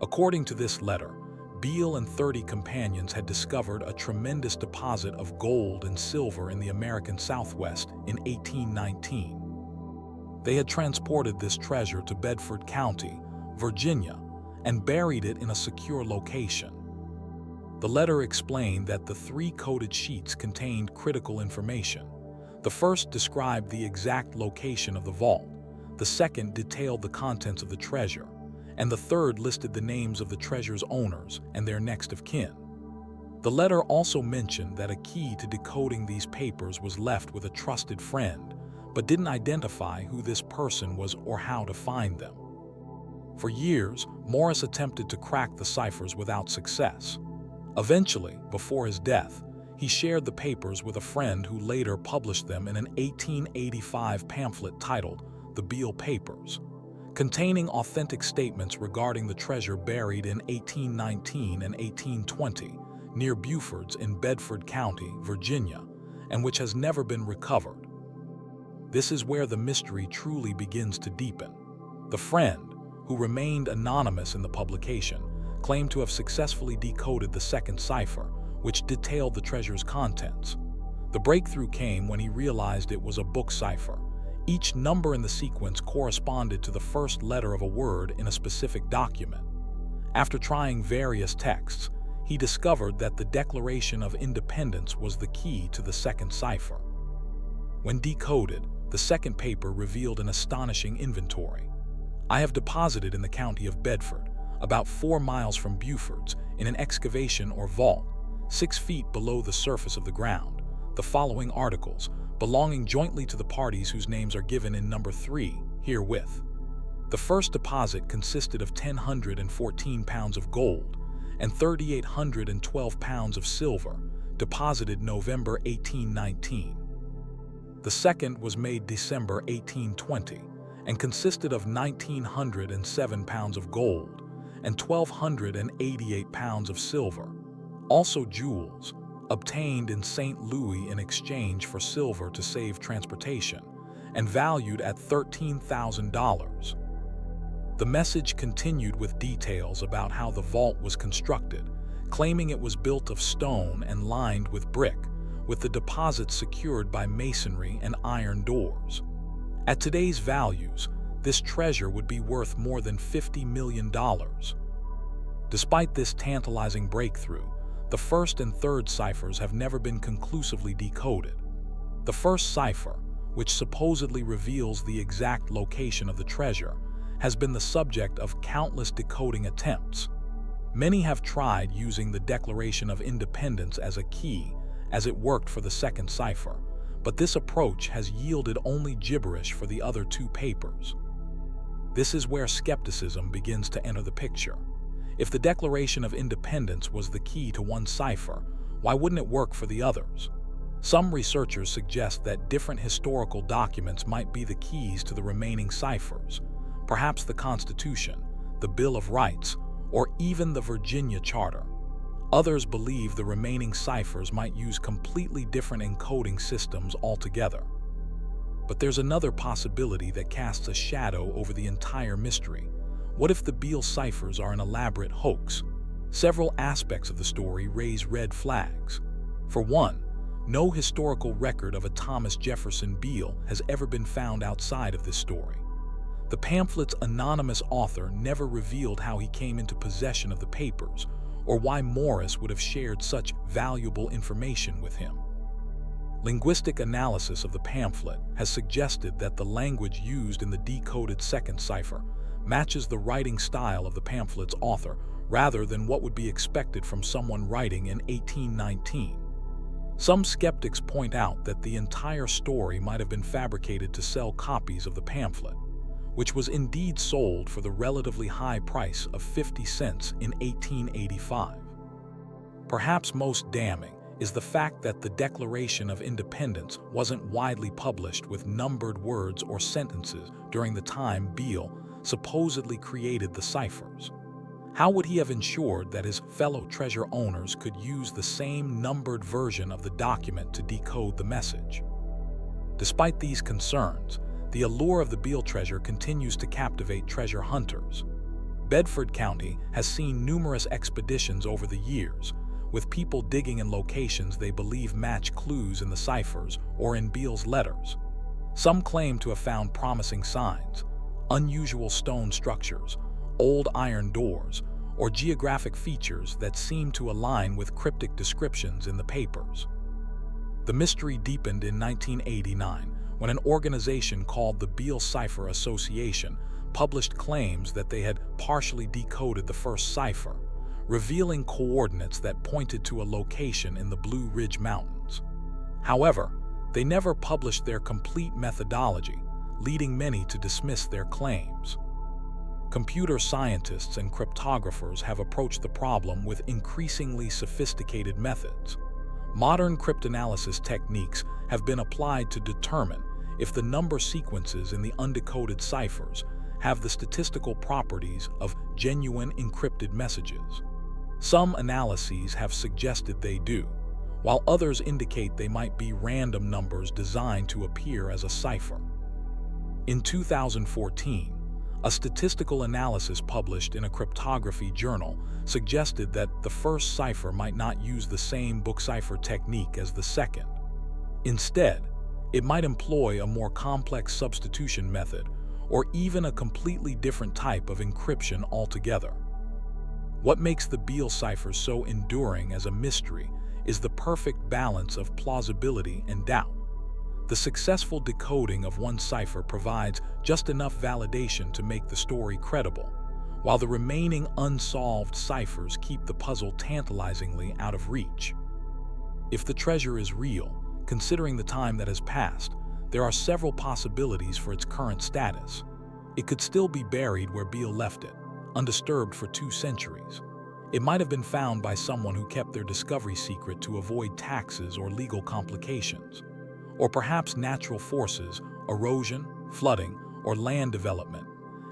According to this letter, Beale and 30 companions had discovered a tremendous deposit of gold and silver in the American Southwest in 1819. They had transported this treasure to Bedford County, Virginia, and buried it in a secure location. The letter explained that the 3 coded sheets contained critical information. The first described the exact location of the vault, the second detailed the contents of the treasure, and the third listed the names of the treasure's owners and their next of kin. The letter also mentioned that a key to decoding these papers was left with a trusted friend, but didn't identify who this person was or how to find them. For years, Morris attempted to crack the ciphers without success. Eventually, before his death, he shared the papers with a friend who later published them in an 1885 pamphlet titled The Beale Papers, containing authentic statements regarding the treasure buried in 1819 and 1820 near Beaufort's in Bedford County, Virginia, and which has never been recovered. This is where the mystery truly begins to deepen. The friend, who remained anonymous in the publication, claimed to have successfully decoded the second cipher, which detailed the treasure's contents. The breakthrough came when he realized it was a book cipher. Each number in the sequence corresponded to the first letter of a word in a specific document. After trying various texts, he discovered that the Declaration of Independence was the key to the second cipher. When decoded, the second paper revealed an astonishing inventory. I have deposited in the county of Bedford, about 4 miles from Beaufort's, in an excavation or vault, 6 feet below the surface of the ground, the following articles, belonging jointly to the parties whose names are given in number 3 herewith. The first deposit consisted of 1,014 pounds of gold and 3,812 pounds of silver, deposited November 1819. The second was made December 1820 and consisted of 1,907 pounds of gold and 1,288 pounds of silver, also jewels, obtained in St. Louis in exchange for silver to save transportation, and valued at $13,000. The message continued with details about how the vault was constructed, claiming it was built of stone and lined with brick, with the deposits secured by masonry and iron doors. At today's values, this treasure would be worth more than $50 million. Despite this tantalizing breakthrough, the first and third ciphers have never been conclusively decoded. The first cipher, which supposedly reveals the exact location of the treasure, has been the subject of countless decoding attempts. Many have tried using the Declaration of Independence as a key, as it worked for the second cipher, but this approach has yielded only gibberish for the other 2 papers. This is where skepticism begins to enter the picture. If the Declaration of Independence was the key to one cipher, why wouldn't it work for the others? Some researchers suggest that different historical documents might be the keys to the remaining ciphers, perhaps the Constitution, the Bill of Rights, or even the Virginia Charter. Others believe the remaining ciphers might use completely different encoding systems altogether. But there's another possibility that casts a shadow over the entire mystery. What if the Beale ciphers are an elaborate hoax? Several aspects of the story raise red flags. For one, no historical record of a Thomas Jefferson Beale has ever been found outside of this story. The pamphlet's anonymous author never revealed how he came into possession of the papers, or why Morris would have shared such valuable information with him. Linguistic analysis of the pamphlet has suggested that the language used in the decoded second cipher matches the writing style of the pamphlet's author, rather than what would be expected from someone writing in 1819. Some skeptics point out that the entire story might have been fabricated to sell copies of the pamphlet, which was indeed sold for the relatively high price of 50 cents in 1885. Perhaps most damning is the fact that the Declaration of Independence wasn't widely published with numbered words or sentences during the time Beale supposedly created the ciphers. How would he have ensured that his fellow treasure owners could use the same numbered version of the document to decode the message? Despite these concerns, the allure of the Beale treasure continues to captivate treasure hunters. Bedford County has seen numerous expeditions over the years, with people digging in locations they believe match clues in the ciphers or in Beale's letters. Some claim to have found promising signs, unusual stone structures, old iron doors, or geographic features that seem to align with cryptic descriptions in the papers. The mystery deepened in 1989 when an organization called the Beale Cipher Association published claims that they had partially decoded the first cipher, revealing coordinates that pointed to a location in the Blue Ridge Mountains. However, they never published their complete methodology, leading many to dismiss their claims. Computer scientists and cryptographers have approached the problem with increasingly sophisticated methods. Modern cryptanalysis techniques have been applied to determine if the number sequences in the undecoded ciphers have the statistical properties of genuine encrypted messages. Some analyses have suggested they do, while others indicate they might be random numbers designed to appear as a cipher. In 2014, a statistical analysis published in a cryptography journal suggested that the first cipher might not use the same book cipher technique as the second. Instead, it might employ a more complex substitution method or even a completely different type of encryption altogether. What makes the Beale cipher so enduring as a mystery is the perfect balance of plausibility and doubt. The successful decoding of one cipher provides just enough validation to make the story credible, while the remaining unsolved ciphers keep the puzzle tantalizingly out of reach. If the treasure is real, considering the time that has passed, there are several possibilities for its current status. It could still be buried where Beale left it, undisturbed for 2 centuries. It might have been found by someone who kept their discovery secret to avoid taxes or legal complications. Or perhaps natural forces, erosion, flooding, or land development,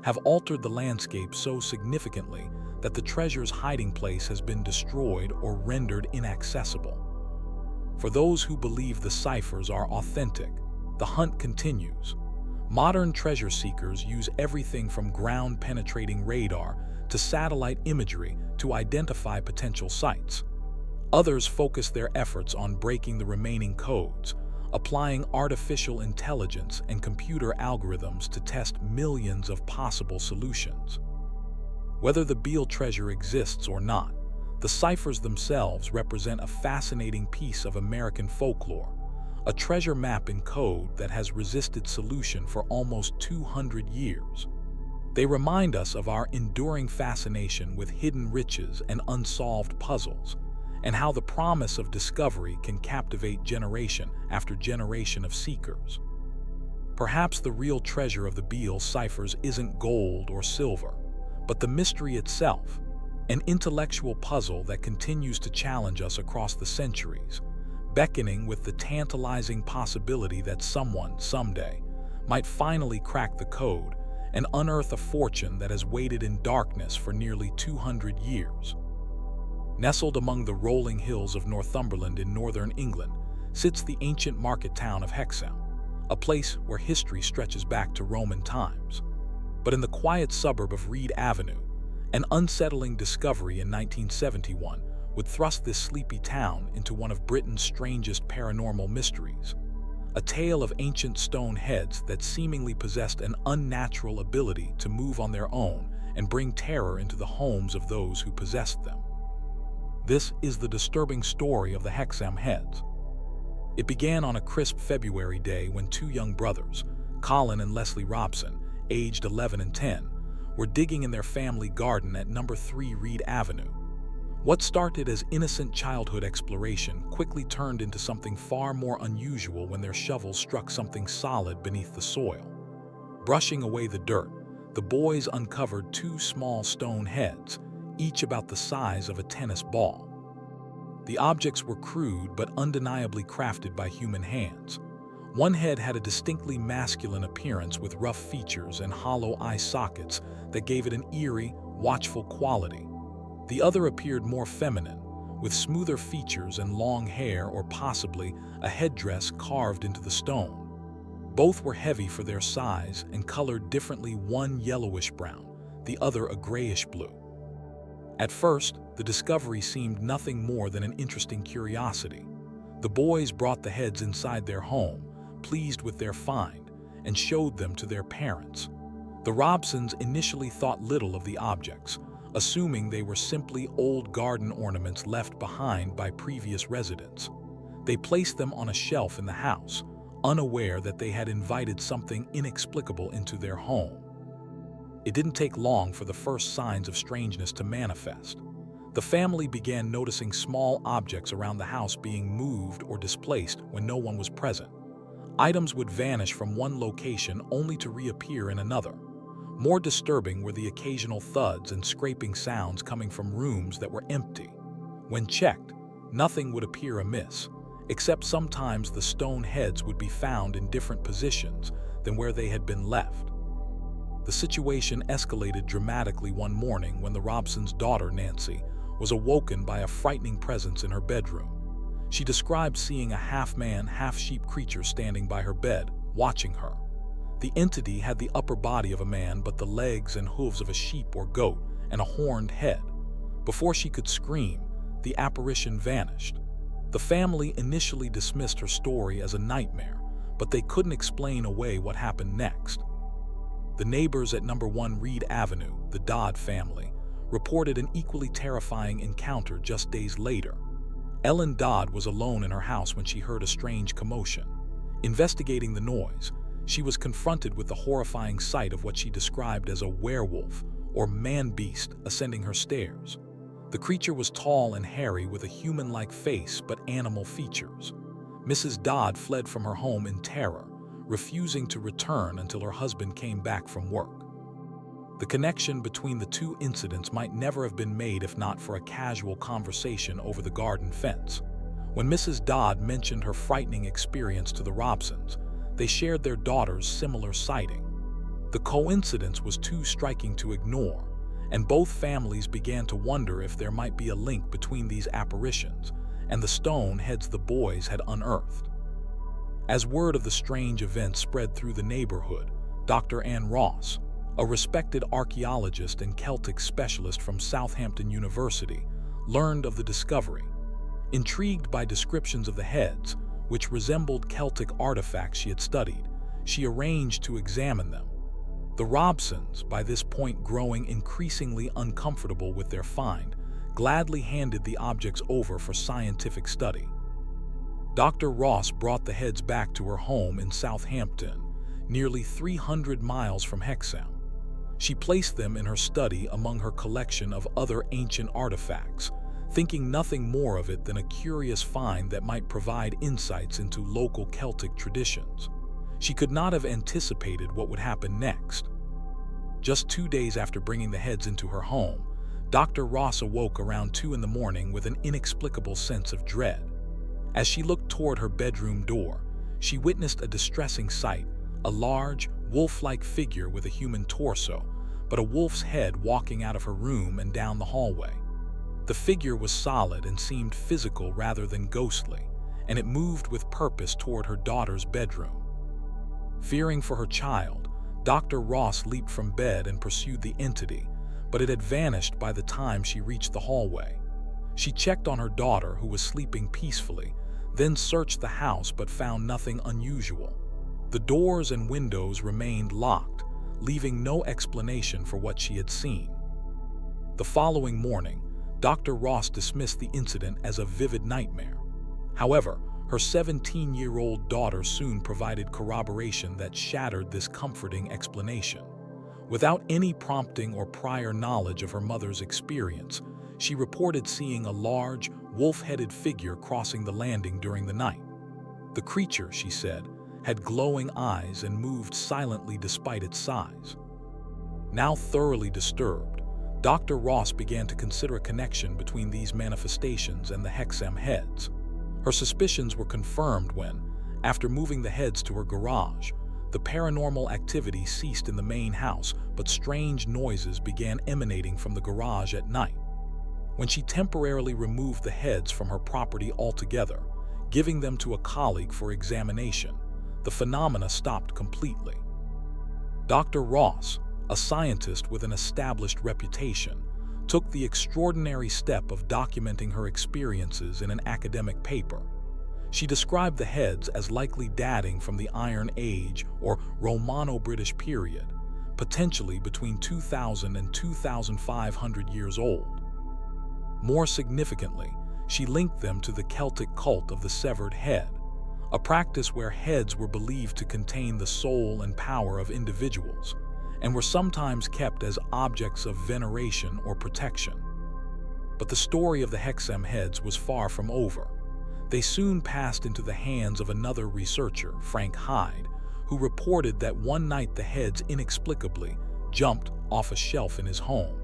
have altered the landscape so significantly that the treasure's hiding place has been destroyed or rendered inaccessible. For those who believe the ciphers are authentic, the hunt continues. Modern treasure seekers use everything from ground-penetrating radar to satellite imagery to identify potential sites. Others focus their efforts on breaking the remaining codes, applying artificial intelligence and computer algorithms to test millions of possible solutions. Whether the Beale treasure exists or not, the ciphers themselves represent a fascinating piece of American folklore, a treasure map in code that has resisted solution for almost 200 years. They remind us of our enduring fascination with hidden riches and unsolved puzzles, and how the promise of discovery can captivate generation after generation of seekers. Perhaps the real treasure of the Beale ciphers isn't gold or silver, but the mystery itself, an intellectual puzzle that continues to challenge us across the centuries, beckoning with the tantalizing possibility that someone, someday, might finally crack the code and unearth a fortune that has waited in darkness for nearly 200 years. Nestled among the rolling hills of Northumberland in northern England sits the ancient market town of Hexham, a place where history stretches back to Roman times. But in the quiet suburb of Reed Avenue, an unsettling discovery in 1971 would thrust this sleepy town into one of Britain's strangest paranormal mysteries. A tale of ancient stone heads that seemingly possessed an unnatural ability to move on their own and bring terror into the homes of those who possessed them. This is the disturbing story of the Hexham Heads. It began on a crisp February day when two young brothers, Colin and Leslie Robson, aged 11 and 10, were digging in their family garden at number 3 Reed Avenue. What started as innocent childhood exploration quickly turned into something far more unusual when their shovels struck something solid beneath the soil. Brushing away the dirt, the boys uncovered two small stone heads, each about the size of a tennis ball. The objects were crude but undeniably crafted by human hands. One head had a distinctly masculine appearance with rough features and hollow eye sockets that gave it an eerie, watchful quality. The other appeared more feminine, with smoother features and long hair or possibly a headdress carved into the stone. Both were heavy for their size and colored differently, one yellowish-brown, the other a grayish-blue. At first, the discovery seemed nothing more than an interesting curiosity. The boys brought the heads inside their home, pleased with their find, and showed them to their parents. The Robsons initially thought little of the objects, assuming they were simply old garden ornaments left behind by previous residents. They placed them on a shelf in the house, unaware that they had invited something inexplicable into their home. It didn't take long for the first signs of strangeness to manifest. The family began noticing small objects around the house being moved or displaced when no one was present. Items would vanish from one location only to reappear in another. More disturbing were the occasional thuds and scraping sounds coming from rooms that were empty. When checked, nothing would appear amiss, except sometimes the stone heads would be found in different positions than where they had been left. The situation escalated dramatically one morning when the Robsons' daughter, Nancy, was awoken by a frightening presence in her bedroom. She described seeing a half-man, half-sheep creature standing by her bed, watching her. The entity had the upper body of a man but the legs and hooves of a sheep or goat and a horned head. Before she could scream, the apparition vanished. The family initially dismissed her story as a nightmare, but they couldn't explain away what happened next. The neighbors at number 1 Reed Avenue, the Dodd family, reported an equally terrifying encounter just days later. Ellen Dodd was alone in her house when she heard a strange commotion. Investigating the noise, she was confronted with the horrifying sight of what she described as a werewolf or man-beast ascending her stairs. The creature was tall and hairy with a human-like face but animal features. Mrs. Dodd fled from her home in terror, refusing to return until her husband came back from work. The connection between the two incidents might never have been made if not for a casual conversation over the garden fence. When Mrs. Dodd mentioned her frightening experience to the Robsons, they shared their daughter's similar sighting. The coincidence was too striking to ignore, and both families began to wonder if there might be a link between these apparitions and the stone heads the boys had unearthed. As word of the strange event spread through the neighborhood, Dr. Ann Ross, a respected archaeologist and Celtic specialist from Southampton University, learned of the discovery. Intrigued by descriptions of the heads, which resembled Celtic artifacts she had studied, she arranged to examine them. The Robsons, by this point growing increasingly uncomfortable with their find, gladly handed the objects over for scientific study. Dr. Ross brought the heads back to her home in Southampton, nearly 300 miles from Hexham. She placed them in her study among her collection of other ancient artifacts, thinking nothing more of it than a curious find that might provide insights into local Celtic traditions. She could not have anticipated what would happen next. Just 2 days after bringing the heads into her home, Dr. Ross awoke around 2 in the morning with an inexplicable sense of dread. As she looked toward her bedroom door, she witnessed a distressing sight, a large, wolf-like figure with a human torso, but a wolf's head walking out of her room and down the hallway. The figure was solid and seemed physical rather than ghostly, and it moved with purpose toward her daughter's bedroom. Fearing for her child, Dr. Ross leaped from bed and pursued the entity, but it had vanished by the time she reached the hallway. She checked on her daughter, who was sleeping peacefully, then searched the house but found nothing unusual. The doors and windows remained locked, leaving no explanation for what she had seen. The following morning, Dr. Ross dismissed the incident as a vivid nightmare. However, her 17-year-old daughter soon provided corroboration that shattered this comforting explanation. Without any prompting or prior knowledge of her mother's experience, she reported seeing a large, wolf-headed figure crossing the landing during the night. The creature, she said, had glowing eyes and moved silently despite its size. Now thoroughly disturbed, Dr. Ross began to consider a connection between these manifestations and the Hexham heads. Her suspicions were confirmed when, after moving the heads to her garage, the paranormal activity ceased in the main house, but strange noises began emanating from the garage at night. When she temporarily removed the heads from her property altogether, giving them to a colleague for examination, the phenomena stopped completely. Dr. Ross, a scientist with an established reputation, took the extraordinary step of documenting her experiences in an academic paper. She described the heads as likely dating from the Iron Age or Romano-British period, potentially between 2,000 and 2,500 years old. More significantly, she linked them to the Celtic cult of the severed head, a practice where heads were believed to contain the soul and power of individuals, and were sometimes kept as objects of veneration or protection. But the story of the Hexham heads was far from over. They soon passed into the hands of another researcher, Frank Hyde, who reported that one night the heads inexplicably jumped off a shelf in his home.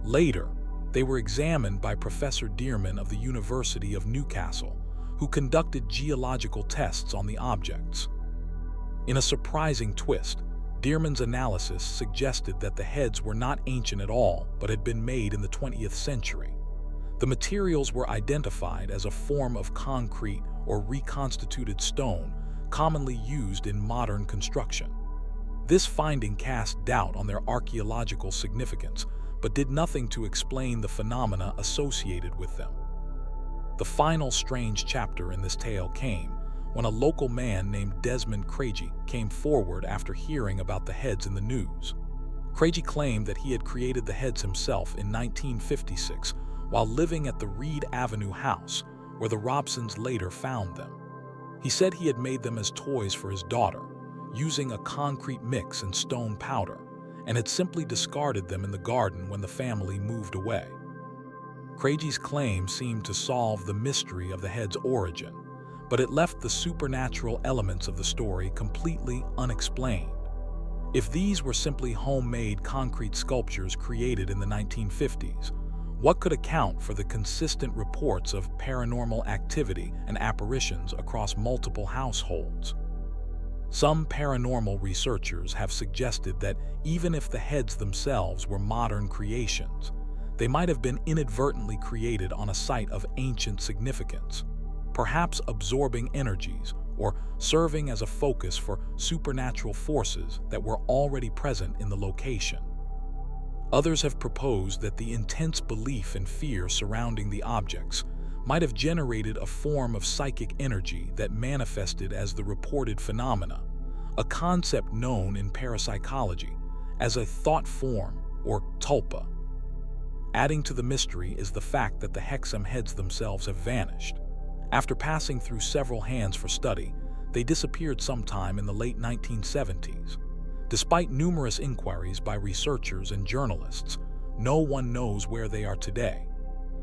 Later, they were examined by Professor Dearman of the University of Newcastle, who conducted geological tests on the objects. In a surprising twist, Dearman's analysis suggested that the heads were not ancient at all, but had been made in the 20th century. The materials were identified as a form of concrete or reconstituted stone commonly used in modern construction. This finding cast doubt on their archaeological significance, but did nothing to explain the phenomena associated with them. The final strange chapter in this tale came when a local man named Desmond Craigie came forward after hearing about the heads in the news. Craigie claimed that he had created the heads himself in 1956 while living at the Reed Avenue house, where the Robsons later found them. He said he had made them as toys for his daughter, using a concrete mix and stone powder, and had simply discarded them in the garden when the family moved away. Craigie's claim seemed to solve the mystery of the head's origin, but it left the supernatural elements of the story completely unexplained. If these were simply homemade concrete sculptures created in the 1950s, what could account for the consistent reports of paranormal activity and apparitions across multiple households? Some paranormal researchers have suggested that even if the heads themselves were modern creations, they might have been inadvertently created on a site of ancient significance, perhaps absorbing energies or serving as a focus for supernatural forces that were already present in the location. Others have proposed that the intense belief and fear surrounding the objects might have generated a form of psychic energy that manifested as the reported phenomena, a concept known in parapsychology as a thought form or tulpa. Adding to the mystery is the fact that the Hexham heads themselves have vanished. After passing through several hands for study, they disappeared sometime in the late 1970s. Despite numerous inquiries by researchers and journalists, no one knows where they are today.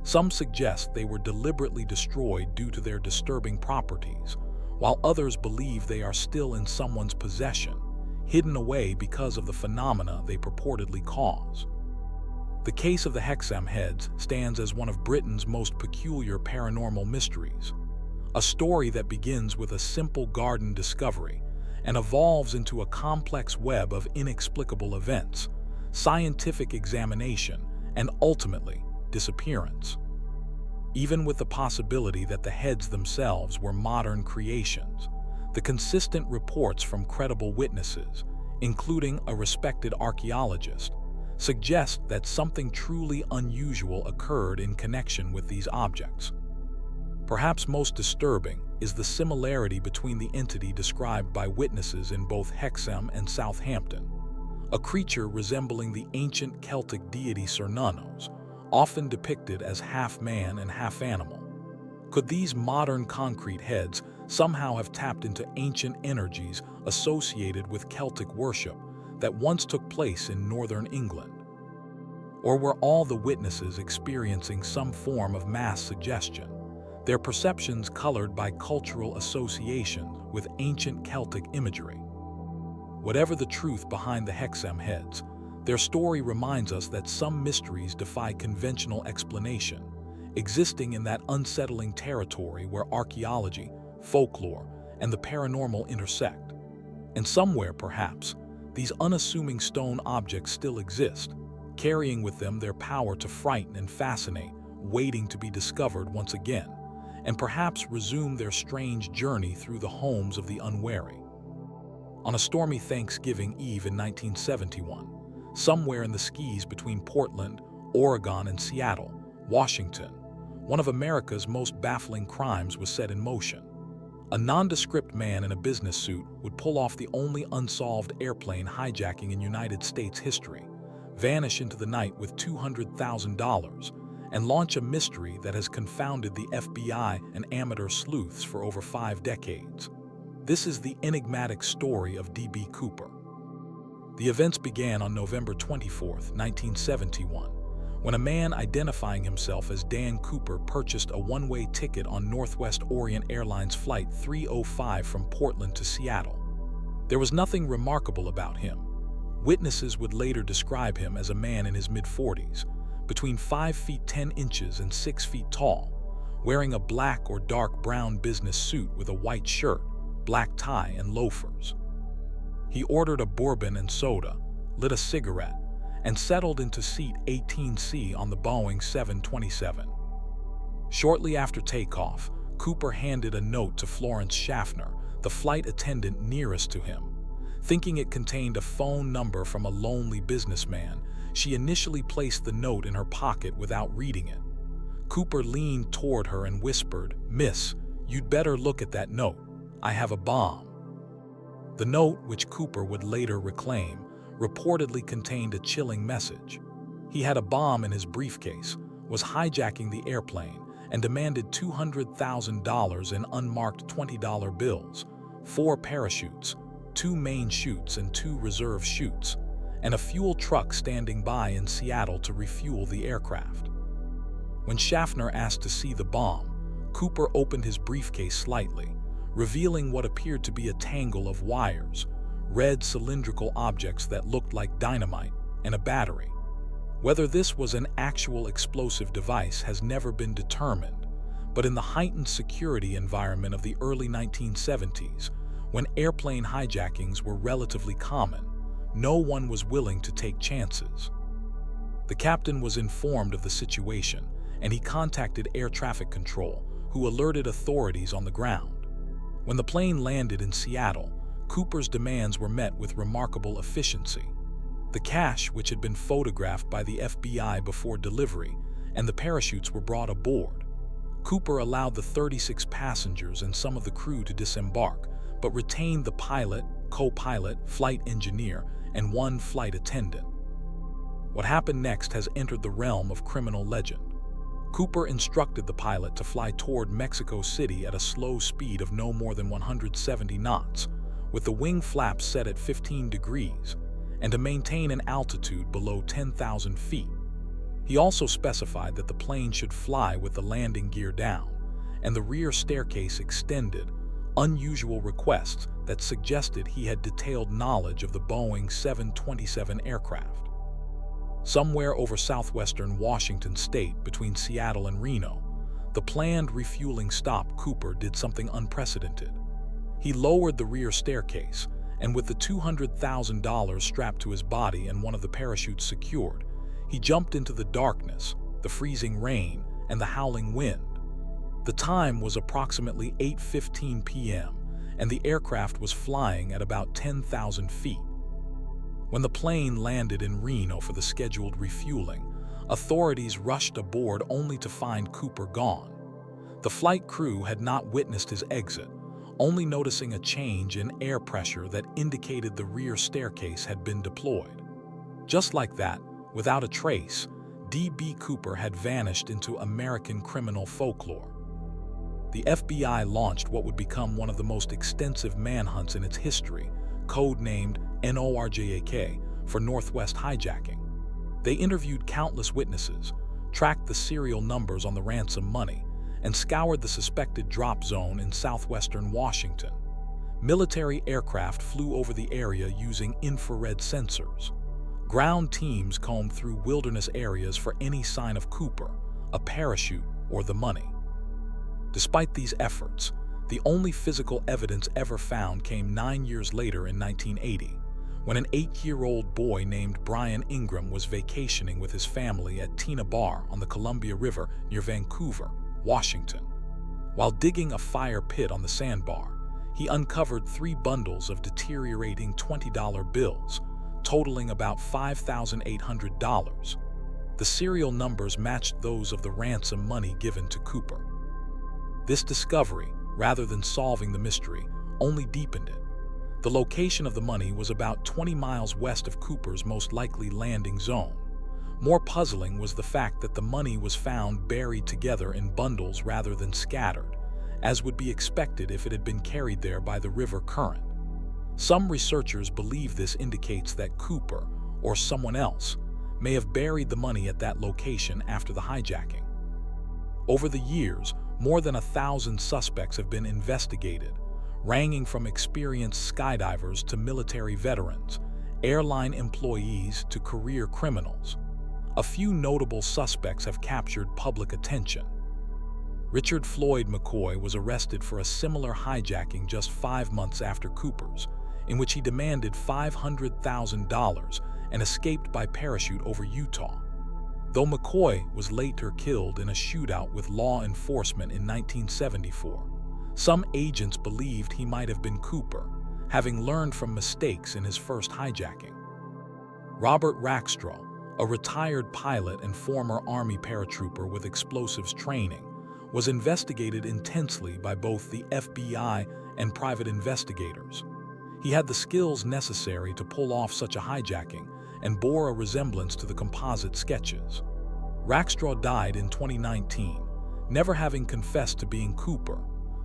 Some suggest they were deliberately destroyed due to their disturbing properties, while others believe they are still in someone's possession, hidden away because of the phenomena they purportedly cause. The case of the Hexham heads stands as one of Britain's most peculiar paranormal mysteries, a story that begins with a simple garden discovery and evolves into a complex web of inexplicable events, scientific examination, and ultimately, disappearance. Even with the possibility that the heads themselves were modern creations, the consistent reports from credible witnesses, including a respected archaeologist, suggest that something truly unusual occurred in connection with these objects. Perhaps most disturbing is the similarity between the entity described by witnesses in both Hexham and Southampton, a creature resembling the ancient Celtic deity Cernunnos, often depicted as half man and half animal. Could these modern concrete heads somehow have tapped into ancient energies associated with Celtic worship that once took place in northern England? Or were all the witnesses experiencing some form of mass suggestion, their perceptions colored by cultural association with ancient Celtic imagery? Whatever the truth behind the Hexham heads, their story reminds us that some mysteries defy conventional explanation, existing in that unsettling territory where archaeology, folklore, and the paranormal intersect. And somewhere, perhaps, these unassuming stone objects still exist, carrying with them their power to frighten and fascinate, waiting to be discovered once again, and perhaps resume their strange journey through the homes of the unwary. On a stormy Thanksgiving Eve in 1971, somewhere in the skis between Portland, Oregon, and Seattle, Washington, one of America's most baffling crimes was set in motion. A nondescript man in a business suit would pull off the only unsolved airplane hijacking in United States history, vanish into the night with $200,000, and launch a mystery that has confounded the FBI and amateur sleuths for over 5 decades. This is the enigmatic story of D.B. Cooper. The events began on November 24, 1971, when a man identifying himself as Dan Cooper purchased a one-way ticket on Northwest Orient Airlines Flight 305 from Portland to Seattle. There was nothing remarkable about him. Witnesses would later describe him as a man in his mid-40s, between 5 feet 10 inches and 6 feet tall, wearing a black or dark brown business suit with a white shirt, black tie, and loafers. He ordered a bourbon and soda, lit a cigarette, and settled into seat 18C on the Boeing 727. Shortly after takeoff, Cooper handed a note to Florence Schaffner, the flight attendant nearest to him. Thinking it contained a phone number from a lonely businessman, she initially placed the note in her pocket without reading it. Cooper leaned toward her and whispered, "Miss, you'd better look at that note. I have a bomb." The note, which Cooper would later reclaim, reportedly contained a chilling message. He had a bomb in his briefcase, was hijacking the airplane, and demanded $200,000 in unmarked $20 bills, 4 parachutes, 2 main chutes and 2 reserve chutes, and a fuel truck standing by in Seattle to refuel the aircraft. When Schaffner asked to see the bomb, Cooper opened his briefcase slightly, revealing what appeared to be a tangle of wires, red cylindrical objects that looked like dynamite, and a battery. Whether this was an actual explosive device has never been determined, but in the heightened security environment of the early 1970s, when airplane hijackings were relatively common, no one was willing to take chances. The captain was informed of the situation, and he contacted air traffic control, who alerted authorities on the ground. When the plane landed in Seattle, Cooper's demands were met with remarkable efficiency. The cash, which had been photographed by the FBI before delivery, and the parachutes were brought aboard. Cooper allowed the 36 passengers and some of the crew to disembark, but retained the pilot, co-pilot, flight engineer, and 1 flight attendant. What happened next has entered the realm of criminal legend. Cooper instructed the pilot to fly toward Mexico City at a slow speed of no more than 170 knots, with the wing flaps set at 15 degrees, and to maintain an altitude below 10,000 feet. He also specified that the plane should fly with the landing gear down and the rear staircase extended, unusual requests that suggested he had detailed knowledge of the Boeing 727 aircraft. Somewhere over southwestern Washington state between Seattle and Reno, the planned refueling stop, Cooper did something unprecedented. He lowered the rear staircase, and with the $200,000 strapped to his body and one of the parachutes secured, he jumped into the darkness, the freezing rain, and the howling wind. The time was approximately 8:15 p.m., and the aircraft was flying at about 10,000 feet. When the plane landed in Reno for the scheduled refueling, authorities rushed aboard only to find Cooper gone. The flight crew had not witnessed his exit, only noticing a change in air pressure that indicated the rear staircase had been deployed. Just like that, without a trace, D.B. Cooper had vanished into American criminal folklore. The FBI launched what would become one of the most extensive manhunts in its history, codenamed NORJAK, for Northwest hijacking. They interviewed countless witnesses, tracked the serial numbers on the ransom money, and scoured the suspected drop zone in southwestern Washington. Military aircraft flew over the area using infrared sensors. Ground teams combed through wilderness areas for any sign of Cooper, a parachute, or the money. Despite these efforts, the only physical evidence ever found came 9 years later in 1980, when an 8-year-old boy named Brian Ingram was vacationing with his family at Tina Bar on the Columbia River near Vancouver, Washington. While digging a fire pit on the sandbar, he uncovered 3 bundles of deteriorating $20 bills, totaling about $5,800. The serial numbers matched those of the ransom money given to Cooper. This discovery, rather than solving the mystery, only deepened it. The location of the money was about 20 miles west of Cooper's most likely landing zone. More puzzling was the fact that the money was found buried together in bundles rather than scattered, as would be expected if it had been carried there by the river current. Some researchers believe this indicates that Cooper, or someone else, may have buried the money at that location after the hijacking. Over the years, more than 1,000 suspects have been investigated, ranging from experienced skydivers to military veterans, airline employees to career criminals. A few notable suspects have captured public attention. Richard Floyd McCoy was arrested for a similar hijacking just 5 months after Cooper's, in which he demanded $500,000 and escaped by parachute over Utah. Though McCoy was later killed in a shootout with law enforcement in 1974, some agents believed he might have been Cooper, having learned from mistakes in his first hijacking. Robert Rackstraw, a retired pilot and former Army paratrooper with explosives training, was investigated intensely by both the FBI and private investigators. He had the skills necessary to pull off such a hijacking and bore a resemblance to the composite sketches. Rackstraw died in 2019, never having confessed to being Cooper,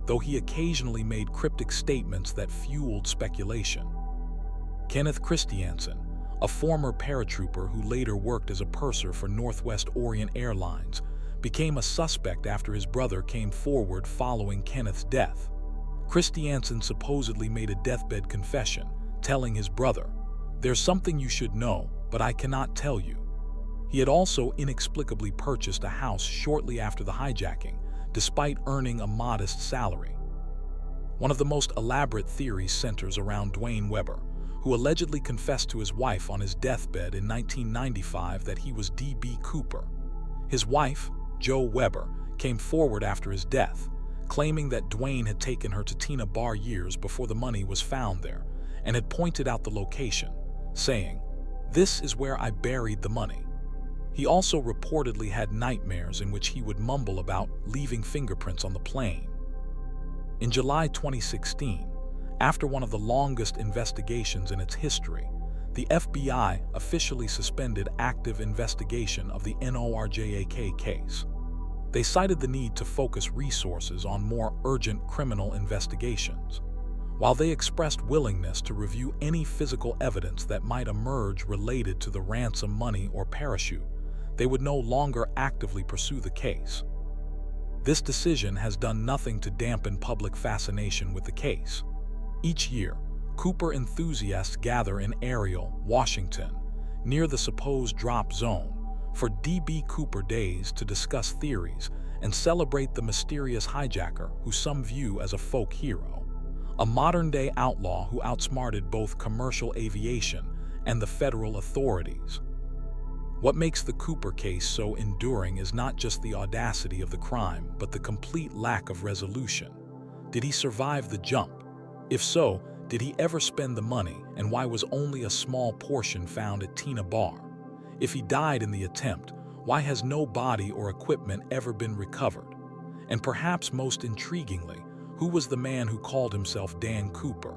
though he occasionally made cryptic statements that fueled speculation. Kenneth Christiansen, a former paratrooper who later worked as a purser for Northwest Orient Airlines, became a suspect after his brother came forward following Kenneth's death. Christiansen supposedly made a deathbed confession, telling his brother, "There's something you should know, but I cannot tell you." He had also inexplicably purchased a house shortly after the hijacking, despite earning a modest salary. One of the most elaborate theories centers around Dwayne Weber, who allegedly confessed to his wife on his deathbed in 1995 that he was D.B. Cooper. His wife, Jo Weber, came forward after his death, claiming that Dwayne had taken her to Tina Bar years before the money was found there and had pointed out the location, saying, "This is where I buried the money." He also reportedly had nightmares in which he would mumble about leaving fingerprints on the plane. In July 2016, after one of the longest investigations in its history, the FBI officially suspended active investigation of the NORJAK case. They cited the need to focus resources on more urgent criminal investigations. While they expressed willingness to review any physical evidence that might emerge related to the ransom money or parachute, they would no longer actively pursue the case. This decision has done nothing to dampen public fascination with the case. Each year, Cooper enthusiasts gather in Ariel, Washington, near the supposed drop zone, for D.B. Cooper Days to discuss theories and celebrate the mysterious hijacker who some view as a folk hero, a modern-day outlaw who outsmarted both commercial aviation and the federal authorities. What makes the Cooper case so enduring is not just the audacity of the crime, but the complete lack of resolution. Did he survive the jump? If so, did he ever spend the money, and why was only a small portion found at Tina Bar? If he died in the attempt, why has no body or equipment ever been recovered? And perhaps most intriguingly, who was the man who called himself Dan Cooper?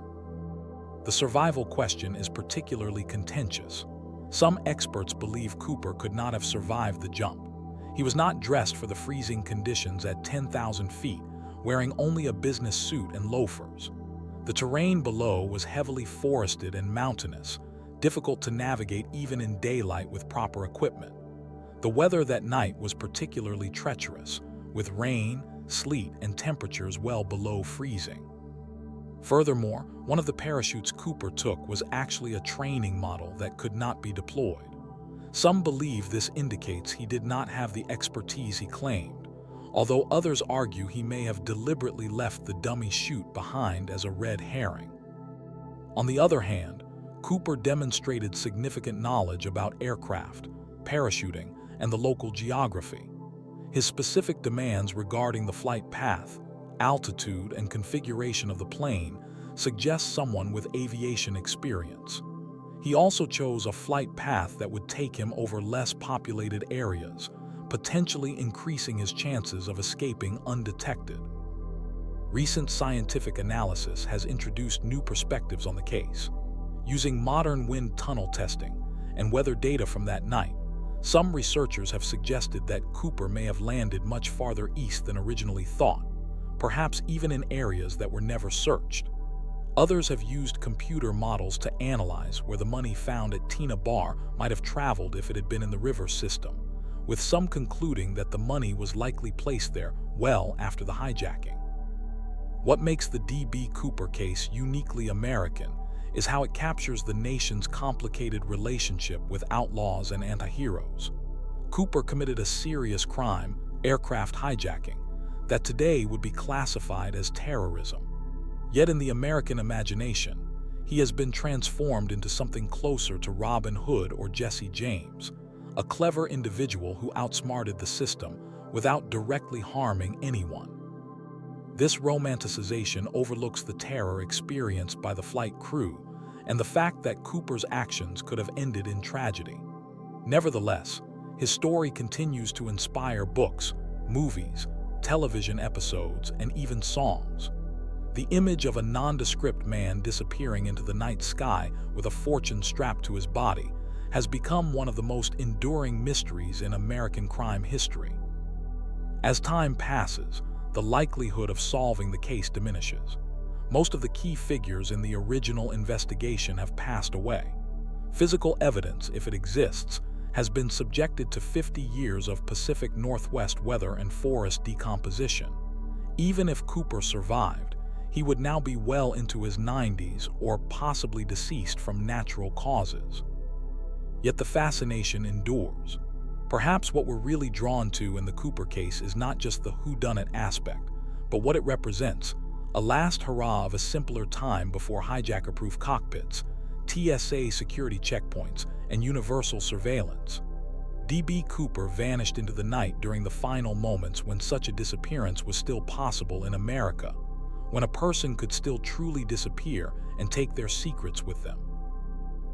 The survival question is particularly contentious. Some experts believe Cooper could not have survived the jump. He was not dressed for the freezing conditions at 10,000 feet, wearing only a business suit and loafers. The terrain below was heavily forested and mountainous, difficult to navigate even in daylight with proper equipment. The weather that night was particularly treacherous, with rain, sleet, and temperatures well below freezing. Furthermore, one of the parachutes Cooper took was actually a training model that could not be deployed. Some believe this indicates he did not have the expertise he claimed, although others argue he may have deliberately left the dummy chute behind as a red herring. On the other hand, Cooper demonstrated significant knowledge about aircraft, parachuting, and the local geography. His specific demands regarding the flight path, altitude, and configuration of the plane suggest someone with aviation experience. He also chose a flight path that would take him over less populated areas, potentially increasing his chances of escaping undetected. Recent scientific analysis has introduced new perspectives on the case. Using modern wind tunnel testing and weather data from that night, some researchers have suggested that Cooper may have landed much farther east than originally thought, perhaps even in areas that were never searched. Others have used computer models to analyze where the money found at Tina Bar might have traveled if it had been in the river system, with some concluding that the money was likely placed there well after the hijacking. What makes the D.B. Cooper case uniquely American is how it captures the nation's complicated relationship with outlaws and anti-heroes. Cooper committed a serious crime, aircraft hijacking, that today would be classified as terrorism. Yet in the American imagination, he has been transformed into something closer to Robin Hood or Jesse James, a clever individual who outsmarted the system without directly harming anyone. This romanticization overlooks the terror experienced by the flight crew and the fact that Cooper's actions could have ended in tragedy. Nevertheless, his story continues to inspire books, movies, television episodes, and even songs. The image of a nondescript man disappearing into the night sky with a fortune strapped to his body has become one of the most enduring mysteries in American crime history. As time passes, the likelihood of solving the case diminishes. Most of the key figures in the original investigation have passed away. Physical evidence, if it exists, has been subjected to 50 years of Pacific Northwest weather and forest decomposition. Even if Cooper survived, he would now be well into his 90s or possibly deceased from natural causes. Yet the fascination endures. Perhaps what we're really drawn to in the Cooper case is not just the whodunit aspect, but what it represents: a last hurrah of a simpler time before hijacker-proof cockpits, TSA security checkpoints, and universal surveillance. D.B. Cooper vanished into the night during the final moments when such a disappearance was still possible in America, when a person could still truly disappear and take their secrets with them.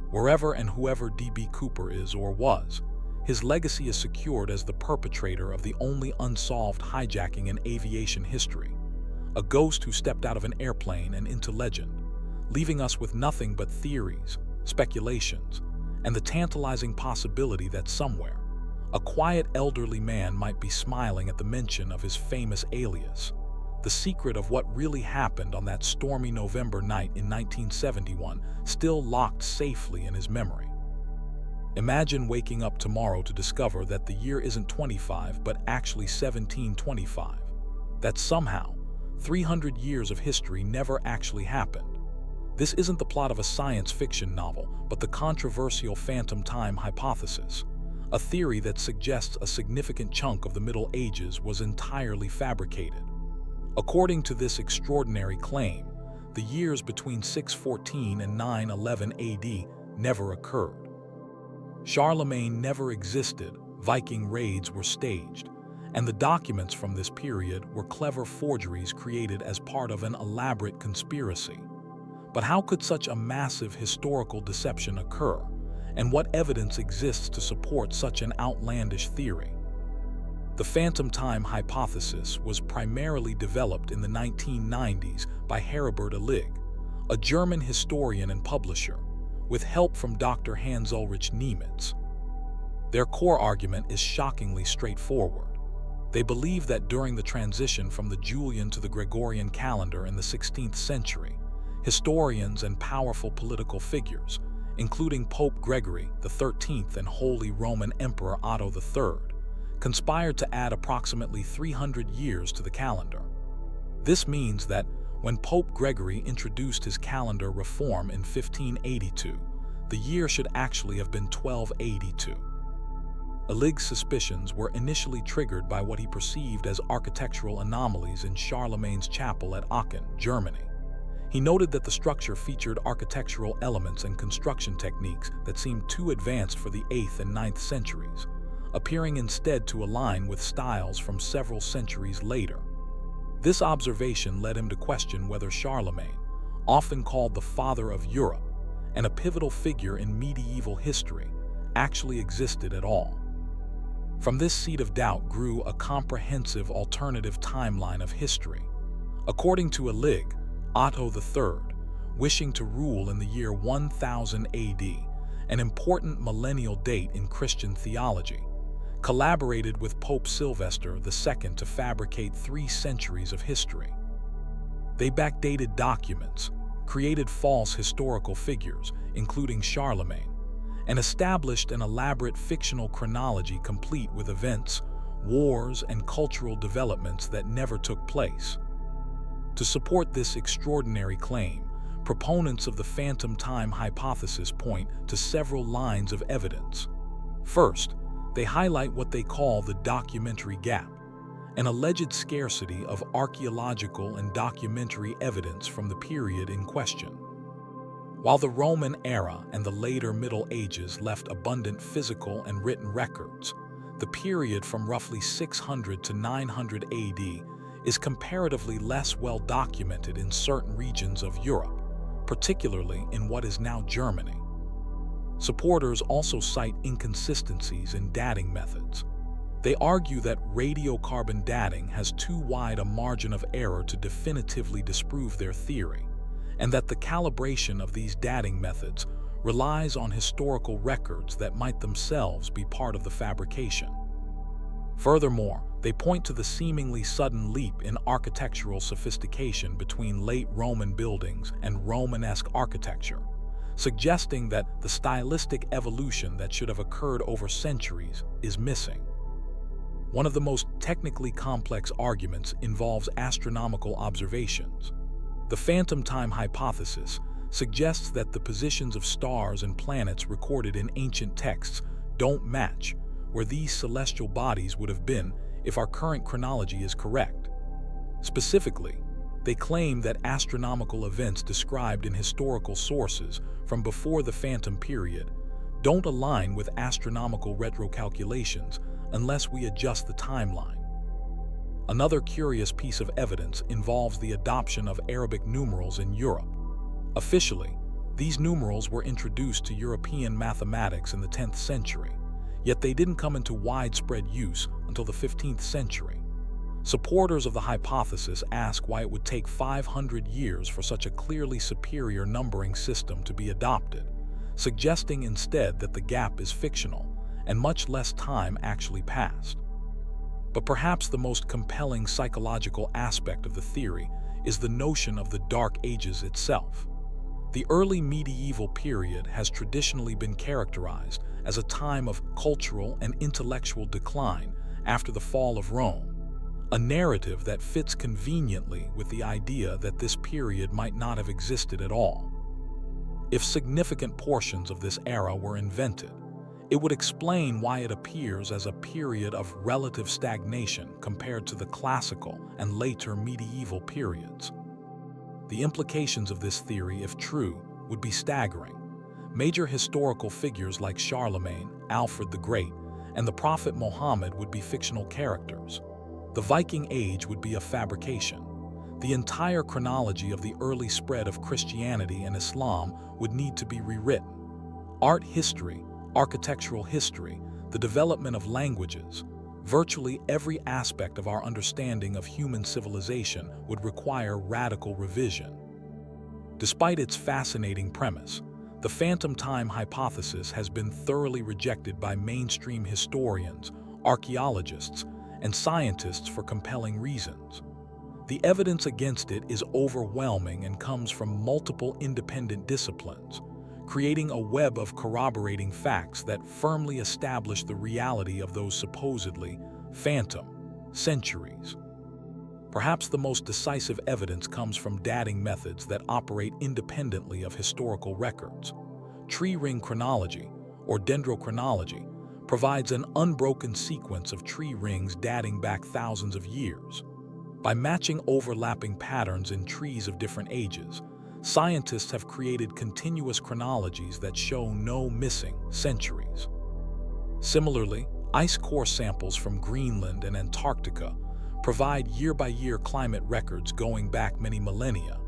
Wherever and whoever D.B. Cooper is or was, his legacy is secured as the perpetrator of the only unsolved hijacking in aviation history, a ghost who stepped out of an airplane and into legend, leaving us with nothing but theories, speculations, and the tantalizing possibility that somewhere, a quiet elderly man might be smiling at the mention of his famous alias, the secret of what really happened on that stormy November night in 1971 still locked safely in his memory. Imagine waking up tomorrow to discover that the year isn't 25 but actually 1725, that somehow 300 years of history never actually happened. This isn't the plot of a science fiction novel, but the controversial phantom time hypothesis, a theory that suggests a significant chunk of the Middle Ages was entirely fabricated. According to this extraordinary claim, the years between 614 and 911 AD never occurred. Charlemagne never existed, Viking raids were staged, and the documents from this period were clever forgeries created as part of an elaborate conspiracy. But how could such a massive historical deception occur, and what evidence exists to support such an outlandish theory? The phantom time hypothesis was primarily developed in the 1990s by Heribert Illig, a German historian and publisher, with help from Dr. Hans-Ulrich Niemitz. Their core argument is shockingly straightforward. They believe that during the transition from the Julian to the Gregorian calendar in the 16th century, historians and powerful political figures, including Pope Gregory XIII and Holy Roman Emperor Otto III, conspired to add approximately 300 years to the calendar. This means that when Pope Gregory introduced his calendar reform in 1582, the year should actually have been 1282. Illig's suspicions were initially triggered by what he perceived as architectural anomalies in Charlemagne's chapel at Aachen, Germany. He noted that the structure featured architectural elements and construction techniques that seemed too advanced for the 8th and 9th centuries, appearing instead to align with styles from several centuries later. This observation led him to question whether Charlemagne, often called the Father of Europe and a pivotal figure in medieval history, actually existed at all. From this seed of doubt grew a comprehensive alternative timeline of history. According to Illig, Otto III, wishing to rule in the year 1000 AD, an important millennial date in Christian theology, collaborated with Pope Sylvester II to fabricate 3 centuries of history. They backdated documents, created false historical figures, including Charlemagne, and established an elaborate fictional chronology complete with events, wars, and cultural developments that never took place. To support this extraordinary claim, proponents of the phantom time hypothesis point to several lines of evidence. First, they highlight what they call the documentary gap, an alleged scarcity of archaeological and documentary evidence from the period in question. While the Roman era and the later Middle Ages left abundant physical and written records, the period from roughly 600 to 900 AD is comparatively less well documented in certain regions of Europe, particularly in what is now Germany. Supporters also cite inconsistencies in dating methods. They argue that radiocarbon dating has too wide a margin of error to definitively disprove their theory, and that the calibration of these dating methods relies on historical records that might themselves be part of the fabrication. Furthermore, they point to the seemingly sudden leap in architectural sophistication between late Roman buildings and Romanesque architecture, suggesting that the stylistic evolution that should have occurred over centuries is missing. One of the most technically complex arguments involves astronomical observations. The phantom time hypothesis suggests that the positions of stars and planets recorded in ancient texts don't match where these celestial bodies would have been if our current chronology is correct. Specifically, they claim that astronomical events described in historical sources from before the Phantom period don't align with astronomical retrocalculations unless we adjust the timeline. Another curious piece of evidence involves the adoption of Arabic numerals in Europe. Officially, these numerals were introduced to European mathematics in the 10th century, yet they didn't come into widespread use until the 15th century. Supporters of the hypothesis ask why it would take 500 years for such a clearly superior numbering system to be adopted, suggesting instead that the gap is fictional and much less time actually passed. But perhaps the most compelling psychological aspect of the theory is the notion of the Dark Ages itself. The early medieval period has traditionally been characterized as a time of cultural and intellectual decline after the fall of Rome, a narrative that fits conveniently with the idea that this period might not have existed at all. If significant portions of this era were invented, it would explain why it appears as a period of relative stagnation compared to the classical and later medieval periods. The implications of this theory, if true, would be staggering. Major historical figures like Charlemagne, Alfred the Great, and the Prophet Muhammad would be fictional characters. The Viking Age would be a fabrication. The entire chronology of the early spread of Christianity and Islam would need to be rewritten. Art history, architectural history, the development of languages, virtually every aspect of our understanding of human civilization would require radical revision. Despite its fascinating premise, the phantom time hypothesis has been thoroughly rejected by mainstream historians, archaeologists, and scientists for compelling reasons. The evidence against it is overwhelming and comes from multiple independent disciplines, creating a web of corroborating facts that firmly establish the reality of those supposedly phantom centuries. Perhaps the most decisive evidence comes from dating methods that operate independently of historical records. Tree ring chronology, or dendrochronology, provides an unbroken sequence of tree rings dating back thousands of years. By matching overlapping patterns in trees of different ages, scientists have created continuous chronologies that show no missing centuries. Similarly, ice core samples from Greenland and Antarctica provide year-by-year climate records going back many millennia,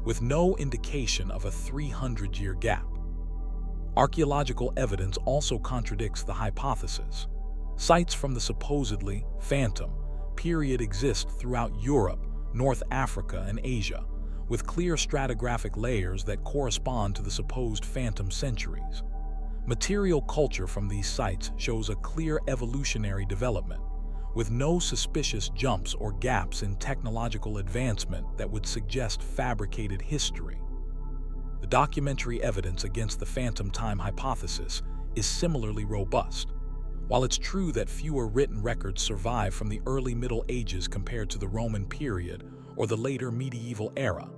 with no indication of a 300-year gap. Archaeological evidence also contradicts the hypothesis. Sites from the supposedly phantom period exist throughout Europe, North Africa, and Asia, with clear stratigraphic layers that correspond to the supposed phantom centuries. Material culture from these sites shows a clear evolutionary development, with no suspicious jumps or gaps in technological advancement that would suggest fabricated history. The documentary evidence against the phantom time hypothesis is similarly robust. While it's true that fewer written records survive from the early Middle Ages compared to the Roman period or the later medieval era,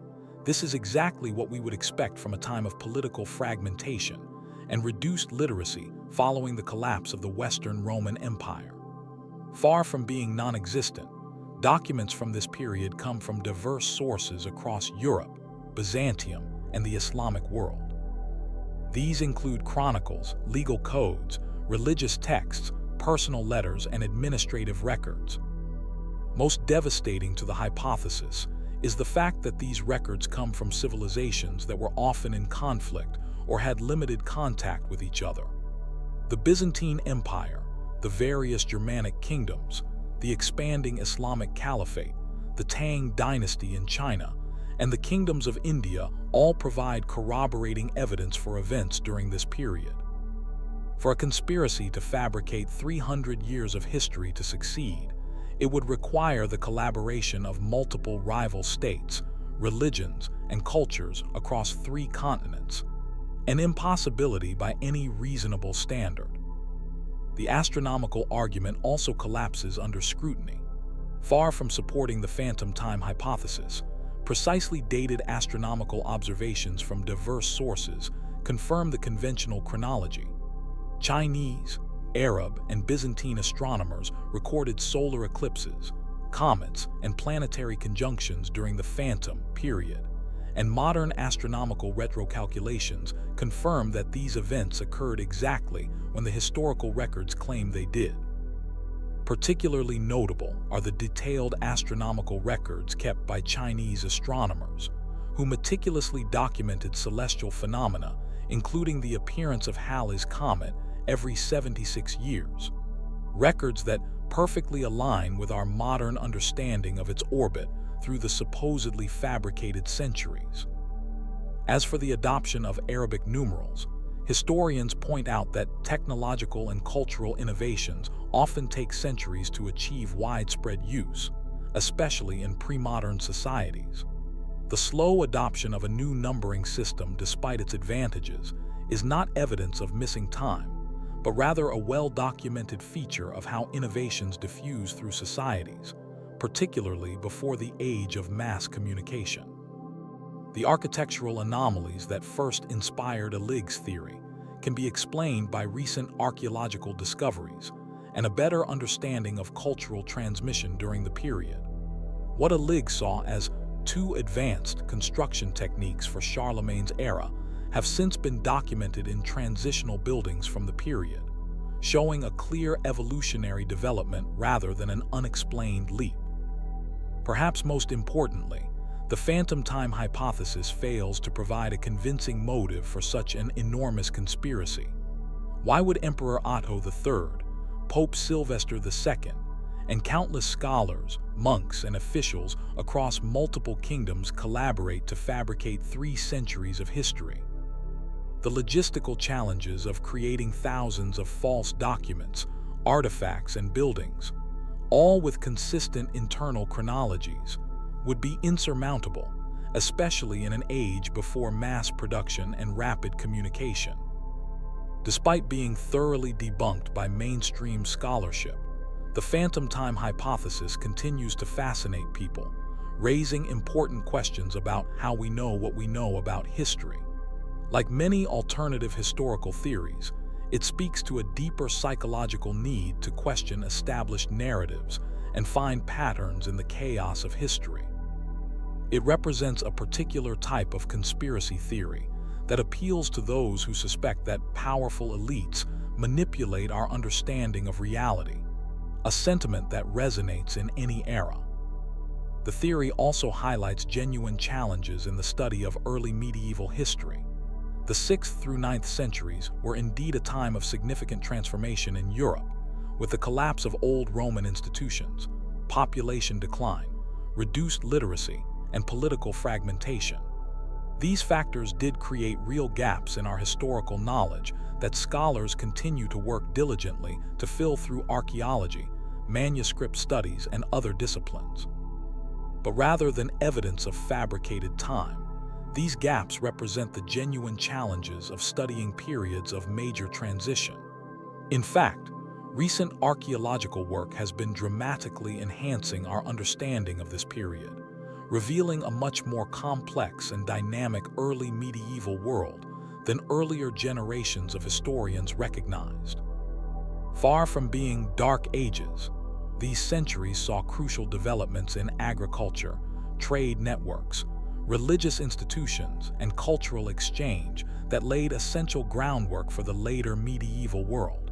this is exactly what we would expect from a time of political fragmentation and reduced literacy following the collapse of the Western Roman Empire. Far from being non-existent, documents from this period come from diverse sources across Europe, Byzantium, and the Islamic world. These include chronicles, legal codes, religious texts, personal letters, and administrative records. Most devastating to the hypothesis is the fact that these records come from civilizations that were often in conflict or had limited contact with each other. The Byzantine Empire, the various Germanic kingdoms, the expanding Islamic Caliphate, the Tang dynasty in China, and the kingdoms of India all provide corroborating evidence for events during this period. For a conspiracy to fabricate 300 years of history to succeed, it would require the collaboration of multiple rival states, religions, and cultures across 3 continents, an impossibility by any reasonable standard. The astronomical argument also collapses under scrutiny. Far from supporting the phantom time hypothesis, precisely dated astronomical observations from diverse sources confirm the conventional chronology. Chinese, Arab, and Byzantine astronomers recorded solar eclipses, comets, and planetary conjunctions during the phantom period, and modern astronomical retrocalculations confirm that these events occurred exactly when the historical records claim they did. Particularly notable are the detailed astronomical records kept by Chinese astronomers, who meticulously documented celestial phenomena, including the appearance of Halley's Comet every 76 years, records that perfectly align with our modern understanding of its orbit through the supposedly fabricated centuries. As for the adoption of Arabic numerals, historians point out that technological and cultural innovations often take centuries to achieve widespread use, especially in pre-modern societies. The slow adoption of a new numbering system, despite its advantages, is not evidence of missing time, but rather a well-documented feature of how innovations diffuse through societies, particularly before the age of mass communication. The architectural anomalies that first inspired Elig's theory can be explained by recent archaeological discoveries and a better understanding of cultural transmission during the period. What Elig saw as too advanced construction techniques for Charlemagne's era have since been documented in transitional buildings from the period, showing a clear evolutionary development rather than an unexplained leap. Perhaps most importantly, the phantom time hypothesis fails to provide a convincing motive for such an enormous conspiracy. Why would Emperor Otto III, Pope Sylvester II, and countless scholars, monks, and officials across multiple kingdoms collaborate to fabricate 3 centuries of history? The logistical challenges of creating thousands of false documents, artifacts, and buildings, all with consistent internal chronologies, would be insurmountable, especially in an age before mass production and rapid communication. Despite being thoroughly debunked by mainstream scholarship, the phantom time hypothesis continues to fascinate people, raising important questions about how we know what we know about history. Like many alternative historical theories, it speaks to a deeper psychological need to question established narratives and find patterns in the chaos of history. It represents a particular type of conspiracy theory that appeals to those who suspect that powerful elites manipulate our understanding of reality, a sentiment that resonates in any era. The theory also highlights genuine challenges in the study of early medieval history. The 6th through 9th centuries were indeed a time of significant transformation in Europe, with the collapse of old Roman institutions, population decline, reduced literacy, and political fragmentation. These factors did create real gaps in our historical knowledge that scholars continue to work diligently to fill through archaeology, manuscript studies, and other disciplines. But rather than evidence of fabricated time, these gaps represent the genuine challenges of studying periods of major transition. In fact, recent archaeological work has been dramatically enhancing our understanding of this period, revealing a much more complex and dynamic early medieval world than earlier generations of historians recognized. Far from being dark ages, these centuries saw crucial developments in agriculture, trade networks, religious institutions, and cultural exchange that laid essential groundwork for the later medieval world.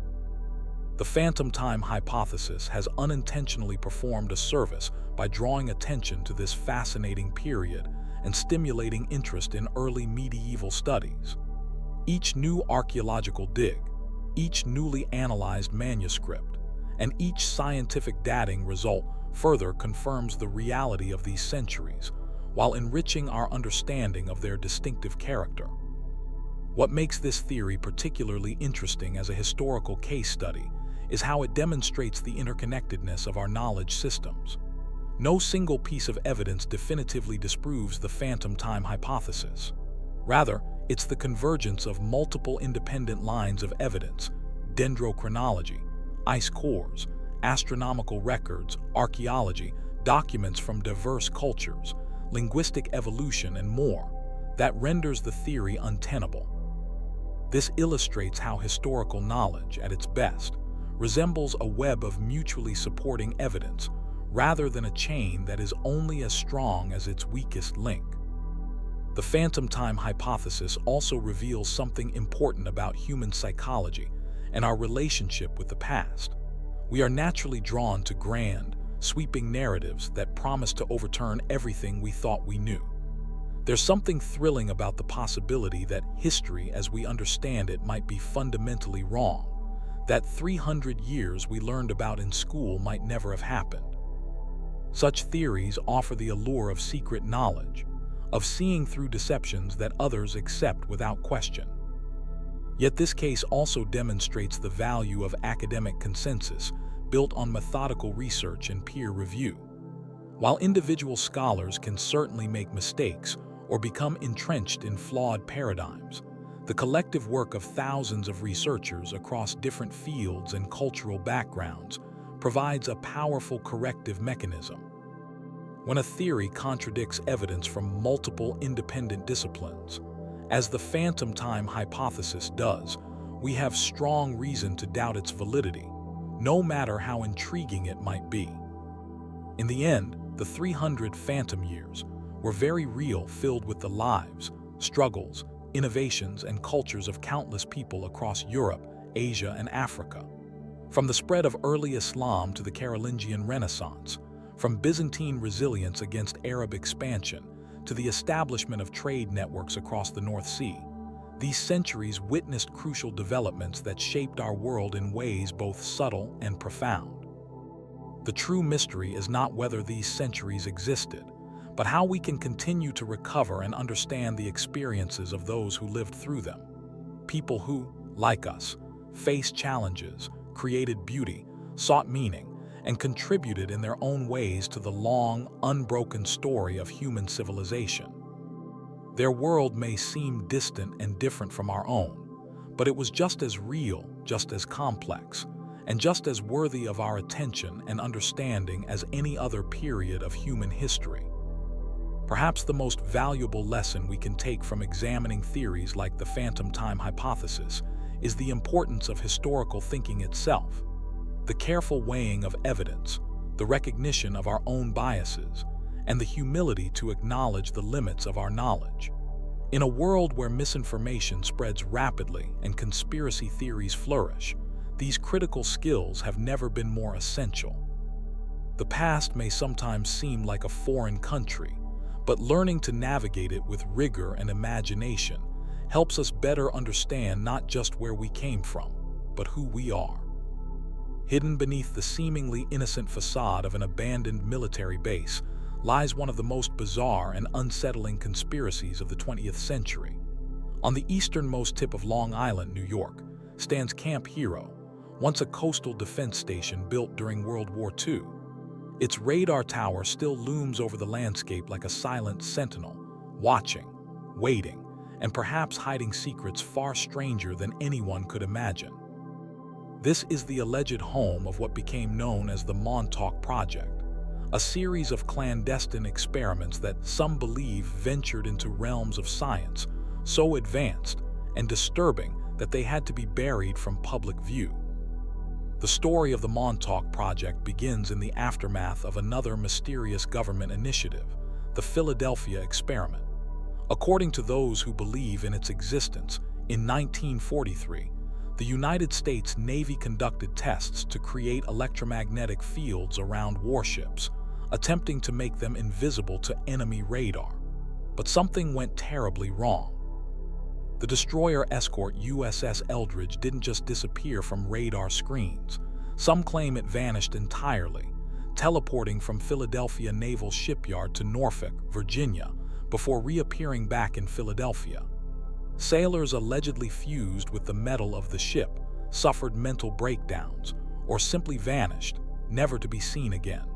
The phantom time hypothesis has unintentionally performed a service by drawing attention to this fascinating period and stimulating interest in early medieval studies. Each new archaeological dig, each newly analyzed manuscript, and each scientific dating result further confirms the reality of these centuries, while enriching our understanding of their distinctive character. What makes this theory particularly interesting as a historical case study is how it demonstrates the interconnectedness of our knowledge systems. No single piece of evidence definitively disproves the phantom time hypothesis. Rather, it's the convergence of multiple independent lines of evidence, dendrochronology, ice cores, astronomical records, archaeology, documents from diverse cultures, linguistic evolution, and more, that renders the theory untenable. This illustrates how historical knowledge, at its best, resembles a web of mutually supporting evidence, rather than a chain that is only as strong as its weakest link. The phantom time hypothesis also reveals something important about human psychology and our relationship with the past. We are naturally drawn to grand, sweeping narratives that promise to overturn everything we thought we knew. There's something thrilling about the possibility that history as we understand it might be fundamentally wrong, that 300 years we learned about in school might never have happened. Such theories offer the allure of secret knowledge, of seeing through deceptions that others accept without question. Yet this case also demonstrates the value of academic consensus built on methodical research and peer review. While individual scholars can certainly make mistakes or become entrenched in flawed paradigms, the collective work of thousands of researchers across different fields and cultural backgrounds provides a powerful corrective mechanism. When a theory contradicts evidence from multiple independent disciplines, as the phantom time hypothesis does, we have strong reason to doubt its validity, no matter how intriguing it might be. In the end, the 300 phantom years were very real, filled with the lives, struggles, innovations, and cultures of countless people across Europe, Asia, and Africa. From the spread of early Islam to the Carolingian Renaissance, from Byzantine resilience against Arab expansion to the establishment of trade networks across the North Sea, these centuries witnessed crucial developments that shaped our world in ways both subtle and profound. The true mystery is not whether these centuries existed, but how we can continue to recover and understand the experiences of those who lived through them. People who, like us, faced challenges, created beauty, sought meaning, and contributed in their own ways to the long, unbroken story of human civilization. Their world may seem distant and different from our own, but it was just as real, just as complex, and just as worthy of our attention and understanding as any other period of human history. Perhaps the most valuable lesson we can take from examining theories like the phantom time hypothesis is the importance of historical thinking itself. The careful weighing of evidence, the recognition of our own biases, and the humility to acknowledge the limits of our knowledge. In a world where misinformation spreads rapidly and conspiracy theories flourish, these critical skills have never been more essential. The past may sometimes seem like a foreign country, but learning to navigate it with rigor and imagination helps us better understand not just where we came from, but who we are. Hidden beneath the seemingly innocent facade of an abandoned military base lies one of the most bizarre and unsettling conspiracies of the 20th century. On the easternmost tip of Long Island, New York, stands Camp Hero, once a coastal defense station built during World War II. Its radar tower still looms over the landscape like a silent sentinel, watching, waiting, and perhaps hiding secrets far stranger than anyone could imagine. This is the alleged home of what became known as the Montauk Project, a series of clandestine experiments that some believe ventured into realms of science so advanced and disturbing that they had to be buried from public view. The story of the Montauk Project begins in the aftermath of another mysterious government initiative, the Philadelphia Experiment. According to those who believe in its existence, in 1943, the United States Navy conducted tests to create electromagnetic fields around warships, attempting to make them invisible to enemy radar. But something went terribly wrong. The destroyer escort USS Eldridge didn't just disappear from radar screens. Some claim it vanished entirely, teleporting from Philadelphia Naval Shipyard to Norfolk, Virginia, before reappearing back in Philadelphia. Sailors allegedly fused with the metal of the ship, suffered mental breakdowns, or simply vanished, never to be seen again.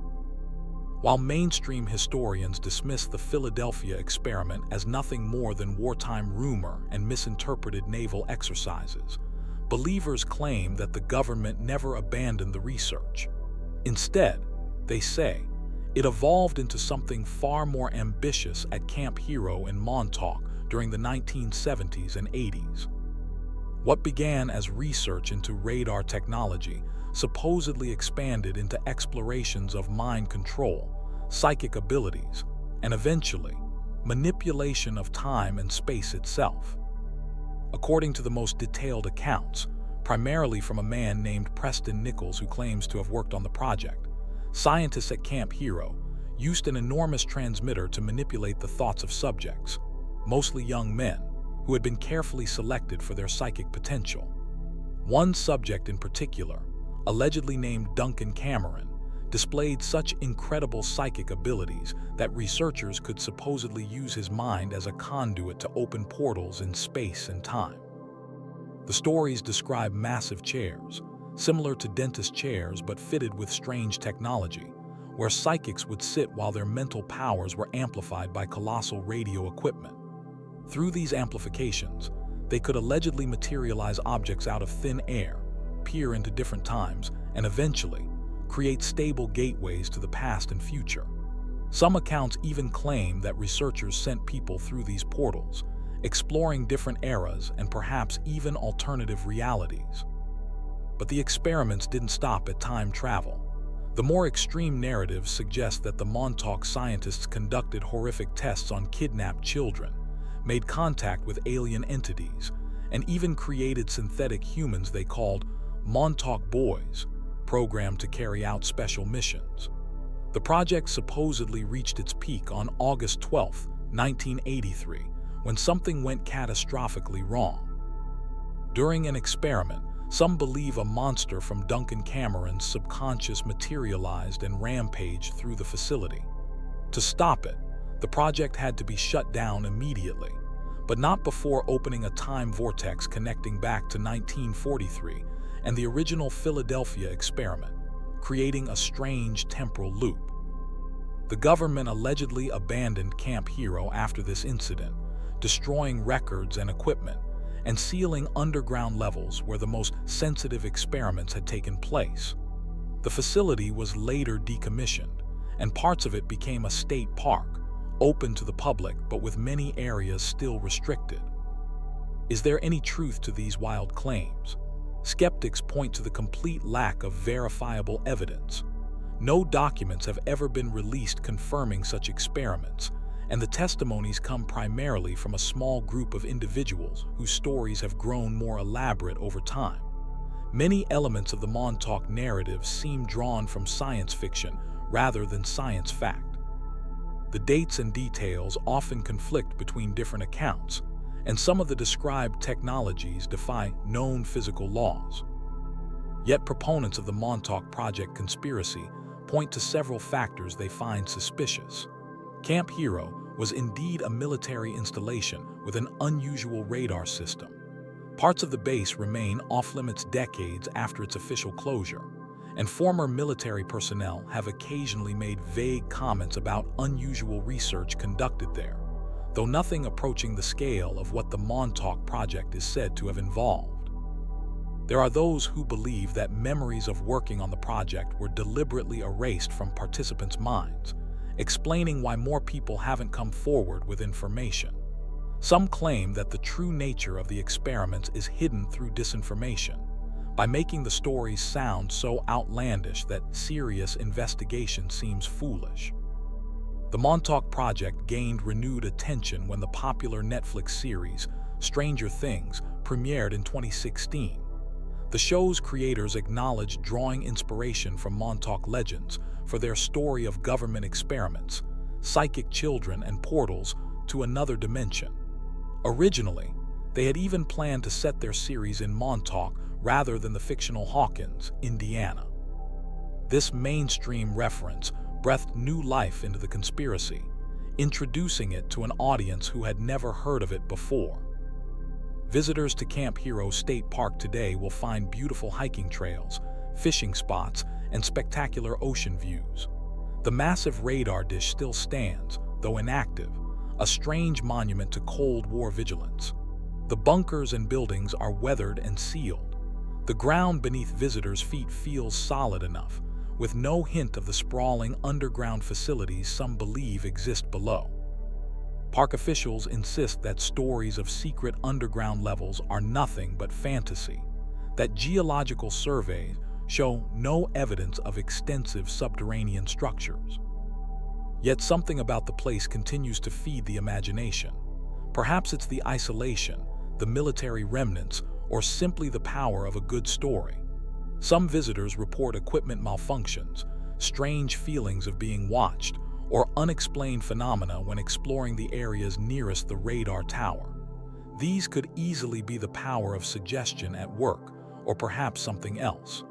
While mainstream historians dismiss the Philadelphia experiment as nothing more than wartime rumor and misinterpreted naval exercises, believers claim that the government never abandoned the research. Instead, they say, it evolved into something far more ambitious at Camp Hero in Montauk during the 1970s and 80s. What began as research into radar technology supposedly expanded into explorations of mind control, psychic abilities, and eventually, manipulation of time and space itself. According to the most detailed accounts, primarily from a man named Preston Nichols who claims to have worked on the project, scientists at Camp Hero used an enormous transmitter to manipulate the thoughts of subjects, mostly young men, who had been carefully selected for their psychic potential. One subject in particular, allegedly named Duncan Cameron, displayed such incredible psychic abilities that researchers could supposedly use his mind as a conduit to open portals in space and time. The stories describe massive chairs, similar to dentist chairs but fitted with strange technology, where psychics would sit while their mental powers were amplified by colossal radio equipment. Through these amplifications, they could allegedly materialize objects out of thin air, peer into different times, and eventually create stable gateways to the past and future. Some accounts even claim that researchers sent people through these portals, exploring different eras and perhaps even alternative realities. But the experiments didn't stop at time travel. The more extreme narratives suggest that the Montauk scientists conducted horrific tests on kidnapped children, made contact with alien entities, and even created synthetic humans they called Montauk boys, programmed to carry out special missions. The project supposedly reached its peak on August 12, 1983, when something went catastrophically wrong. During an experiment, some believe a monster from Duncan Cameron's subconscious materialized and rampaged through the facility. To stop it, the project had to be shut down immediately, but not before opening a time vortex connecting back to 1943 and the original Philadelphia experiment, creating a strange temporal loop. The government allegedly abandoned Camp Hero after this incident, destroying records and equipment, and sealing underground levels where the most sensitive experiments had taken place. The facility was later decommissioned, and parts of it became a state park, open to the public but with many areas still restricted. Is there any truth to these wild claims? Skeptics point to the complete lack of verifiable evidence. No documents have ever been released confirming such experiments, and the testimonies come primarily from a small group of individuals whose stories have grown more elaborate over time. Many elements of the Montauk narrative seem drawn from science fiction rather than science fact. The dates and details often conflict between different accounts, and some of the described technologies defy known physical laws. Yet proponents of the Montauk Project conspiracy point to several factors they find suspicious. Camp Hero was indeed a military installation with an unusual radar system. Parts of the base remain off-limits decades after its official closure, and former military personnel have occasionally made vague comments about unusual research conducted there, though nothing approaching the scale of what the Montauk Project is said to have involved. There are those who believe that memories of working on the project were deliberately erased from participants' minds, explaining why more people haven't come forward with information. Some claim that the true nature of the experiments is hidden through disinformation, by making the stories sound so outlandish that serious investigation seems foolish. The Montauk Project gained renewed attention when the popular Netflix series Stranger Things premiered in 2016. The show's creators acknowledged drawing inspiration from Montauk legends for their story of government experiments, psychic children, and portals to another dimension. Originally, they had even planned to set their series in Montauk rather than the fictional Hawkins, Indiana. This mainstream reference breathed new life into the conspiracy, introducing it to an audience who had never heard of it before. Visitors to Camp Hero State Park today will find beautiful hiking trails, fishing spots, and spectacular ocean views. The massive radar dish still stands, though inactive, a strange monument to Cold War vigilance. The bunkers and buildings are weathered and sealed. The ground beneath visitors' feet feels solid enough, with no hint of the sprawling underground facilities some believe exist below. Park officials insist that stories of secret underground levels are nothing but fantasy, that geological surveys show no evidence of extensive subterranean structures. Yet something about the place continues to feed the imagination. Perhaps it's the isolation, the military remnants, or simply the power of a good story. Some visitors report equipment malfunctions, strange feelings of being watched, or unexplained phenomena when exploring the areas nearest the radar tower. These could easily be the power of suggestion at work, or perhaps something else.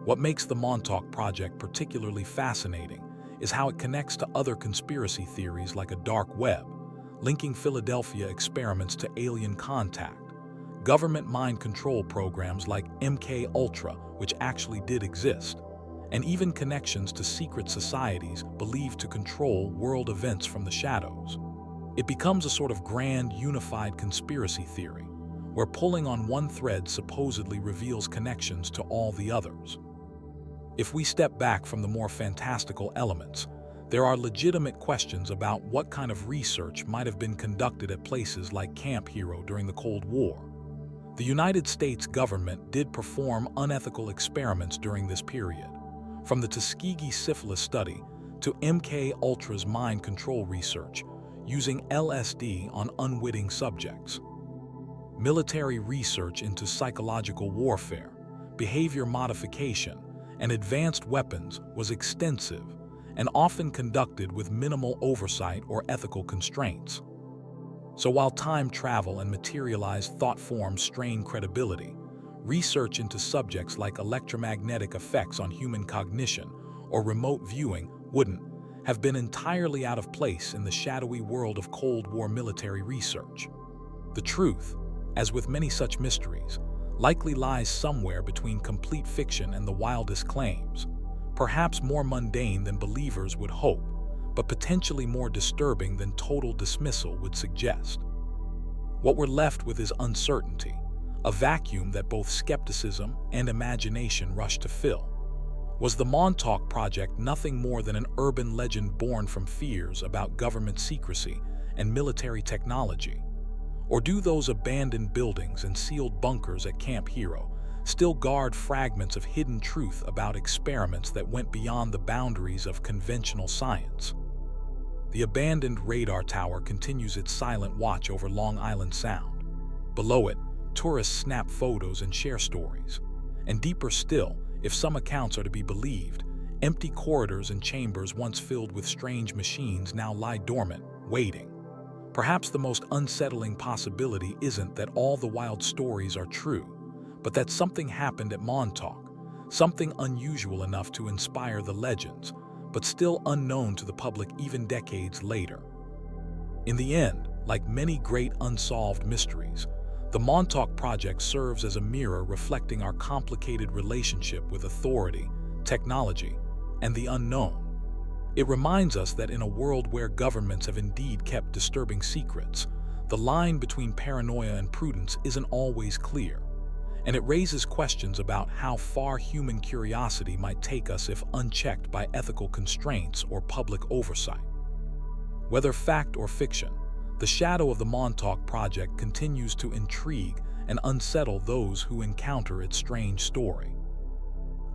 What makes the Montauk Project particularly fascinating is how it connects to other conspiracy theories like a dark web, linking Philadelphia experiments to alien contact, government mind control programs like MK-Ultra, which actually did exist, and even connections to secret societies believed to control world events from the shadows. It becomes a sort of grand, unified conspiracy theory, where pulling on one thread supposedly reveals connections to all the others. If we step back from the more fantastical elements, there are legitimate questions about what kind of research might have been conducted at places like Camp Hero during the Cold War. The United States government did perform unethical experiments during this period, from the Tuskegee syphilis study to MK-Ultra's mind control research, using LSD on unwitting subjects. Military research into psychological warfare, behavior modification, and advanced weapons was extensive and often conducted with minimal oversight or ethical constraints. So while time travel and materialized thought forms strain credibility, research into subjects like electromagnetic effects on human cognition or remote viewing wouldn't have been entirely out of place in the shadowy world of Cold War military research. The truth, as with many such mysteries, likely lies somewhere between complete fiction and the wildest claims, perhaps more mundane than believers would hope, but potentially more disturbing than total dismissal would suggest. What we're left with is uncertainty, a vacuum that both skepticism and imagination rush to fill. Was the Montauk project nothing more than an urban legend born from fears about government secrecy and military technology? Or do those abandoned buildings and sealed bunkers at Camp Hero still guard fragments of hidden truth about experiments that went beyond the boundaries of conventional science? The abandoned radar tower continues its silent watch over Long Island Sound. Below it, tourists snap photos and share stories. And deeper still, if some accounts are to be believed, empty corridors and chambers once filled with strange machines now lie dormant, waiting. Perhaps the most unsettling possibility isn't that all the wild stories are true, but that something happened at Montauk, something unusual enough to inspire the legends, but still unknown to the public even decades later. In the end, like many great unsolved mysteries, the Montauk Project serves as a mirror reflecting our complicated relationship with authority, technology, and the unknown. It reminds us that in a world where governments have indeed kept disturbing secrets, the line between paranoia and prudence isn't always clear, and it raises questions about how far human curiosity might take us if unchecked by ethical constraints or public oversight. Whether fact or fiction, the shadow of the Montauk Project continues to intrigue and unsettle those who encounter its strange story.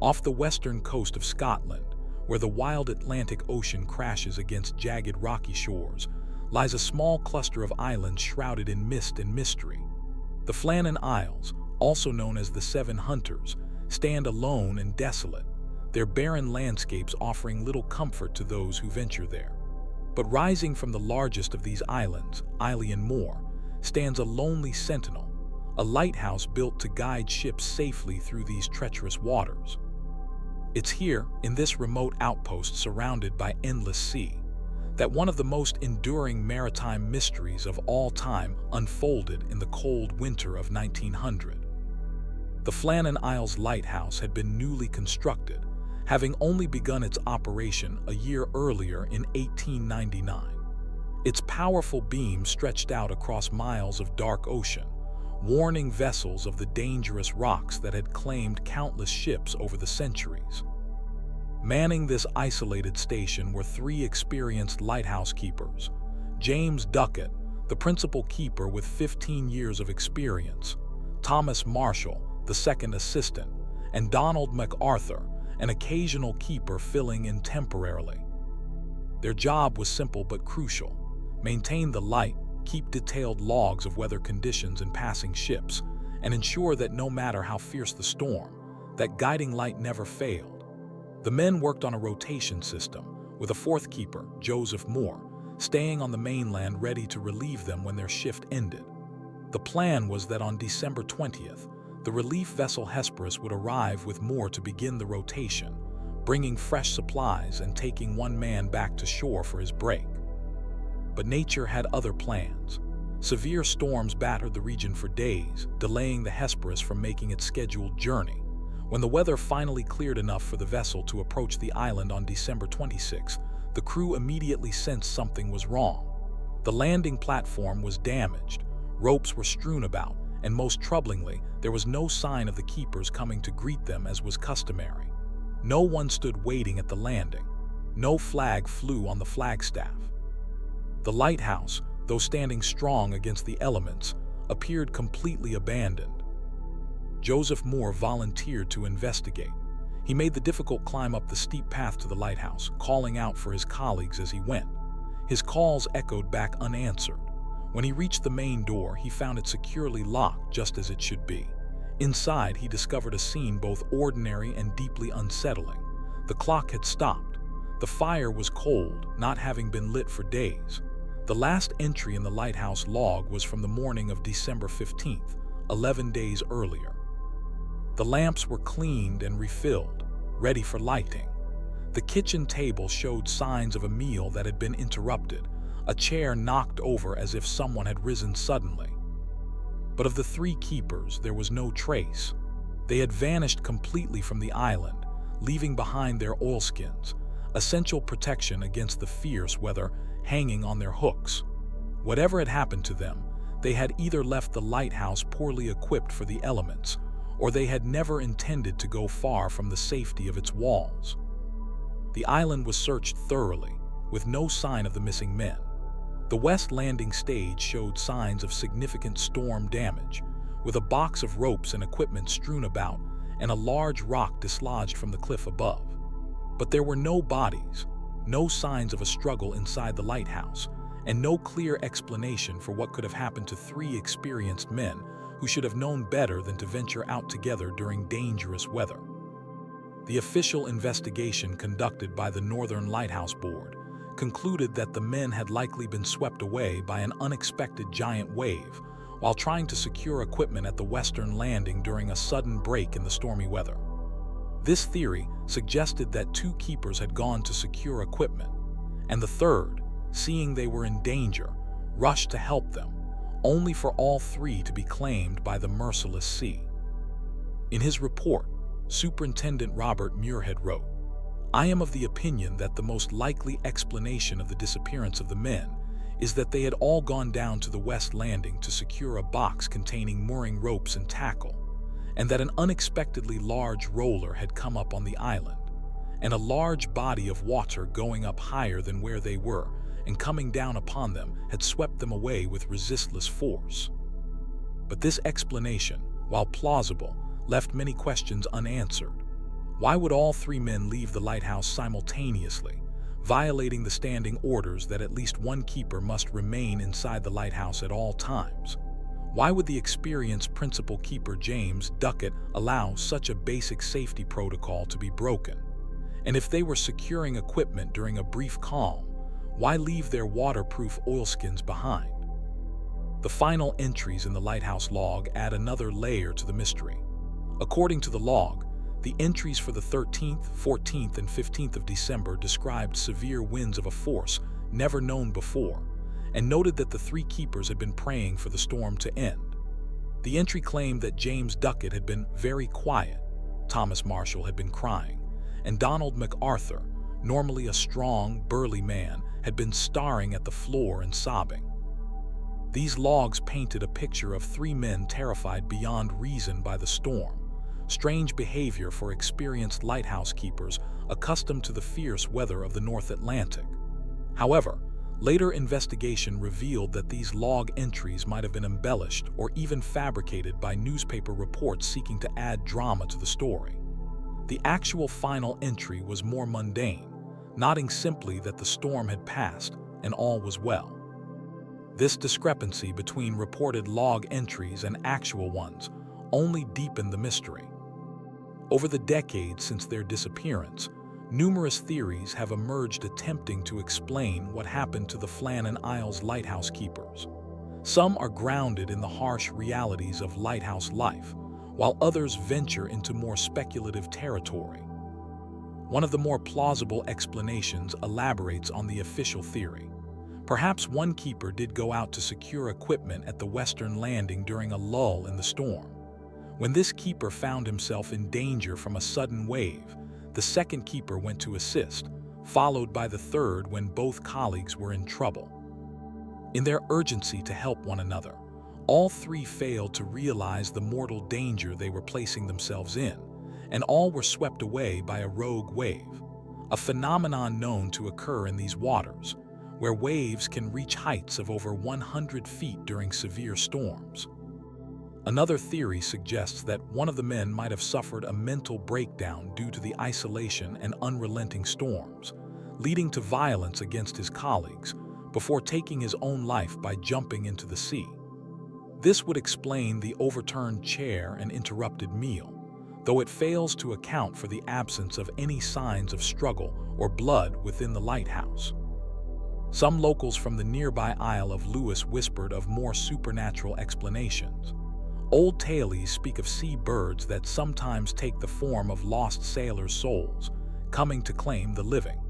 Off the western coast of Scotland, where the wild Atlantic Ocean crashes against jagged rocky shores, lies a small cluster of islands shrouded in mist and mystery. The Flannan Isles, also known as the Seven Hunters, stand alone and desolate, their barren landscapes offering little comfort to those who venture there. But rising from the largest of these islands, Isle Moor, stands a lonely sentinel, a lighthouse built to guide ships safely through these treacherous waters. It's here, in this remote outpost surrounded by endless sea, that one of the most enduring maritime mysteries of all time unfolded in the cold winter of 1900. The Flannan Isles Lighthouse had been newly constructed, having only begun its operation a year earlier in 1899. Its powerful beam stretched out across miles of dark ocean, warning vessels of the dangerous rocks that had claimed countless ships over the centuries. Manning this isolated station were three experienced lighthouse keepers: James Duckett, the principal keeper with 15 years of experience, Thomas Marshall, the second assistant, and Donald MacArthur, an occasional keeper filling in temporarily. Their job was simple but crucial: maintain the light, keep detailed logs of weather conditions and passing ships, and ensure that no matter how fierce the storm, that guiding light never failed. The men worked on a rotation system, with a fourth keeper, Joseph Moore, staying on the mainland ready to relieve them when their shift ended. The plan was that on December 20th, the relief vessel Hesperus would arrive with Moore to begin the rotation, bringing fresh supplies and taking one man back to shore for his break. But nature had other plans. Severe storms battered the region for days, delaying the Hesperus from making its scheduled journey. When the weather finally cleared enough for the vessel to approach the island on December 26th, the crew immediately sensed something was wrong. The landing platform was damaged, ropes were strewn about, and most troublingly, there was no sign of the keepers coming to greet them as was customary. No one stood waiting at the landing. No flag flew on the flagstaff. The lighthouse, though standing strong against the elements, appeared completely abandoned. Joseph Moore volunteered to investigate. He made the difficult climb up the steep path to the lighthouse, calling out for his colleagues as he went. His calls echoed back unanswered. When he reached the main door, he found it securely locked, just as it should be. Inside, he discovered a scene both ordinary and deeply unsettling. The clock had stopped. The fire was cold, not having been lit for days. The last entry in the lighthouse log was from the morning of December 15th, 11 days earlier. The lamps were cleaned and refilled, ready for lighting. The kitchen table showed signs of a meal that had been interrupted, a chair knocked over as if someone had risen suddenly. But of the three keepers, there was no trace. They had vanished completely from the island, leaving behind their oilskins, essential protection against the fierce weather, hanging on their hooks. Whatever had happened to them, they had either left the lighthouse poorly equipped for the elements, or they had never intended to go far from the safety of its walls. The island was searched thoroughly, with no sign of the missing men. The west landing stage showed signs of significant storm damage, with a box of ropes and equipment strewn about and a large rock dislodged from the cliff above. But there were no bodies, no signs of a struggle inside the lighthouse, and no clear explanation for what could have happened to three experienced men who should have known better than to venture out together during dangerous weather. The official investigation conducted by the Northern Lighthouse Board concluded that the men had likely been swept away by an unexpected giant wave while trying to secure equipment at the western landing during a sudden break in the stormy weather. This theory suggested that two keepers had gone to secure equipment, and the third, seeing they were in danger, rushed to help them, only for all three to be claimed by the merciless sea. In his report, Superintendent Robert Muirhead wrote, "I am of the opinion that the most likely explanation of the disappearance of the men is that they had all gone down to the west landing to secure a box containing mooring ropes and tackle, and that an unexpectedly large roller had come up on the island, and a large body of water going up higher than where they were and coming down upon them had swept them away with resistless force." But this explanation, while plausible, left many questions unanswered. Why would all three men leave the lighthouse simultaneously, violating the standing orders that at least one keeper must remain inside the lighthouse at all times? Why would the experienced principal keeper James Duckett allow such a basic safety protocol to be broken? And if they were securing equipment during a brief calm, why leave their waterproof oilskins behind? The final entries in the lighthouse log add another layer to the mystery. According to the log, the entries for the 13th, 14th, and 15th of December described severe winds of a force never known before, and noted that the three keepers had been praying for the storm to end. The entry claimed that James Duckett had been very quiet, Thomas Marshall had been crying, and Donald MacArthur, normally a strong, burly man, had been staring at the floor and sobbing. These logs painted a picture of three men terrified beyond reason by the storm, strange behavior for experienced lighthouse keepers accustomed to the fierce weather of the North Atlantic. However, later investigation revealed that these log entries might have been embellished or even fabricated by newspaper reports seeking to add drama to the story. The actual final entry was more mundane, noting simply that the storm had passed and all was well. This discrepancy between reported log entries and actual ones only deepened the mystery. Over the decades since their disappearance, numerous theories have emerged attempting to explain what happened to the Flannan Isles lighthouse keepers. Some are grounded in the harsh realities of lighthouse life, while others venture into more speculative territory. One of the more plausible explanations elaborates on the official theory. Perhaps one keeper did go out to secure equipment at the western landing during a lull in the storm. When this keeper found himself in danger from a sudden wave, the second keeper went to assist, followed by the third when both colleagues were in trouble. In their urgency to help one another, all three failed to realize the mortal danger they were placing themselves in, and all were swept away by a rogue wave, a phenomenon known to occur in these waters, where waves can reach heights of over 100 feet during severe storms. Another theory suggests that one of the men might have suffered a mental breakdown due to the isolation and unrelenting storms, leading to violence against his colleagues, before taking his own life by jumping into the sea. This would explain the overturned chair and interrupted meal, though it fails to account for the absence of any signs of struggle or blood within the lighthouse. Some locals from the nearby Isle of Lewis whispered of more supernatural explanations. Old tales speak of sea birds that sometimes take the form of lost sailors' souls, coming to claim the living.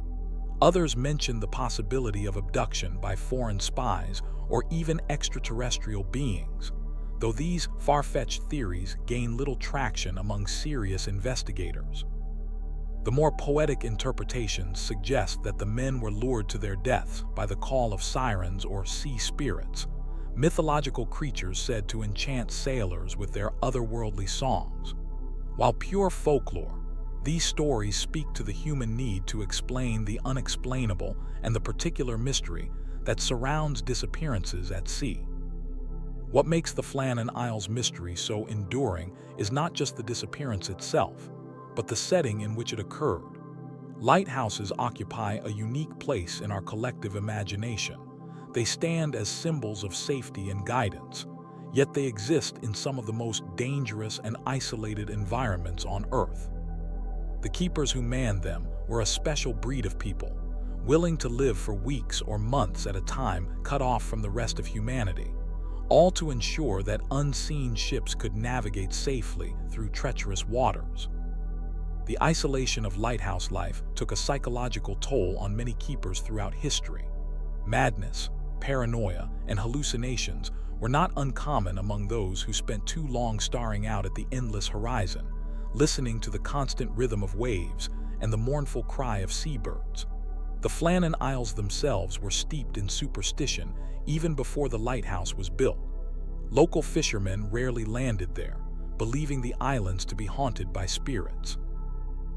Others mention the possibility of abduction by foreign spies or even extraterrestrial beings, though these far-fetched theories gain little traction among serious investigators. The more poetic interpretations suggest that the men were lured to their deaths by the call of sirens or sea spirits, mythological creatures said to enchant sailors with their otherworldly songs. While pure folklore, these stories speak to the human need to explain the unexplainable and the particular mystery that surrounds disappearances at sea. What makes the Flannan Isles mystery so enduring is not just the disappearance itself, but the setting in which it occurred. Lighthouses occupy a unique place in our collective imagination. They stand as symbols of safety and guidance, yet they exist in some of the most dangerous and isolated environments on Earth. The keepers who manned them were a special breed of people, willing to live for weeks or months at a time cut off from the rest of humanity, all to ensure that unseen ships could navigate safely through treacherous waters. The isolation of lighthouse life took a psychological toll on many keepers throughout history. Madness, paranoia, and hallucinations were not uncommon among those who spent too long staring out at the endless horizon, listening to the constant rhythm of waves and the mournful cry of seabirds. The Flannan Isles themselves were steeped in superstition even before the lighthouse was built. Local fishermen rarely landed there, believing the islands to be haunted by spirits.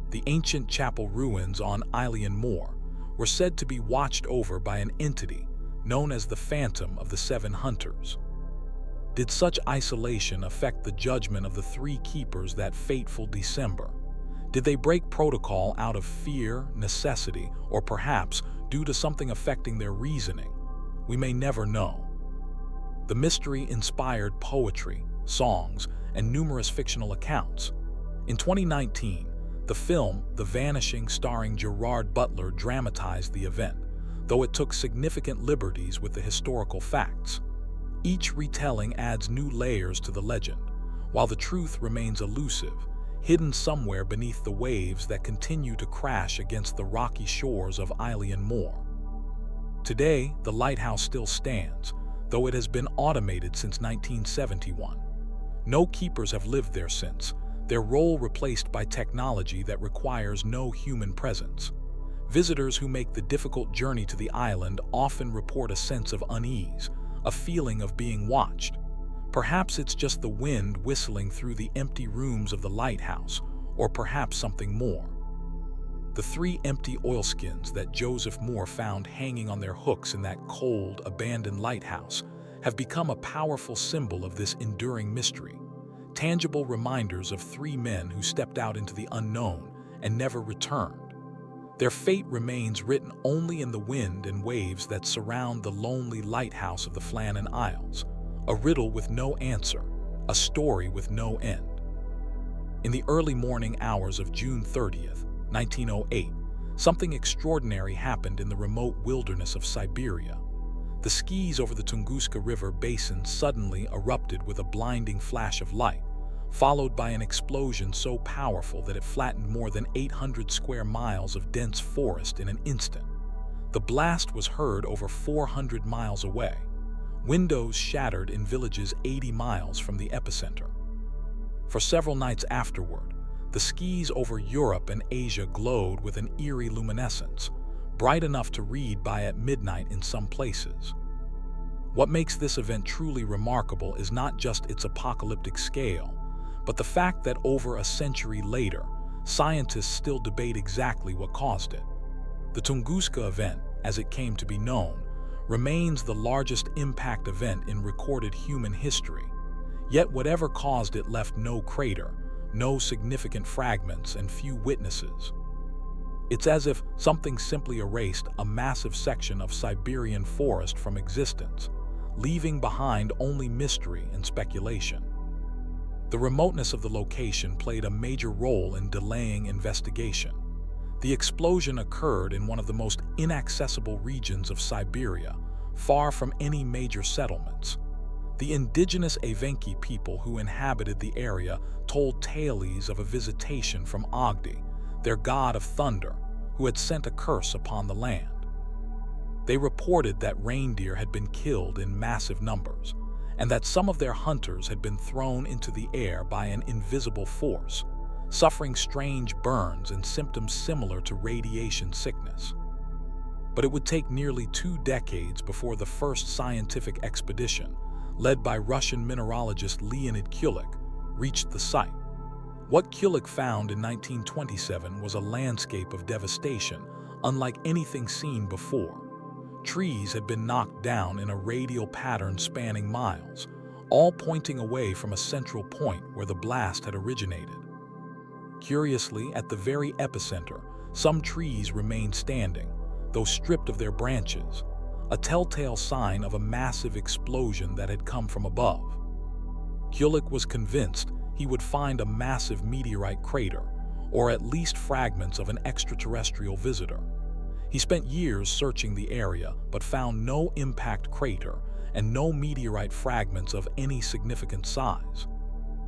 The ancient chapel ruins on Ilion Moor were said to be watched over by an entity known as the Phantom of the Seven Hunters. Did such isolation affect the judgment of the three keepers that fateful December? Did they break protocol out of fear, necessity, or perhaps due to something affecting their reasoning? We may never know. The mystery inspired poetry, songs, and numerous fictional accounts. In 2019, the film The Vanishing starring Gerard Butler dramatized the event, though it took significant liberties with the historical facts. Each retelling adds new layers to the legend, while the truth remains elusive, hidden somewhere beneath the waves that continue to crash against the rocky shores of Ilion Moor. Today, the lighthouse still stands, though it has been automated since 1971. No keepers have lived there since, their role replaced by technology that requires no human presence. Visitors who make the difficult journey to the island often report a sense of unease, a feeling of being watched. Perhaps it's just the wind whistling through the empty rooms of the lighthouse, or perhaps something more. The 3 empty oilskins that Joseph Moore found hanging on their hooks in that cold, abandoned lighthouse have become a powerful symbol of this enduring mystery, tangible reminders of 3 men who stepped out into the unknown and never returned. Their fate remains written only in the wind and waves that surround the lonely lighthouse of the Flannan Isles, a riddle with no answer, a story with no end. In the early morning hours of June 30th, 1908, something extraordinary happened in the remote wilderness of Siberia. The skis over the Tunguska River basin suddenly erupted with a blinding flash of light, followed by an explosion so powerful that it flattened more than 800 square miles of dense forest in an instant. The blast was heard over 400 miles away. Windows shattered in villages 80 miles from the epicenter. For several nights afterward, the skis over Europe and Asia glowed with an eerie luminescence, bright enough to read by at midnight in some places. What makes this event truly remarkable is not just its apocalyptic scale, but the fact that over a century later, scientists still debate exactly what caused it. The Tunguska event, as it came to be known, remains the largest impact event in recorded human history. Yet whatever caused it left no crater, no significant fragments, and few witnesses. It's as if something simply erased a massive section of Siberian forest from existence, leaving behind only mystery and speculation. The remoteness of the location played a major role in delaying investigation. The explosion occurred in one of the most inaccessible regions of Siberia, far from any major settlements. The indigenous Evenki people who inhabited the area told tales of a visitation from Agdi, their god of thunder, who had sent a curse upon the land. They reported that reindeer had been killed in massive numbers, and that some of their hunters had been thrown into the air by an invisible force, suffering strange burns and symptoms similar to radiation sickness. But it would take nearly 2 decades before the first scientific expedition, led by Russian mineralogist Leonid Kulik, reached the site. What Kulik found in 1927 was a landscape of devastation unlike anything seen before. Trees had been knocked down in a radial pattern spanning miles, all pointing away from a central point where the blast had originated. Curiously, at the very epicenter, some trees remained standing, though stripped of their branches, a telltale sign of a massive explosion that had come from above. Kulik was convinced he would find a massive meteorite crater, or at least fragments of an extraterrestrial visitor. He spent years searching the area, but found no impact crater and no meteorite fragments of any significant size.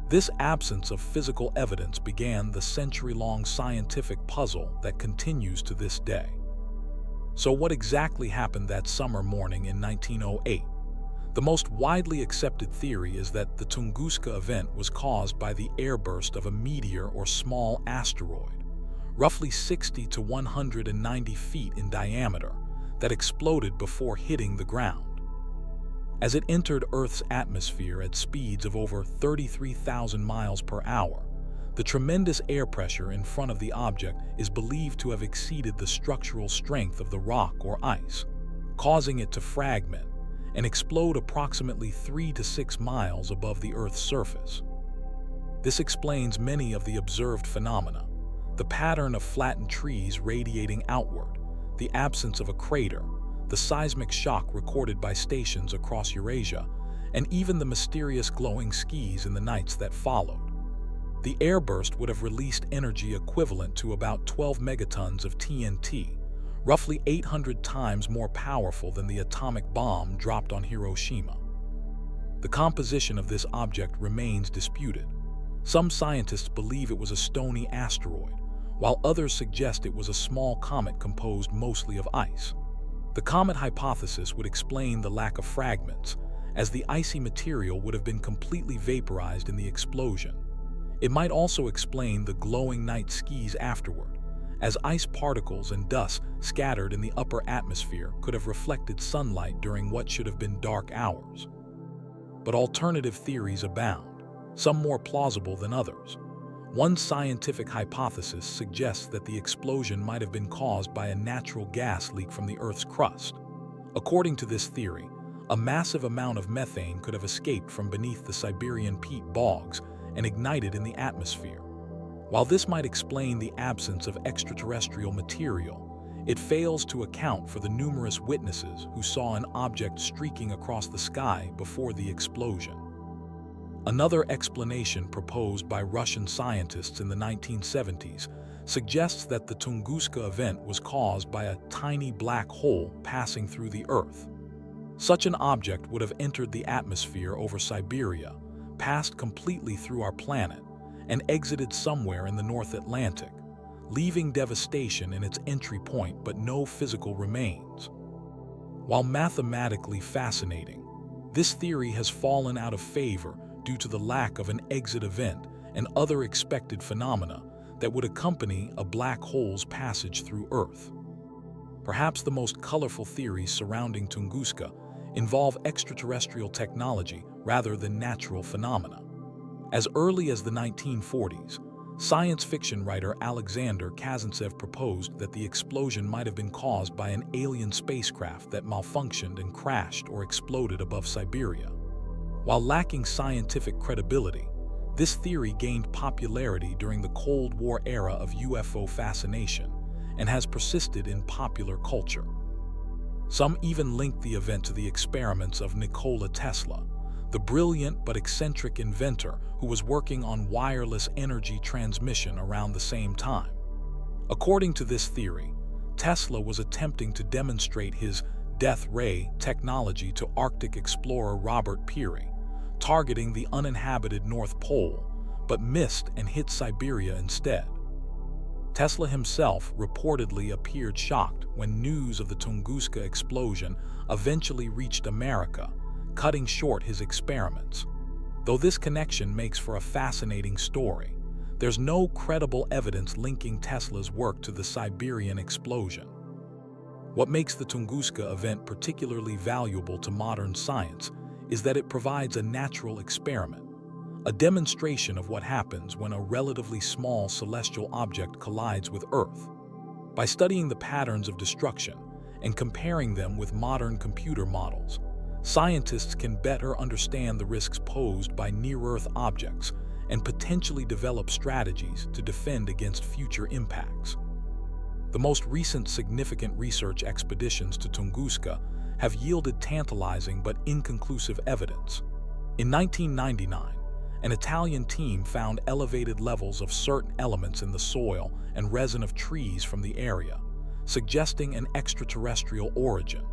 This absence of physical evidence began the century-long scientific puzzle that continues to this day. So what exactly happened that summer morning in 1908? The most widely accepted theory is that the Tunguska event was caused by the airburst of a meteor or small asteroid, roughly 60 to 190 feet in diameter, that exploded before hitting the ground. As it entered Earth's atmosphere at speeds of over 33,000 miles per hour, the tremendous air pressure in front of the object is believed to have exceeded the structural strength of the rock or ice, causing it to fragment and explode approximately 3 to 6 miles above the Earth's surface. This explains many of the observed phenomena: the pattern of flattened trees radiating outward, the absence of a crater, the seismic shock recorded by stations across Eurasia, and even the mysterious glowing skis in the nights that followed. The airburst would have released energy equivalent to about 12 megatons of TNT, roughly 800 times more powerful than the atomic bomb dropped on Hiroshima. The composition of this object remains disputed. Some scientists believe it was a stony asteroid, while others suggest it was a small comet composed mostly of ice. The comet hypothesis would explain the lack of fragments, as the icy material would have been completely vaporized in the explosion. It might also explain the glowing night skis afterward, as ice particles and dust scattered in the upper atmosphere could have reflected sunlight during what should have been dark hours. But alternative theories abound, some more plausible than others. One scientific hypothesis suggests that the explosion might have been caused by a natural gas leak from the Earth's crust. According to this theory, a massive amount of methane could have escaped from beneath the Siberian peat bogs and ignited in the atmosphere. While this might explain the absence of extraterrestrial material, it fails to account for the numerous witnesses who saw an object streaking across the sky before the explosion. Another explanation proposed by Russian scientists in the 1970s suggests that the Tunguska event was caused by a tiny black hole passing through the Earth. Such an object would have entered the atmosphere over Siberia, passed completely through our planet, and exited somewhere in the North Atlantic, leaving devastation in its entry point but no physical remains. While mathematically fascinating, this theory has fallen out of favor due to the lack of an exit event and other expected phenomena that would accompany a black hole's passage through Earth. Perhaps the most colorful theories surrounding Tunguska involve extraterrestrial technology rather than natural phenomena. As early as the 1940s, science fiction writer Alexander Kazantsev proposed that the explosion might have been caused by an alien spacecraft that malfunctioned and crashed or exploded above Siberia. While lacking scientific credibility, this theory gained popularity during the Cold War era of UFO fascination and has persisted in popular culture. Some even link the event to the experiments of Nikola Tesla, the brilliant but eccentric inventor who was working on wireless energy transmission around the same time. According to this theory, Tesla was attempting to demonstrate his death ray technology to Arctic explorer Robert Peary, targeting the uninhabited North Pole, but missed and hit Siberia instead. Tesla himself reportedly appeared shocked when news of the Tunguska explosion eventually reached America, cutting short his experiments. Though this connection makes for a fascinating story, there's no credible evidence linking Tesla's work to the Siberian explosion. What makes the Tunguska event particularly valuable to modern science is that it provides a natural experiment, a demonstration of what happens when a relatively small celestial object collides with Earth. By studying the patterns of destruction and comparing them with modern computer models, scientists can better understand the risks posed by near-Earth objects and potentially develop strategies to defend against future impacts. The most recent significant research expeditions to Tunguska have yielded tantalizing but inconclusive evidence. In 1999, an Italian team found elevated levels of certain elements in the soil and resin of trees from the area, suggesting an extraterrestrial origin.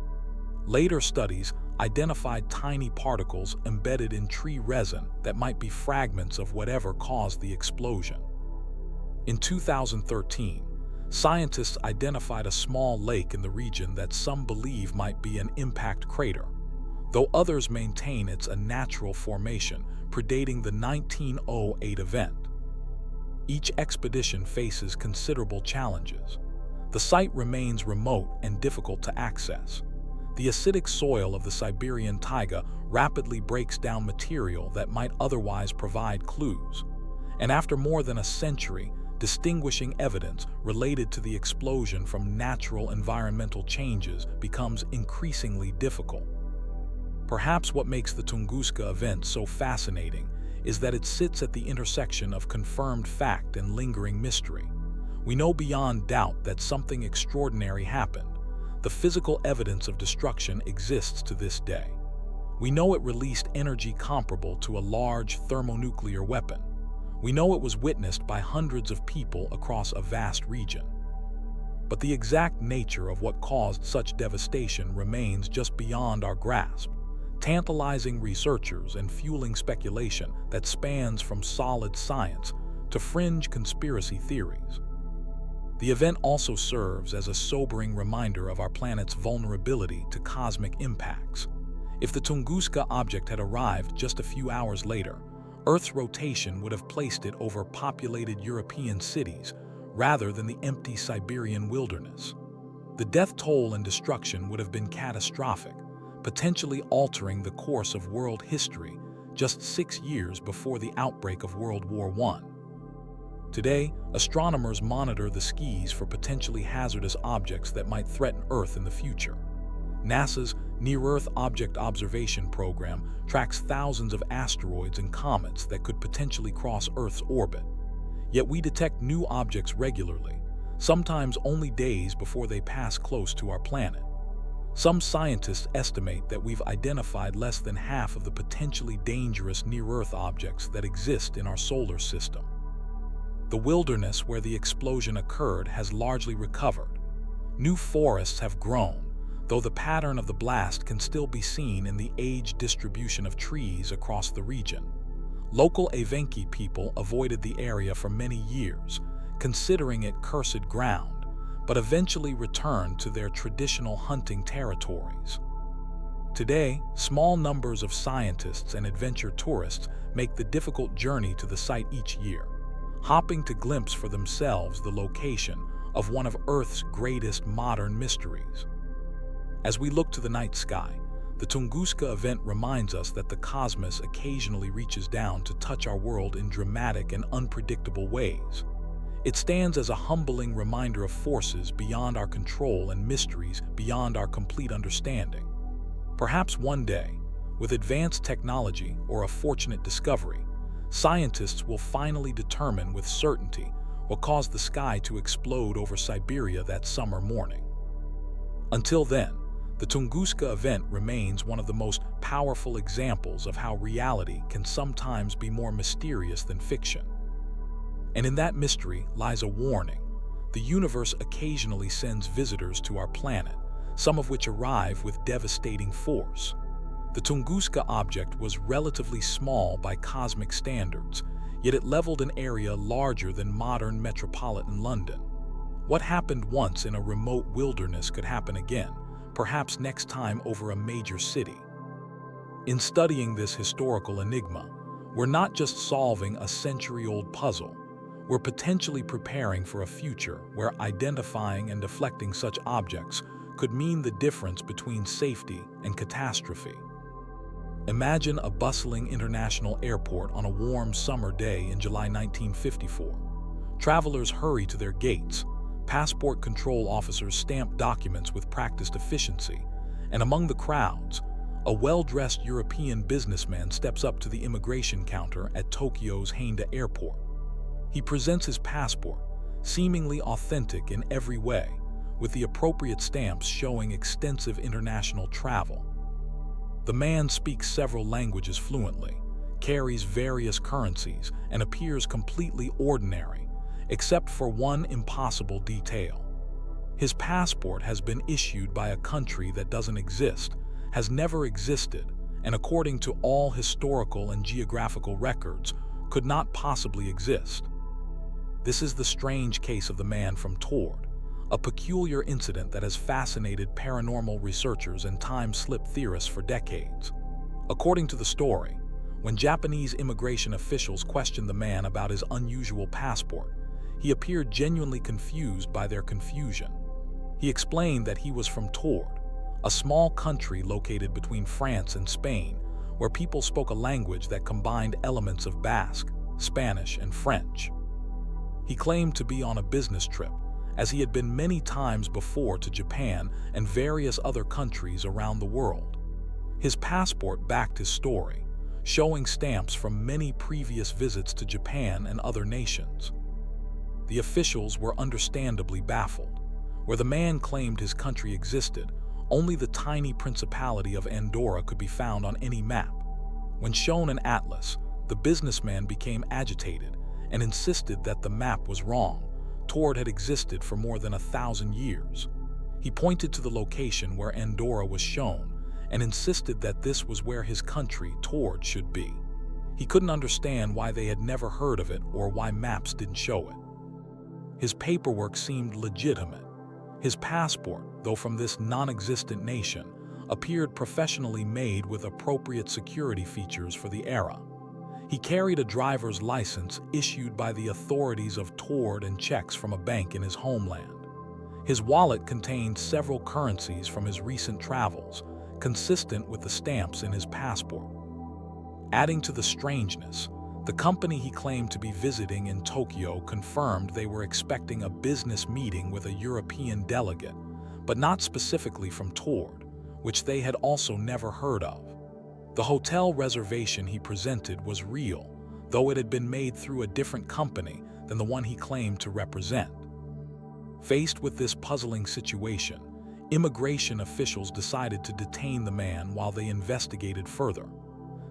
Later studies identified tiny particles embedded in tree resin that might be fragments of whatever caused the explosion. In 2013, scientists identified a small lake in the region that some believe might be an impact crater, though others maintain it's a natural formation predating the 1908 event. Each expedition faces considerable challenges. The site remains remote and difficult to access. The acidic soil of the Siberian taiga rapidly breaks down material that might otherwise provide clues, and after more than a century, distinguishing evidence related to the explosion from natural environmental changes becomes increasingly difficult. Perhaps what makes the Tunguska event so fascinating is that it sits at the intersection of confirmed fact and lingering mystery. We know beyond doubt that something extraordinary happened. The physical evidence of destruction exists to this day. We know it released energy comparable to a large thermonuclear weapon. We know it was witnessed by hundreds of people across a vast region. But the exact nature of what caused such devastation remains just beyond our grasp, tantalizing researchers and fueling speculation that spans from solid science to fringe conspiracy theories. The event also serves as a sobering reminder of our planet's vulnerability to cosmic impacts. If the Tunguska object had arrived just a few hours later, Earth's rotation would have placed it over populated European cities rather than the empty Siberian wilderness. The death toll and destruction would have been catastrophic, potentially altering the course of world history just 6 years before the outbreak of World War I. Today, astronomers monitor the skies for potentially hazardous objects that might threaten Earth in the future. NASA's Near-Earth Object Observation Program tracks thousands of asteroids and comets that could potentially cross Earth's orbit. Yet we detect new objects regularly, sometimes only days before they pass close to our planet. Some scientists estimate that we've identified less than half of the potentially dangerous near-Earth objects that exist in our solar system. The wilderness where the explosion occurred has largely recovered. New forests have grown, though the pattern of the blast can still be seen in the age distribution of trees across the region. Local Evenki people avoided the area for many years, considering it cursed ground, but eventually returned to their traditional hunting territories. Today, small numbers of scientists and adventure tourists make the difficult journey to the site each year, hoping to glimpse for themselves the location of one of Earth's greatest modern mysteries. As we look to the night sky, the Tunguska event reminds us that the cosmos occasionally reaches down to touch our world in dramatic and unpredictable ways. It stands as a humbling reminder of forces beyond our control and mysteries beyond our complete understanding. Perhaps one day, with advanced technology or a fortunate discovery, scientists will finally determine with certainty what caused the sky to explode over Siberia that summer morning. Until then, the Tunguska event remains one of the most powerful examples of how reality can sometimes be more mysterious than fiction. And in that mystery lies a warning. The universe occasionally sends visitors to our planet, some of which arrive with devastating force. The Tunguska object was relatively small by cosmic standards, yet it leveled an area larger than modern metropolitan London. What happened once in a remote wilderness could happen again, perhaps next time over a major city. In studying this historical enigma, we're not just solving a century-old puzzle, we're potentially preparing for a future where identifying and deflecting such objects could mean the difference between safety and catastrophe. Imagine a bustling international airport on a warm summer day in July 1954. Travelers hurry to their gates. Passport control officers stamp documents with practiced efficiency, and among the crowds, a well-dressed European businessman steps up to the immigration counter at Tokyo's Haneda Airport. He presents his passport, seemingly authentic in every way, with the appropriate stamps showing extensive international travel. The man speaks several languages fluently, carries various currencies, and appears completely ordinary, except for one impossible detail. His passport has been issued by a country that doesn't exist, has never existed, and according to all historical and geographical records, could not possibly exist. This is the strange case of the man from Tord, a peculiar incident that has fascinated paranormal researchers and time-slip theorists for decades. According to the story, when Japanese immigration officials questioned the man about his unusual passport, he appeared genuinely confused by their confusion. He explained that he was from Tord, a small country located between France and Spain, where people spoke a language that combined elements of Basque, Spanish, and French. He claimed to be on a business trip, as he had been many times before to Japan and various other countries around the world. His passport backed his story, showing stamps from many previous visits to Japan and other nations. The officials were understandably baffled. Where the man claimed his country existed, only the tiny principality of Andorra could be found on any map. When shown an atlas, the businessman became agitated and insisted that the map was wrong. Tord had existed for more than 1,000 years. He pointed to the location where Andorra was shown and insisted that this was where his country, Tord, should be. He couldn't understand why they had never heard of it or why maps didn't show it. His paperwork seemed legitimate. His passport, though from this non-existent nation, appeared professionally made with appropriate security features for the era. He carried a driver's license issued by the authorities of Tord and checks from a bank in his homeland. His wallet contained several currencies from his recent travels, consistent with the stamps in his passport. Adding to the strangeness, the company he claimed to be visiting in Tokyo confirmed they were expecting a business meeting with a European delegate, but not specifically from Tord, which they had also never heard of. The hotel reservation he presented was real, though it had been made through a different company than the one he claimed to represent. Faced with this puzzling situation, immigration officials decided to detain the man while they investigated further.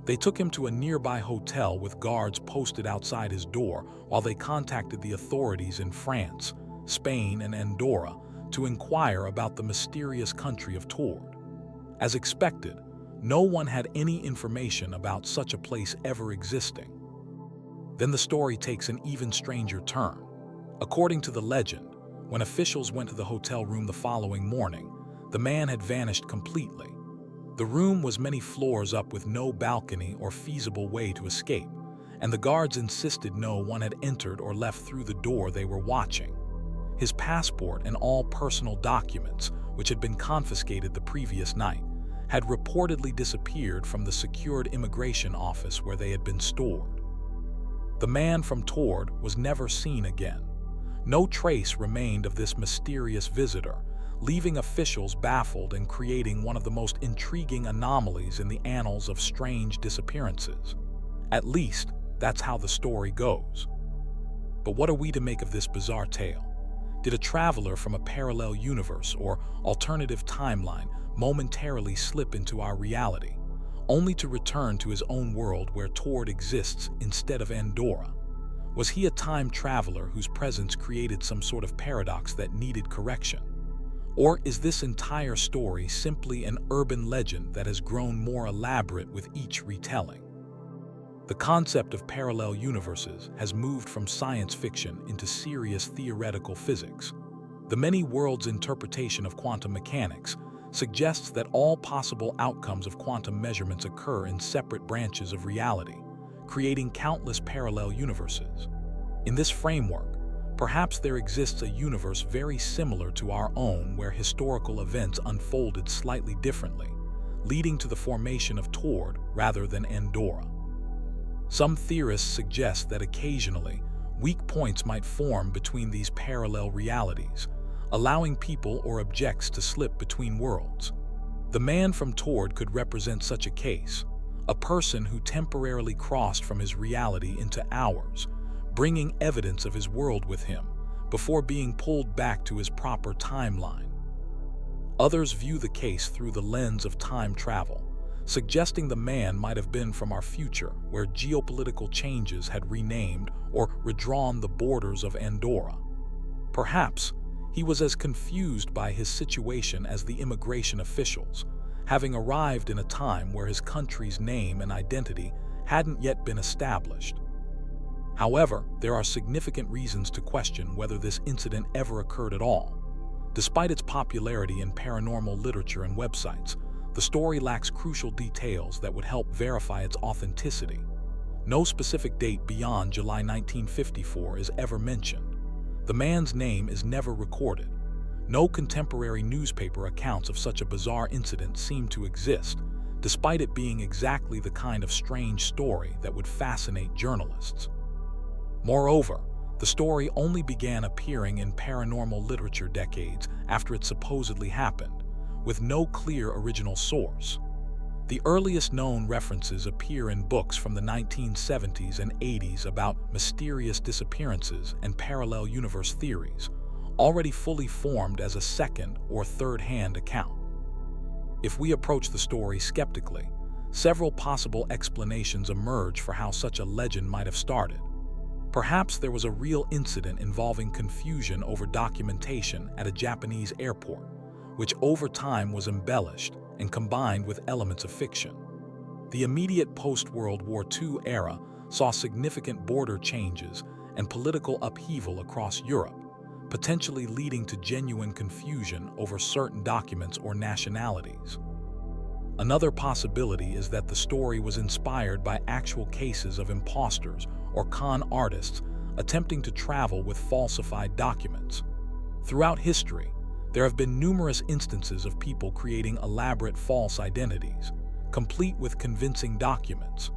They took him to a nearby hotel with guards posted outside his door while they contacted the authorities in France, Spain, and Andorra to inquire about the mysterious country of Tord. As expected, no one had any information about such a place ever existing. Then the story takes an even stranger turn. According to the legend, when officials went to the hotel room the following morning, the man had vanished completely. The room was many floors up with no balcony or feasible way to escape, and the guards insisted no one had entered or left through the door they were watching. His passport and all personal documents, which had been confiscated the previous night, had reportedly disappeared from the secured immigration office where they had been stored. The man from Tord was never seen again. No trace remained of this mysterious visitor, leaving officials baffled and creating one of the most intriguing anomalies in the annals of strange disappearances. At least, that's how the story goes. But what are we to make of this bizarre tale? Did a traveler from a parallel universe or alternative timeline momentarily slip into our reality, only to return to his own world where Tord exists instead of Andorra? Was he a time traveler whose presence created some sort of paradox that needed correction? Or is this entire story simply an urban legend that has grown more elaborate with each retelling? The concept of parallel universes has moved from science fiction into serious theoretical physics. The many worlds interpretation of quantum mechanics suggests that all possible outcomes of quantum measurements occur in separate branches of reality, creating countless parallel universes. In this framework, perhaps there exists a universe very similar to our own where historical events unfolded slightly differently, leading to the formation of Tord rather than Andorra. Some theorists suggest that occasionally, weak points might form between these parallel realities, allowing people or objects to slip between worlds. The man from Tord could represent such a case, a person who temporarily crossed from his reality into ours, bringing evidence of his world with him, before being pulled back to his proper timeline. Others view the case through the lens of time travel, suggesting the man might have been from our future, where geopolitical changes had renamed or redrawn the borders of Andorra. Perhaps he was as confused by his situation as the immigration officials, having arrived in a time where his country's name and identity hadn't yet been established. However, there are significant reasons to question whether this incident ever occurred at all. Despite its popularity in paranormal literature and websites, the story lacks crucial details that would help verify its authenticity. No specific date beyond July 1954 is ever mentioned. The man's name is never recorded. No contemporary newspaper accounts of such a bizarre incident seem to exist, despite it being exactly the kind of strange story that would fascinate journalists. Moreover, the story only began appearing in paranormal literature decades after it supposedly happened, with no clear original source. The earliest known references appear in books from the 1970s and 80s about mysterious disappearances and parallel universe theories, already fully formed as a second or third-hand account. If we approach the story skeptically, several possible explanations emerge for how such a legend might have started. Perhaps there was a real incident involving confusion over documentation at a Japanese airport, which over time was embellished and combined with elements of fiction. The immediate post-World War II era saw significant border changes and political upheaval across Europe, potentially leading to genuine confusion over certain documents or nationalities. Another possibility is that the story was inspired by actual cases of imposters or con artists attempting to travel with falsified documents. Throughout history, there have been numerous instances of people creating elaborate false identities, complete with convincing documents.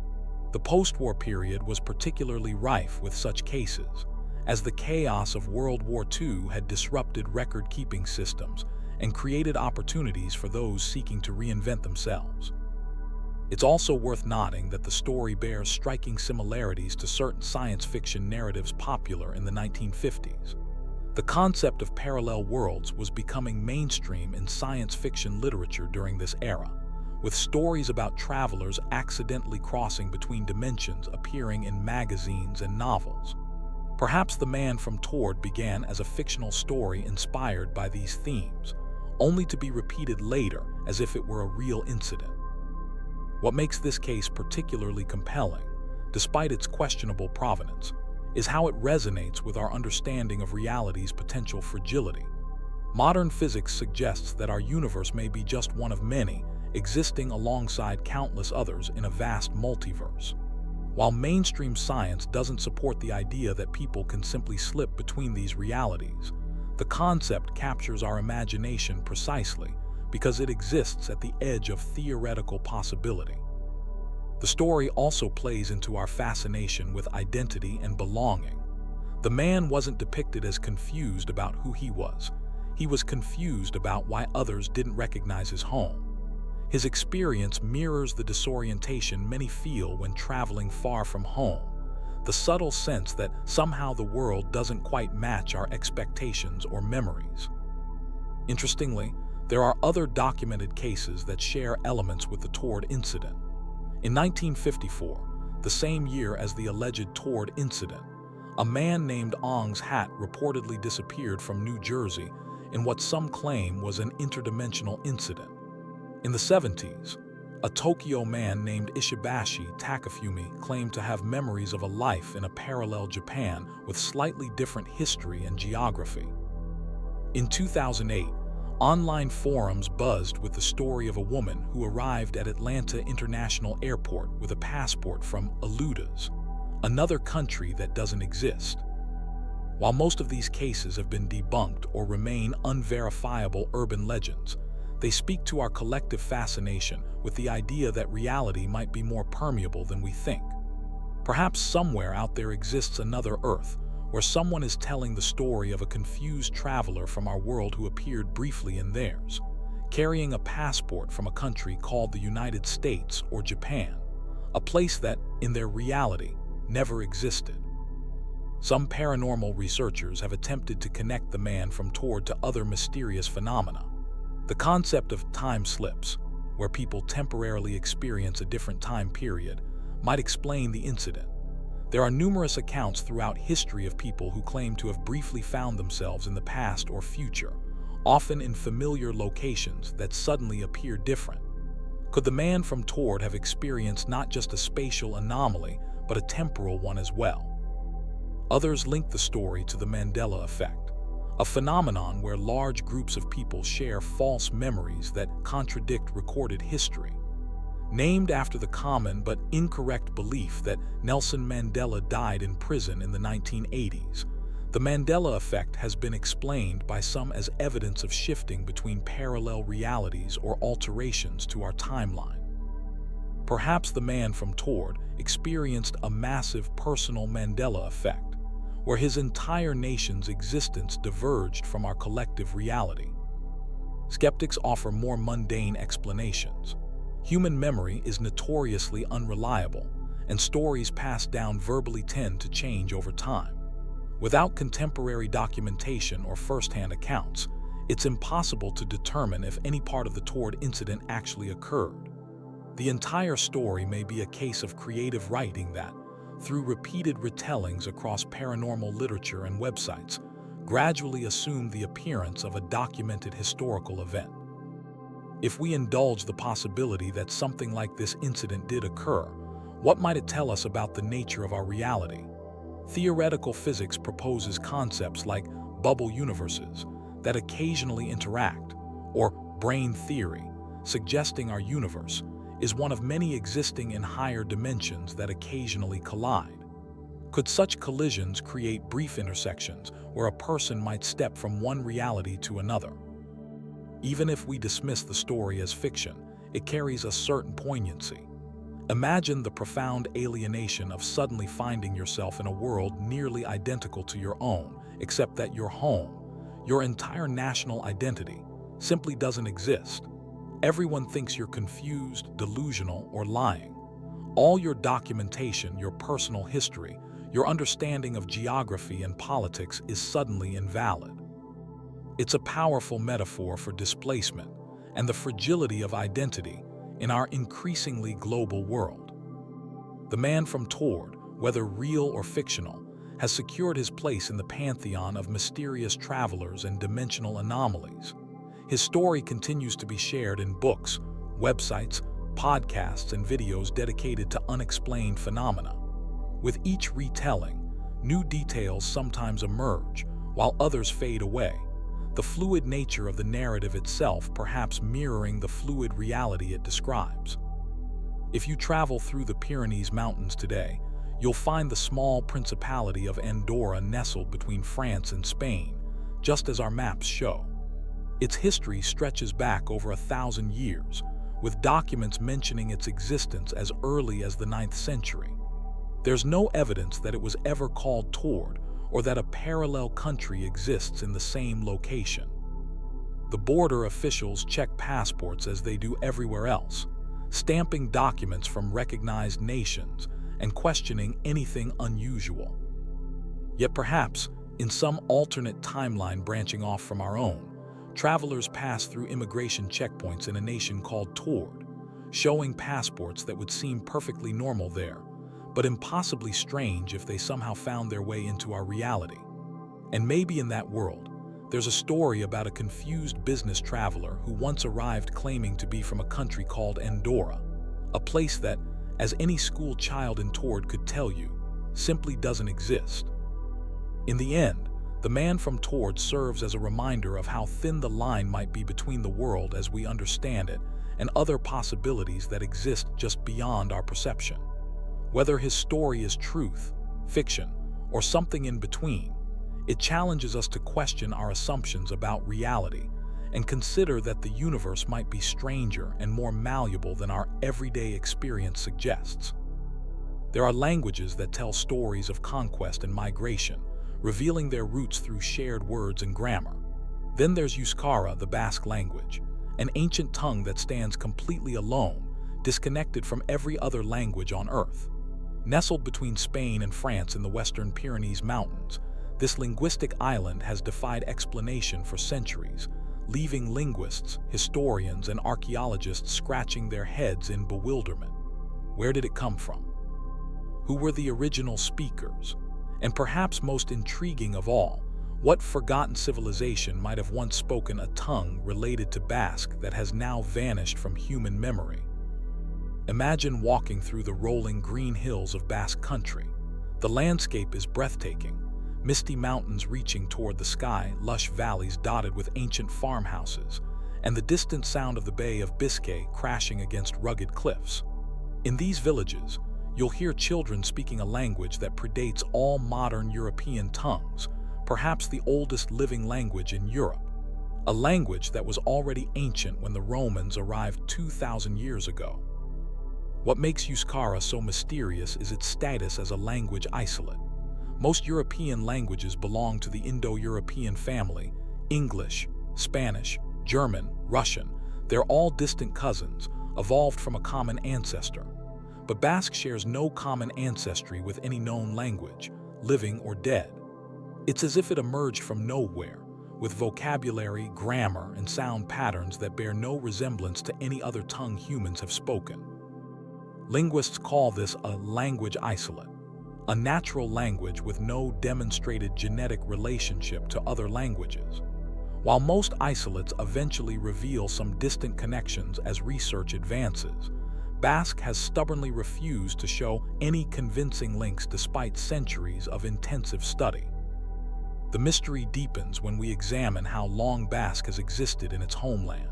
The post-war period was particularly rife with such cases, as the chaos of World War II had disrupted record-keeping systems and created opportunities for those seeking to reinvent themselves. It's also worth noting that the story bears striking similarities to certain science fiction narratives popular in the 1950s. The concept of parallel worlds was becoming mainstream in science fiction literature during this era, with stories about travelers accidentally crossing between dimensions appearing in magazines and novels. Perhaps The Man from Tord began as a fictional story inspired by these themes, only to be repeated later as if it were a real incident. What makes this case particularly compelling, despite its questionable provenance, is how it resonates with our understanding of reality's potential fragility. Modern physics suggests that our universe may be just one of many, existing alongside countless others in a vast multiverse. While mainstream science doesn't support the idea that people can simply slip between these realities, the concept captures our imagination precisely because it exists at the edge of theoretical possibility. The story also plays into our fascination with identity and belonging. The man wasn't depicted as confused about who he was. He was confused about why others didn't recognize his home. His experience mirrors the disorientation many feel when traveling far from home, the subtle sense that somehow the world doesn't quite match our expectations or memories. Interestingly, there are other documented cases that share elements with the Tord incident. In 1954, the same year as the alleged Tord incident, a man named Ong's Hat reportedly disappeared from New Jersey in what some claim was an interdimensional incident. In the 70s, a Tokyo man named Ishibashi Takafumi claimed to have memories of a life in a parallel Japan with slightly different history and geography. In 2008, online forums buzzed with the story of a woman who arrived at Atlanta International Airport with a passport from Aludas, another country that doesn't exist. While most of these cases have been debunked or remain unverifiable urban legends, they speak to our collective fascination with the idea that reality might be more permeable than we think. Perhaps somewhere out there exists another Earth, where someone is telling the story of a confused traveler from our world who appeared briefly in theirs, carrying a passport from a country called the United States or Japan, a place that, in their reality, never existed. Some paranormal researchers have attempted to connect the man from Tord to other mysterious phenomena. The concept of time slips, where people temporarily experience a different time period, might explain the incident. There are numerous accounts throughout history of people who claim to have briefly found themselves in the past or future, often in familiar locations that suddenly appear different. Could the man from Tord have experienced not just a spatial anomaly, but a temporal one as well? Others link the story to the Mandela effect, a phenomenon where large groups of people share false memories that contradict recorded history. Named after the common but incorrect belief that Nelson Mandela died in prison in the 1980s, the Mandela effect has been explained by some as evidence of shifting between parallel realities or alterations to our timeline. Perhaps the man from Tord experienced a massive personal Mandela effect, where his entire nation's existence diverged from our collective reality. Skeptics offer more mundane explanations. Human memory is notoriously unreliable, and stories passed down verbally tend to change over time. Without contemporary documentation or first-hand accounts, it's impossible to determine if any part of the Tord incident actually occurred. The entire story may be a case of creative writing that, through repeated retellings across paranormal literature and websites, gradually assumed the appearance of a documented historical event. If we indulge the possibility that something like this incident did occur, what might it tell us about the nature of our reality? Theoretical physics proposes concepts like bubble universes that occasionally interact, or brain theory, suggesting our universe is one of many existing in higher dimensions that occasionally collide. Could such collisions create brief intersections where a person might step from one reality to another? Even if we dismiss the story as fiction, it carries a certain poignancy. Imagine the profound alienation of suddenly finding yourself in a world nearly identical to your own, except that your home, your entire national identity, simply doesn't exist. Everyone thinks you're confused, delusional, or lying. All your documentation, your personal history, your understanding of geography and politics is suddenly invalid. It's a powerful metaphor for displacement and the fragility of identity in our increasingly global world. The man from Tord, whether real or fictional, has secured his place in the pantheon of mysterious travelers and dimensional anomalies. His story continues to be shared in books, websites, podcasts, and videos dedicated to unexplained phenomena. With each retelling, new details sometimes emerge, while others fade away, the fluid nature of the narrative itself perhaps mirroring the fluid reality it describes. If you travel through the Pyrenees Mountains today, you'll find the small principality of Andorra nestled between France and Spain, just as our maps show. Its history stretches back over 1,000 years, with documents mentioning its existence as early as the 9th century. There's no evidence that it was ever called Tord or that a parallel country exists in the same location. The border officials check passports as they do everywhere else, stamping documents from recognized nations and questioning anything unusual. Yet perhaps, in some alternate timeline branching off from our own, travelers pass through immigration checkpoints in a nation called Tord, showing passports that would seem perfectly normal there, but impossibly strange if they somehow found their way into our reality. And maybe in that world, there's a story about a confused business traveler who once arrived claiming to be from a country called Andorra, a place that, as any school child in Tord could tell you, simply doesn't exist. In the end, the man from Tord serves as a reminder of how thin the line might be between the world as we understand it and other possibilities that exist just beyond our perception. Whether his story is truth, fiction, or something in between, it challenges us to question our assumptions about reality and consider that the universe might be stranger and more malleable than our everyday experience suggests. There are languages that tell stories of conquest and migration, revealing their roots through shared words and grammar. Then there's Euskara, the Basque language, an ancient tongue that stands completely alone, disconnected from every other language on Earth. Nestled between Spain and France in the Western Pyrenees Mountains, this linguistic island has defied explanation for centuries, leaving linguists, historians, and archaeologists scratching their heads in bewilderment. Where did it come from? Who were the original speakers? And perhaps most intriguing of all, what forgotten civilization might have once spoken a tongue related to Basque that has now vanished from human memory? Imagine walking through the rolling green hills of Basque country. The landscape is breathtaking, misty mountains reaching toward the sky, lush valleys dotted with ancient farmhouses, and the distant sound of the Bay of Biscay crashing against rugged cliffs. In these villages, you'll hear children speaking a language that predates all modern European tongues, perhaps the oldest living language in Europe, a language that was already ancient when the Romans arrived 2,000 years ago. What makes Euskara so mysterious is its status as a language isolate. Most European languages belong to the Indo-European family: English, Spanish, German, Russian. They're all distant cousins, evolved from a common ancestor. But Basque shares no common ancestry with any known language, living or dead. It's as if it emerged from nowhere, with vocabulary, grammar, and sound patterns that bear no resemblance to any other tongue humans have spoken. Linguists call this a language isolate, a natural language with no demonstrated genetic relationship to other languages. While most isolates eventually reveal some distant connections as research advances, Basque has stubbornly refused to show any convincing links despite centuries of intensive study. The mystery deepens when we examine how long Basque has existed in its homeland.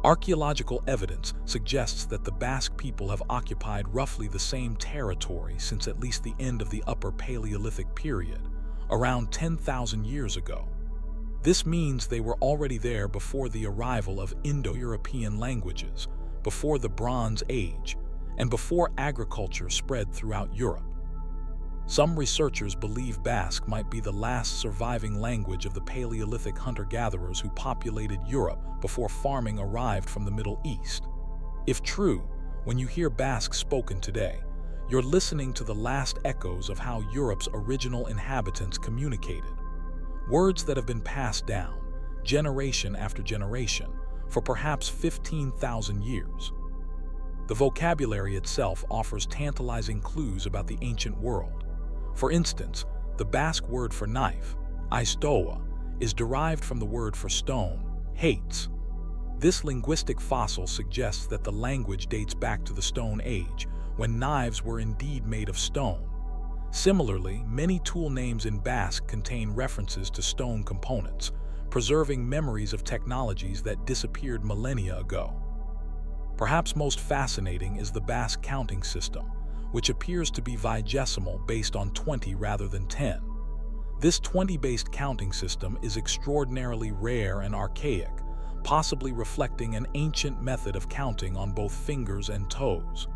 Archaeological evidence suggests that the Basque people have occupied roughly the same territory since at least the end of the Upper Paleolithic period, around 10,000 years ago. This means they were already there before the arrival of Indo-European languages, before the Bronze Age, and before agriculture spread throughout Europe. Some researchers believe Basque might be the last surviving language of the Paleolithic hunter-gatherers who populated Europe before farming arrived from the Middle East. If true, when you hear Basque spoken today, you're listening to the last echoes of how Europe's original inhabitants communicated. Words that have been passed down, generation after generation, for perhaps 15,000 years. The vocabulary itself offers tantalizing clues about the ancient world. For instance, the Basque word for knife, aistoa, is derived from the word for stone, hates. This linguistic fossil suggests that the language dates back to the Stone Age, when knives were indeed made of stone. Similarly, many tool names in Basque contain references to stone components, preserving memories of technologies that disappeared millennia ago. Perhaps most fascinating is the Basque counting system, which appears to be vigesimal based on 20 rather than 10. This 20-based counting system is extraordinarily rare and archaic, possibly reflecting an ancient method of counting on both fingers and toes.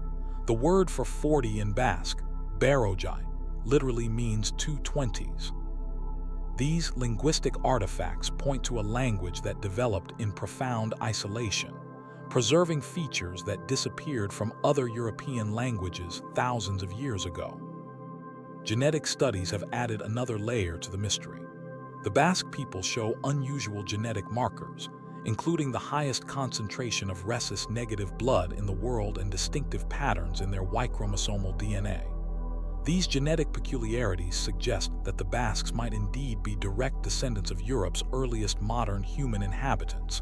The word for 40 in Basque, barojai, literally means 2 20s. These linguistic artifacts point to a language that developed in profound isolation, preserving features that disappeared from other European languages thousands of years ago. Genetic studies have added another layer to the mystery. The Basque people show unusual genetic markers, including the highest concentration of rhesus-negative blood in the world and distinctive patterns in their Y-chromosomal DNA. These genetic peculiarities suggest that the Basques might indeed be direct descendants of Europe's earliest modern human inhabitants,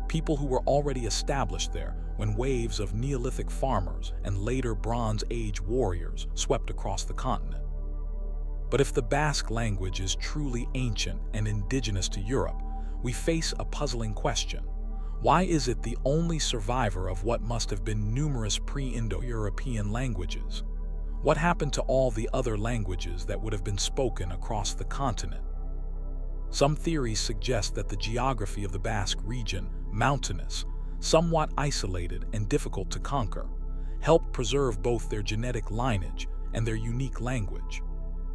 people who were already established there when waves of Neolithic farmers and later Bronze Age warriors swept across the continent. But if the Basque language is truly ancient and indigenous to Europe, we face a puzzling question. Why is it the only survivor of what must have been numerous pre-Indo-European languages? What happened to all the other languages that would have been spoken across the continent? Some theories suggest that the geography of the Basque region, mountainous, somewhat isolated and difficult to conquer, helped preserve both their genetic lineage and their unique language.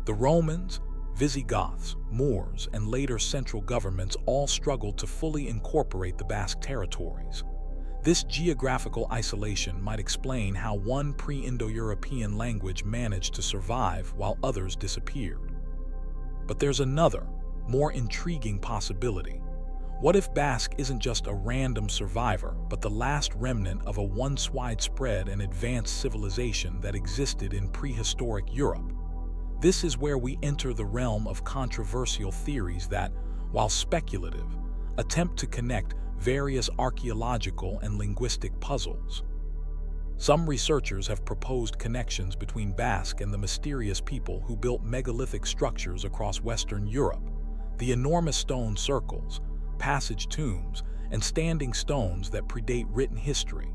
The Romans, Visigoths, Moors, and later central governments all struggled to fully incorporate the Basque territories. This geographical isolation might explain how one pre-Indo-European language managed to survive while others disappeared. But there's another, more intriguing possibility. What if Basque isn't just a random survivor, but the last remnant of a once widespread and advanced civilization that existed in prehistoric Europe? This is where we enter the realm of controversial theories that, while speculative, attempt to connect various archaeological and linguistic puzzles. Some researchers have proposed connections between Basque and the mysterious people who built megalithic structures across Western Europe. The enormous stone circles, passage tombs, and standing stones that predate written history.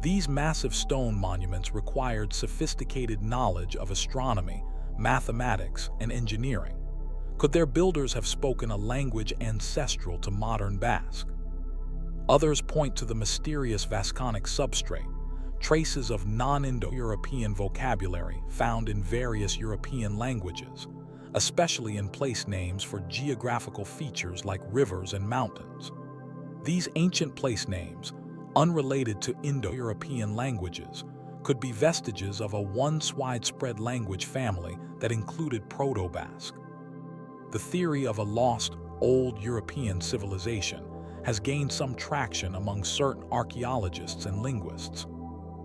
These massive stone monuments required sophisticated knowledge of astronomy, mathematics, and engineering. Could their builders have spoken a language ancestral to modern Basque? Others point to the mysterious Vasconic substrate, traces of non-Indo-European vocabulary found in various European languages, especially in place names for geographical features like rivers and mountains. These ancient place names, unrelated to Indo-European languages, could be vestiges of a once widespread language family that included Proto-Basque. The theory of a lost, old European civilization has gained some traction among certain archaeologists and linguists.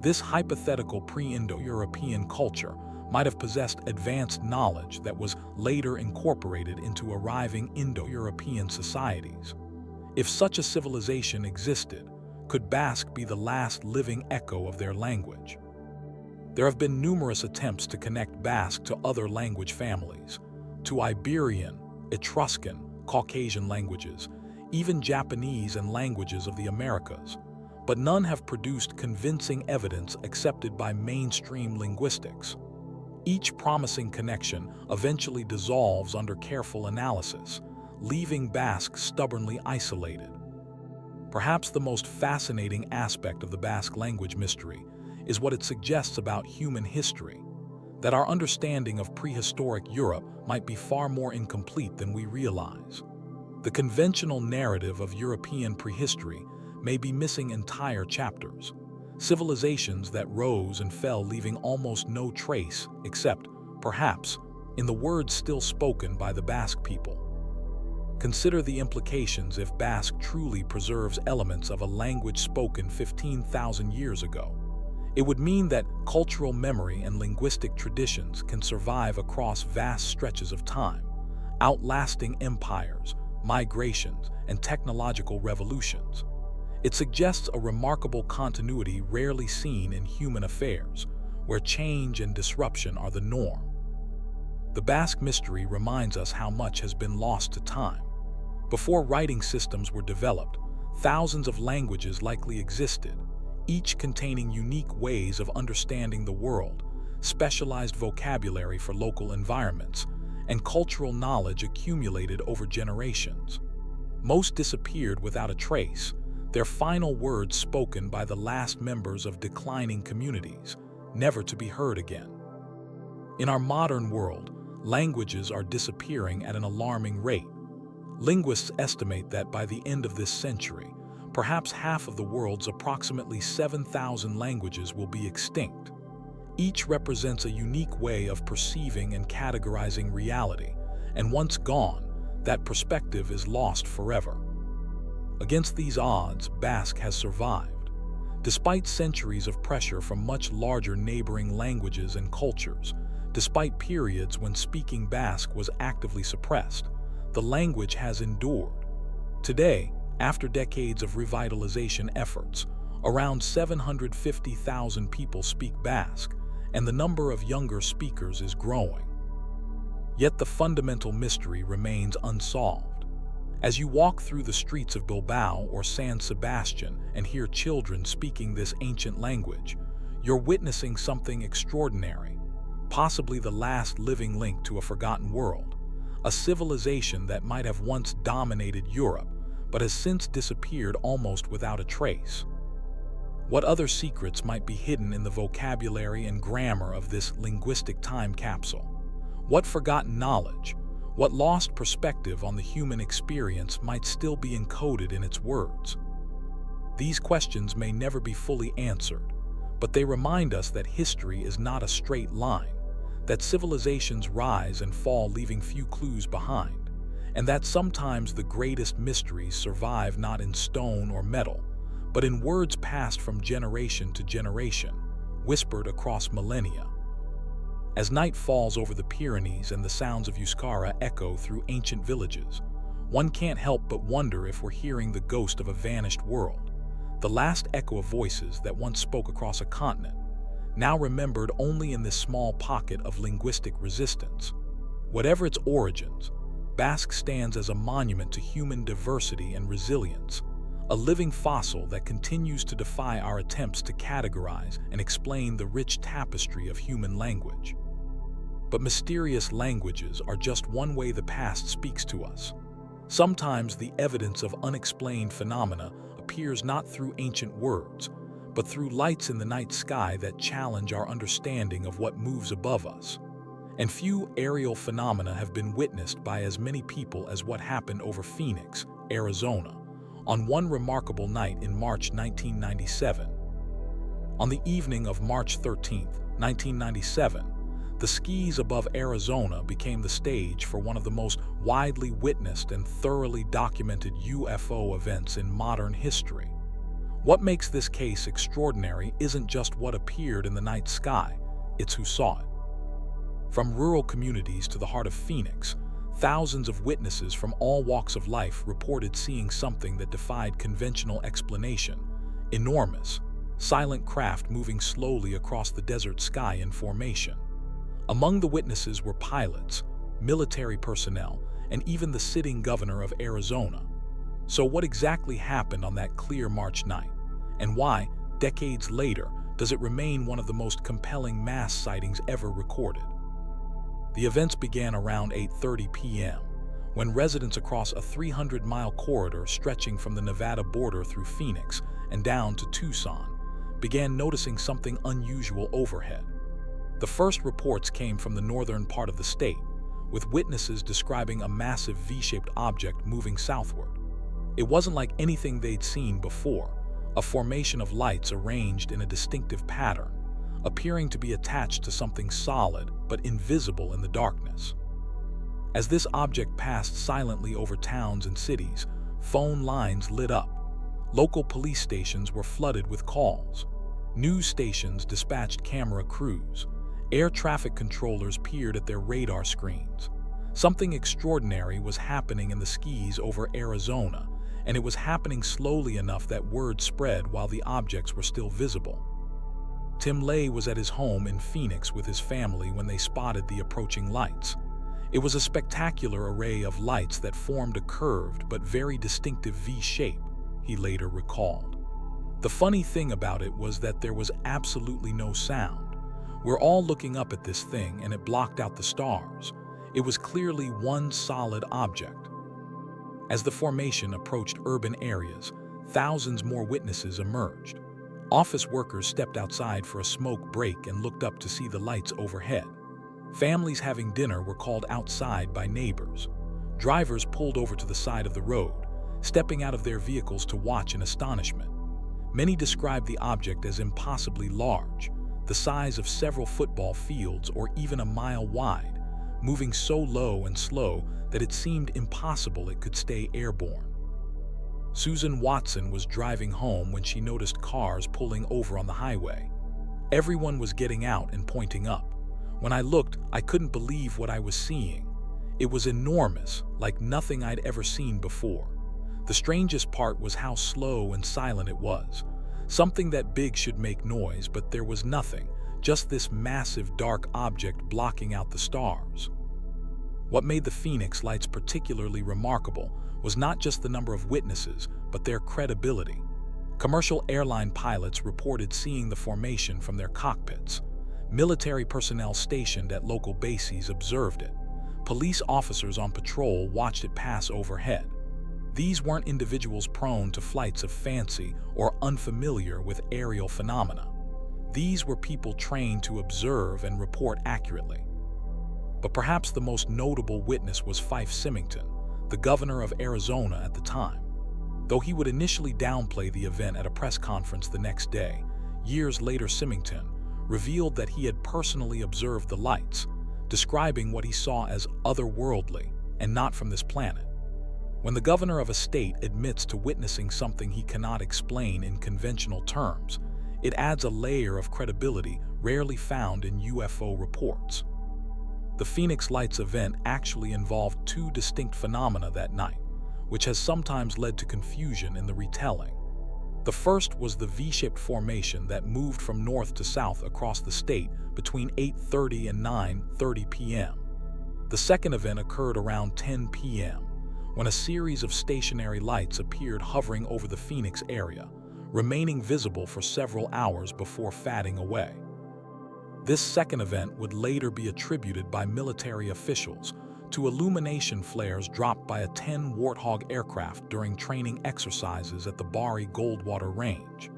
This hypothetical pre-Indo-European culture might have possessed advanced knowledge that was later incorporated into arriving Indo-European societies. If such a civilization existed, could Basque be the last living echo of their language? There have been numerous attempts to connect Basque to other language families, to Iberian, Etruscan, Caucasian languages, even Japanese and languages of the Americas, but none have produced convincing evidence accepted by mainstream linguistics. Each promising connection eventually dissolves under careful analysis, leaving Basque stubbornly isolated. Perhaps the most fascinating aspect of the Basque language mystery is what it suggests about human history, that our understanding of prehistoric Europe might be far more incomplete than we realize. The conventional narrative of European prehistory may be missing entire chapters, civilizations that rose and fell leaving almost no trace except, perhaps, in the words still spoken by the Basque people. Consider the implications if Basque truly preserves elements of a language spoken 15,000 years ago. It would mean that cultural memory and linguistic traditions can survive across vast stretches of time, outlasting empires, migrations, and technological revolutions. It suggests a remarkable continuity rarely seen in human affairs, where change and disruption are the norm. The Basque mystery reminds us how much has been lost to time. Before writing systems were developed, thousands of languages likely existed, each containing unique ways of understanding the world, specialized vocabulary for local environments, and cultural knowledge accumulated over generations. Most disappeared without a trace, their final words spoken by the last members of declining communities, never to be heard again. In our modern world, languages are disappearing at an alarming rate. Linguists estimate that by the end of this century, perhaps half of the world's approximately 7,000 languages will be extinct. Each represents a unique way of perceiving and categorizing reality, and once gone, that perspective is lost forever. Against these odds, Basque has survived. Despite centuries of pressure from much larger neighboring languages and cultures, despite periods when speaking Basque was actively suppressed, the language has endured. Today, after decades of revitalization efforts, around 750,000 people speak Basque, and the number of younger speakers is growing. Yet the fundamental mystery remains unsolved. As you walk through the streets of Bilbao or San Sebastian and hear children speaking this ancient language, you're witnessing something extraordinary, possibly the last living link to a forgotten world, a civilization that might have once dominated Europe, but has since disappeared almost without a trace. What other secrets might be hidden in the vocabulary and grammar of this linguistic time capsule? What forgotten knowledge, what lost perspective on the human experience might still be encoded in its words? These questions may never be fully answered, but they remind us that history is not a straight line, that civilizations rise and fall leaving few clues behind, and that sometimes the greatest mysteries survive not in stone or metal, but in words passed from generation to generation, whispered across millennia. As night falls over the Pyrenees and the sounds of Euskara echo through ancient villages, one can't help but wonder if we're hearing the ghost of a vanished world, the last echo of voices that once spoke across a continent, now remembered only in this small pocket of linguistic resistance. Whatever its origins, Basque stands as a monument to human diversity and resilience, a living fossil that continues to defy our attempts to categorize and explain the rich tapestry of human language. But mysterious languages are just one way the past speaks to us. Sometimes the evidence of unexplained phenomena appears not through ancient words, but through lights in the night sky that challenge our understanding of what moves above us. And few aerial phenomena have been witnessed by as many people as what happened over Phoenix, Arizona, on one remarkable night in March 1997. On the evening of March 13, 1997, the skies above Arizona became the stage for one of the most widely witnessed and thoroughly documented UFO events in modern history. What makes this case extraordinary isn't just what appeared in the night sky, it's who saw it. From rural communities to the heart of Phoenix, thousands of witnesses from all walks of life reported seeing something that defied conventional explanation: enormous, silent craft moving slowly across the desert sky in formation. Among the witnesses were pilots, military personnel, and even the sitting governor of Arizona. So what exactly happened on that clear March night? And why, decades later, does it remain one of the most compelling mass sightings ever recorded? The events began around 8:30 p.m., when residents across a 300-mile corridor stretching from the Nevada border through Phoenix and down to Tucson began noticing something unusual overhead. The first reports came from the northern part of the state, with witnesses describing a massive V-shaped object moving southward. It wasn't like anything they'd seen before, a formation of lights arranged in a distinctive pattern, appearing to be attached to something solid but invisible in the darkness. As this object passed silently over towns and cities, phone lines lit up. Local police stations were flooded with calls. News stations dispatched camera crews. Air traffic controllers peered at their radar screens. Something extraordinary was happening in the skies over Arizona, and it was happening slowly enough that word spread while the objects were still visible. Tim Lay was at his home in Phoenix with his family when they spotted the approaching lights. It was a spectacular array of lights that formed a curved but very distinctive V-shape, he later recalled. The funny thing about it was that there was absolutely no sound. We're all looking up at this thing and it blocked out the stars. It was clearly one solid object. As the formation approached urban areas, thousands more witnesses emerged. Office workers stepped outside for a smoke break and looked up to see the lights overhead. Families having dinner were called outside by neighbors. Drivers pulled over to the side of the road, stepping out of their vehicles to watch in astonishment. Many described the object as impossibly large, the size of several football fields or even a mile wide, moving so low and slow that it seemed impossible it could stay airborne. Susan Watson was driving home when she noticed cars pulling over on the highway. Everyone was getting out and pointing up. When I looked, I couldn't believe what I was seeing. It was enormous, like nothing I'd ever seen before. The strangest part was how slow and silent it was. Something that big should make noise, but there was nothing, just this massive dark object blocking out the stars. What made the Phoenix Lights particularly remarkable was not just the number of witnesses, but their credibility. Commercial airline pilots reported seeing the formation from their cockpits. Military personnel stationed at local bases observed it. Police officers on patrol watched it pass overhead. These weren't individuals prone to flights of fancy or unfamiliar with aerial phenomena. These were people trained to observe and report accurately. But perhaps the most notable witness was Fife Symington, the governor of Arizona at the time. Though he would initially downplay the event at a press conference the next day, years later Symington revealed that he had personally observed the lights, describing what he saw as otherworldly and not from this planet. When the governor of a state admits to witnessing something he cannot explain in conventional terms, it adds a layer of credibility rarely found in UFO reports. The Phoenix Lights event actually involved two distinct phenomena that night, which has sometimes led to confusion in the retelling. The first was the V-shaped formation that moved from north to south across the state between 8:30 and 9:30 p.m. The second event occurred around 10 p.m., when a series of stationary lights appeared hovering over the Phoenix area, remaining visible for several hours before fading away. This second event would later be attributed by military officials to illumination flares dropped by a 10 Warthog aircraft during training exercises at the Bari Goldwater Range.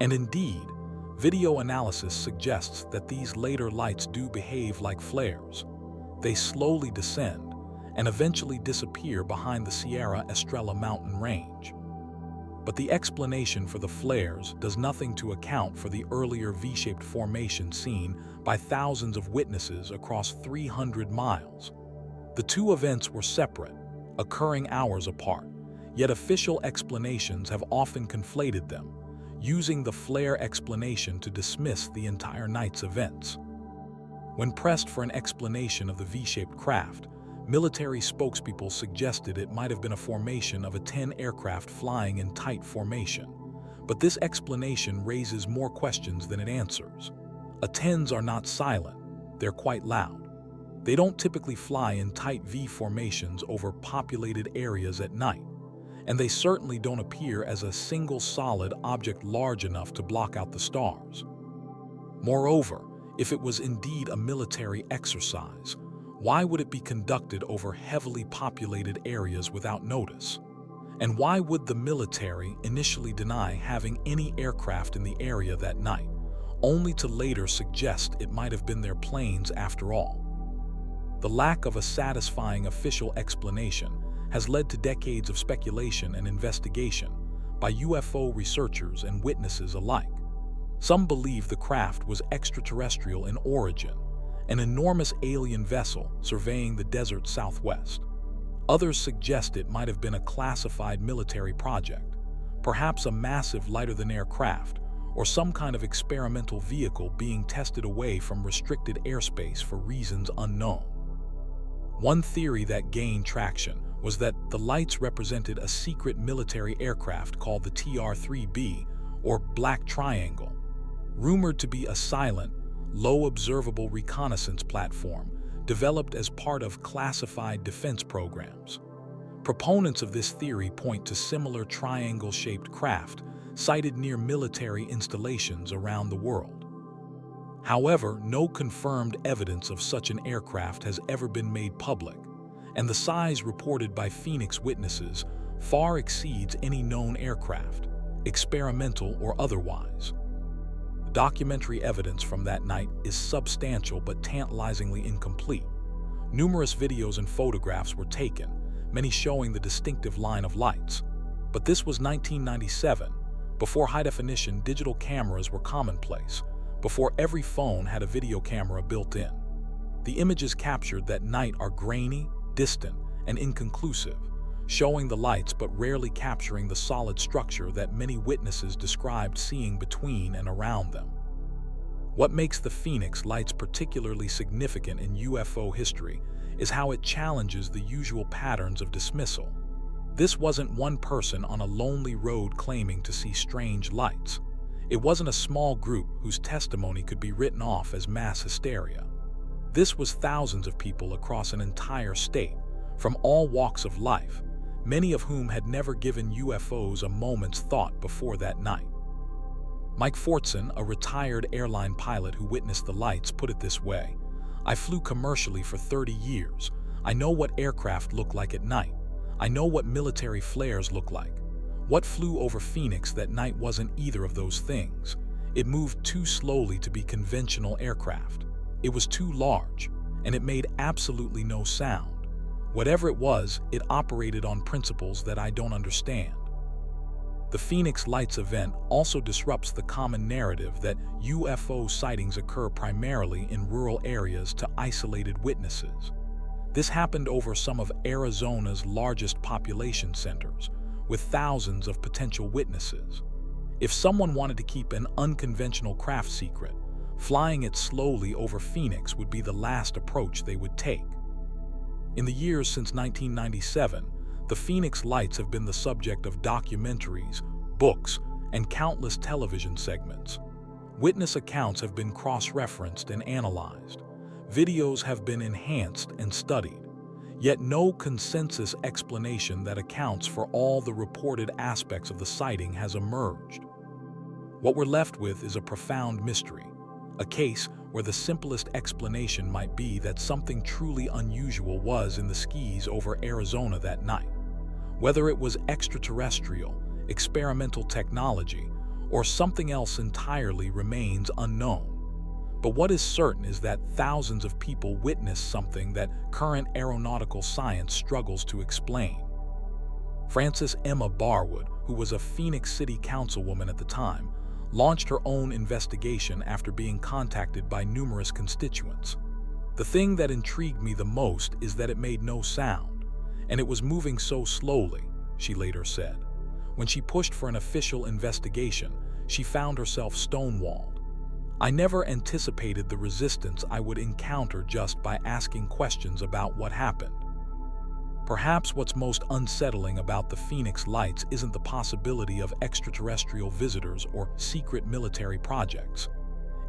And indeed, video analysis suggests that these later lights do behave like flares. They slowly descend and eventually disappear behind the Sierra Estrella mountain range. But the explanation for the flares does nothing to account for the earlier V-shaped formation seen by thousands of witnesses across 300 miles. The two events were separate, occurring hours apart, yet official explanations have often conflated them, using the flare explanation to dismiss the entire night's events. When pressed for an explanation of the V-shaped craft, military spokespeople suggested it might have been a formation of a 10 aircraft flying in tight formation. But this explanation raises more questions than it answers. A-10s are not silent, they're quite loud. They don't typically fly in tight V formations over populated areas at night, and they certainly don't appear as a single solid object large enough to block out the stars. Moreover, if it was indeed a military exercise, why would it be conducted over heavily populated areas without notice? And why would the military initially deny having any aircraft in the area that night, only to later suggest it might have been their planes after all? The lack of a satisfying official explanation has led to decades of speculation and investigation by UFO researchers and witnesses alike. Some believe the craft was extraterrestrial in origin, an enormous alien vessel surveying the desert southwest. Others suggest it might have been a classified military project, perhaps a massive lighter-than-air craft, or some kind of experimental vehicle being tested away from restricted airspace for reasons unknown. One theory that gained traction was that the lights represented a secret military aircraft called the TR-3B, or Black Triangle, rumored to be a silent, low-observable reconnaissance platform developed as part of classified defense programs. Proponents of this theory point to similar triangle-shaped craft sighted near military installations around the world. However, no confirmed evidence of such an aircraft has ever been made public, and the size reported by Phoenix witnesses far exceeds any known aircraft, experimental or otherwise. Documentary evidence from that night is substantial but tantalizingly incomplete. Numerous videos and photographs were taken, many showing the distinctive line of lights, But this was 1997, before high-definition digital cameras were commonplace, before every phone had a video camera built in. The images captured that night are grainy, distant, and inconclusive, showing the lights but rarely capturing the solid structure that many witnesses described seeing between and around them. What makes the Phoenix Lights particularly significant in UFO history is how it challenges the usual patterns of dismissal. This wasn't one person on a lonely road claiming to see strange lights. It wasn't a small group whose testimony could be written off as mass hysteria. This was thousands of people across an entire state, from all walks of life, many of whom had never given UFOs a moment's thought before that night. Mike Fortson, a retired airline pilot who witnessed the lights, put it this way: "I flew commercially for 30 years. I know what aircraft look like at night. I know what military flares look like. What flew over Phoenix that night wasn't either of those things. It moved too slowly to be conventional aircraft. It was too large, and it made absolutely no sound. Whatever it was, it operated on principles that I don't understand." The Phoenix Lights event also disrupts the common narrative that UFO sightings occur primarily in rural areas to isolated witnesses. This happened over some of Arizona's largest population centers, with thousands of potential witnesses. If someone wanted to keep an unconventional craft secret, flying it slowly over Phoenix would be the last approach they would take. In the years since 1997, the Phoenix Lights have been the subject of documentaries, books, and countless television segments. Witness accounts have been cross-referenced and analyzed. Videos have been enhanced and studied. Yet no consensus explanation that accounts for all the reported aspects of the sighting has emerged. What we're left with is a profound mystery, a case where the simplest explanation might be that something truly unusual was in the skies over Arizona that night. Whether it was extraterrestrial, experimental technology, or something else entirely remains unknown. But what is certain is that thousands of people witnessed something that current aeronautical science struggles to explain. Frances Emma Barwood, who was a Phoenix City Councilwoman at the time, launched her own investigation after being contacted by numerous constituents. "The thing that intrigued me the most is that it made no sound, and it was moving so slowly," she later said. When she pushed for an official investigation, she found herself stonewalled. "I never anticipated the resistance I would encounter just by asking questions about what happened." Perhaps what's most unsettling about the Phoenix Lights isn't the possibility of extraterrestrial visitors or secret military projects.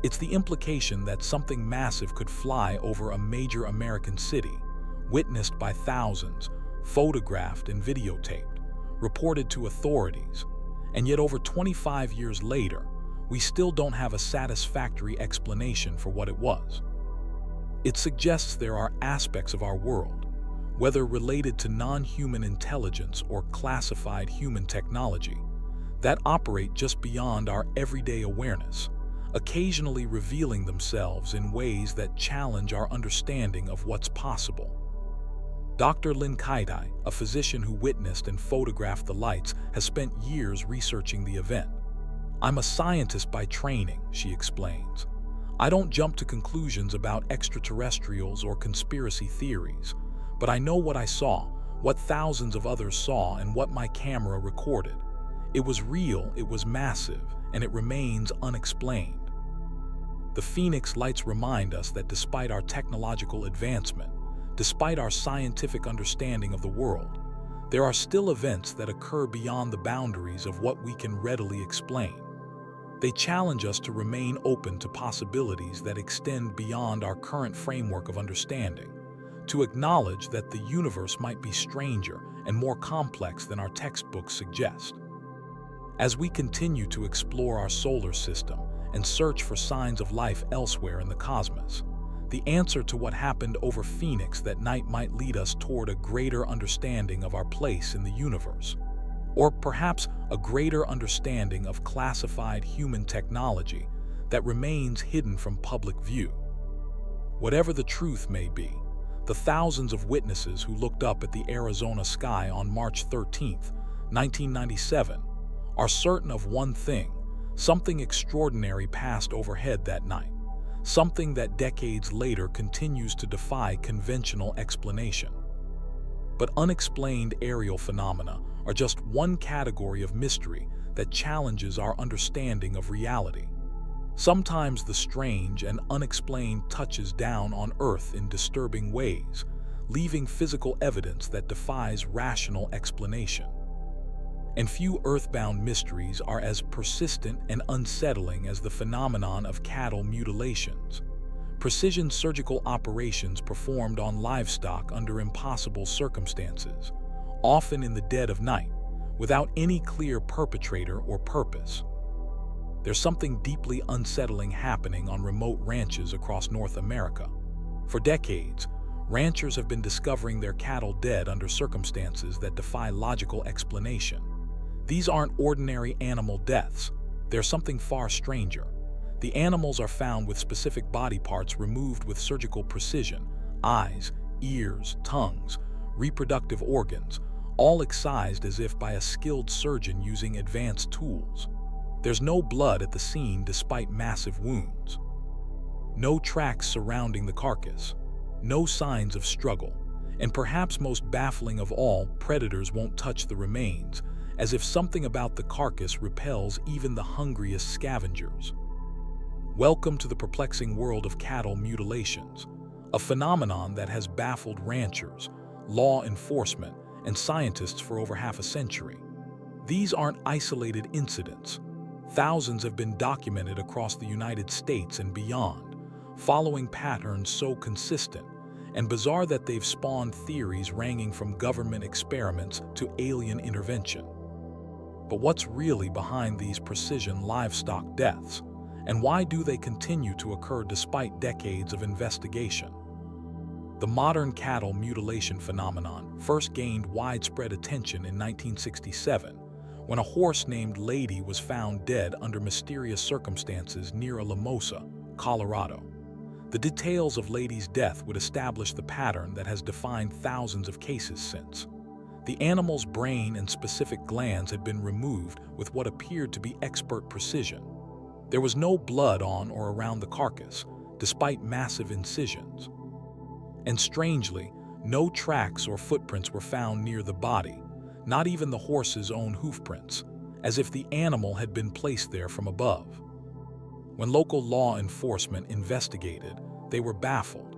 It's the implication that something massive could fly over a major American city, witnessed by thousands, photographed and videotaped, reported to authorities, and yet over 25 years later, we still don't have a satisfactory explanation for what it was. It suggests there are aspects of our world, whether related to non-human intelligence or classified human technology, that operate just beyond our everyday awareness, occasionally revealing themselves in ways that challenge our understanding of what's possible. Dr. Lynn Kaitai, a physician who witnessed and photographed the lights, has spent years researching the event. "I'm a scientist by training," she explains. "I don't jump to conclusions about extraterrestrials or conspiracy theories, but I know what I saw, what thousands of others saw, and what my camera recorded. It was real, it was massive, and it remains unexplained." The Phoenix Lights remind us that despite our technological advancement, despite our scientific understanding of the world, there are still events that occur beyond the boundaries of what we can readily explain. They challenge us to remain open to possibilities that extend beyond our current framework of understanding, to acknowledge that the universe might be stranger and more complex than our textbooks suggest. As we continue to explore our solar system and search for signs of life elsewhere in the cosmos, the answer to what happened over Phoenix that night might lead us toward a greater understanding of our place in the universe, or perhaps a greater understanding of classified human technology that remains hidden from public view. Whatever the truth may be, the thousands of witnesses who looked up at the Arizona sky on March 13th, 1997, are certain of one thing: something extraordinary passed overhead that night, something that decades later continues to defy conventional explanation. But unexplained aerial phenomena are just one category of mystery that challenges our understanding of reality. Sometimes the strange and unexplained touches down on Earth in disturbing ways, leaving physical evidence that defies rational explanation. And few earthbound mysteries are as persistent and unsettling as the phenomenon of cattle mutilations, precision surgical operations performed on livestock under impossible circumstances, often in the dead of night, without any clear perpetrator or purpose. There's something deeply unsettling happening on remote ranches across North America. For decades, ranchers have been discovering their cattle dead under circumstances that defy logical explanation. These aren't ordinary animal deaths. They're something far stranger. The animals are found with specific body parts removed with surgical precision: eyes, ears, tongues, reproductive organs, all excised as if by a skilled surgeon using advanced tools. There's no blood at the scene despite massive wounds. No tracks surrounding the carcass. No signs of struggle. And perhaps most baffling of all, predators won't touch the remains, as if something about the carcass repels even the hungriest scavengers. Welcome to the perplexing world of cattle mutilations, a phenomenon that has baffled ranchers, law enforcement, and scientists for over half a century. These aren't isolated incidents. Thousands have been documented across the United States and beyond, following patterns so consistent and bizarre that they've spawned theories ranging from government experiments to alien intervention. But what's really behind these precision livestock deaths, and why do they continue to occur despite decades of investigation? The modern cattle mutilation phenomenon first gained widespread attention in 1967, when a horse named Lady was found dead under mysterious circumstances near Alamosa, Colorado. The details of Lady's death would establish the pattern that has defined thousands of cases since. The animal's brain and specific glands had been removed with what appeared to be expert precision. There was no blood on or around the carcass, despite massive incisions. And strangely, no tracks or footprints were found near the body, not even the horse's own hoofprints, as if the animal had been placed there from above. When local law enforcement investigated, they were baffled.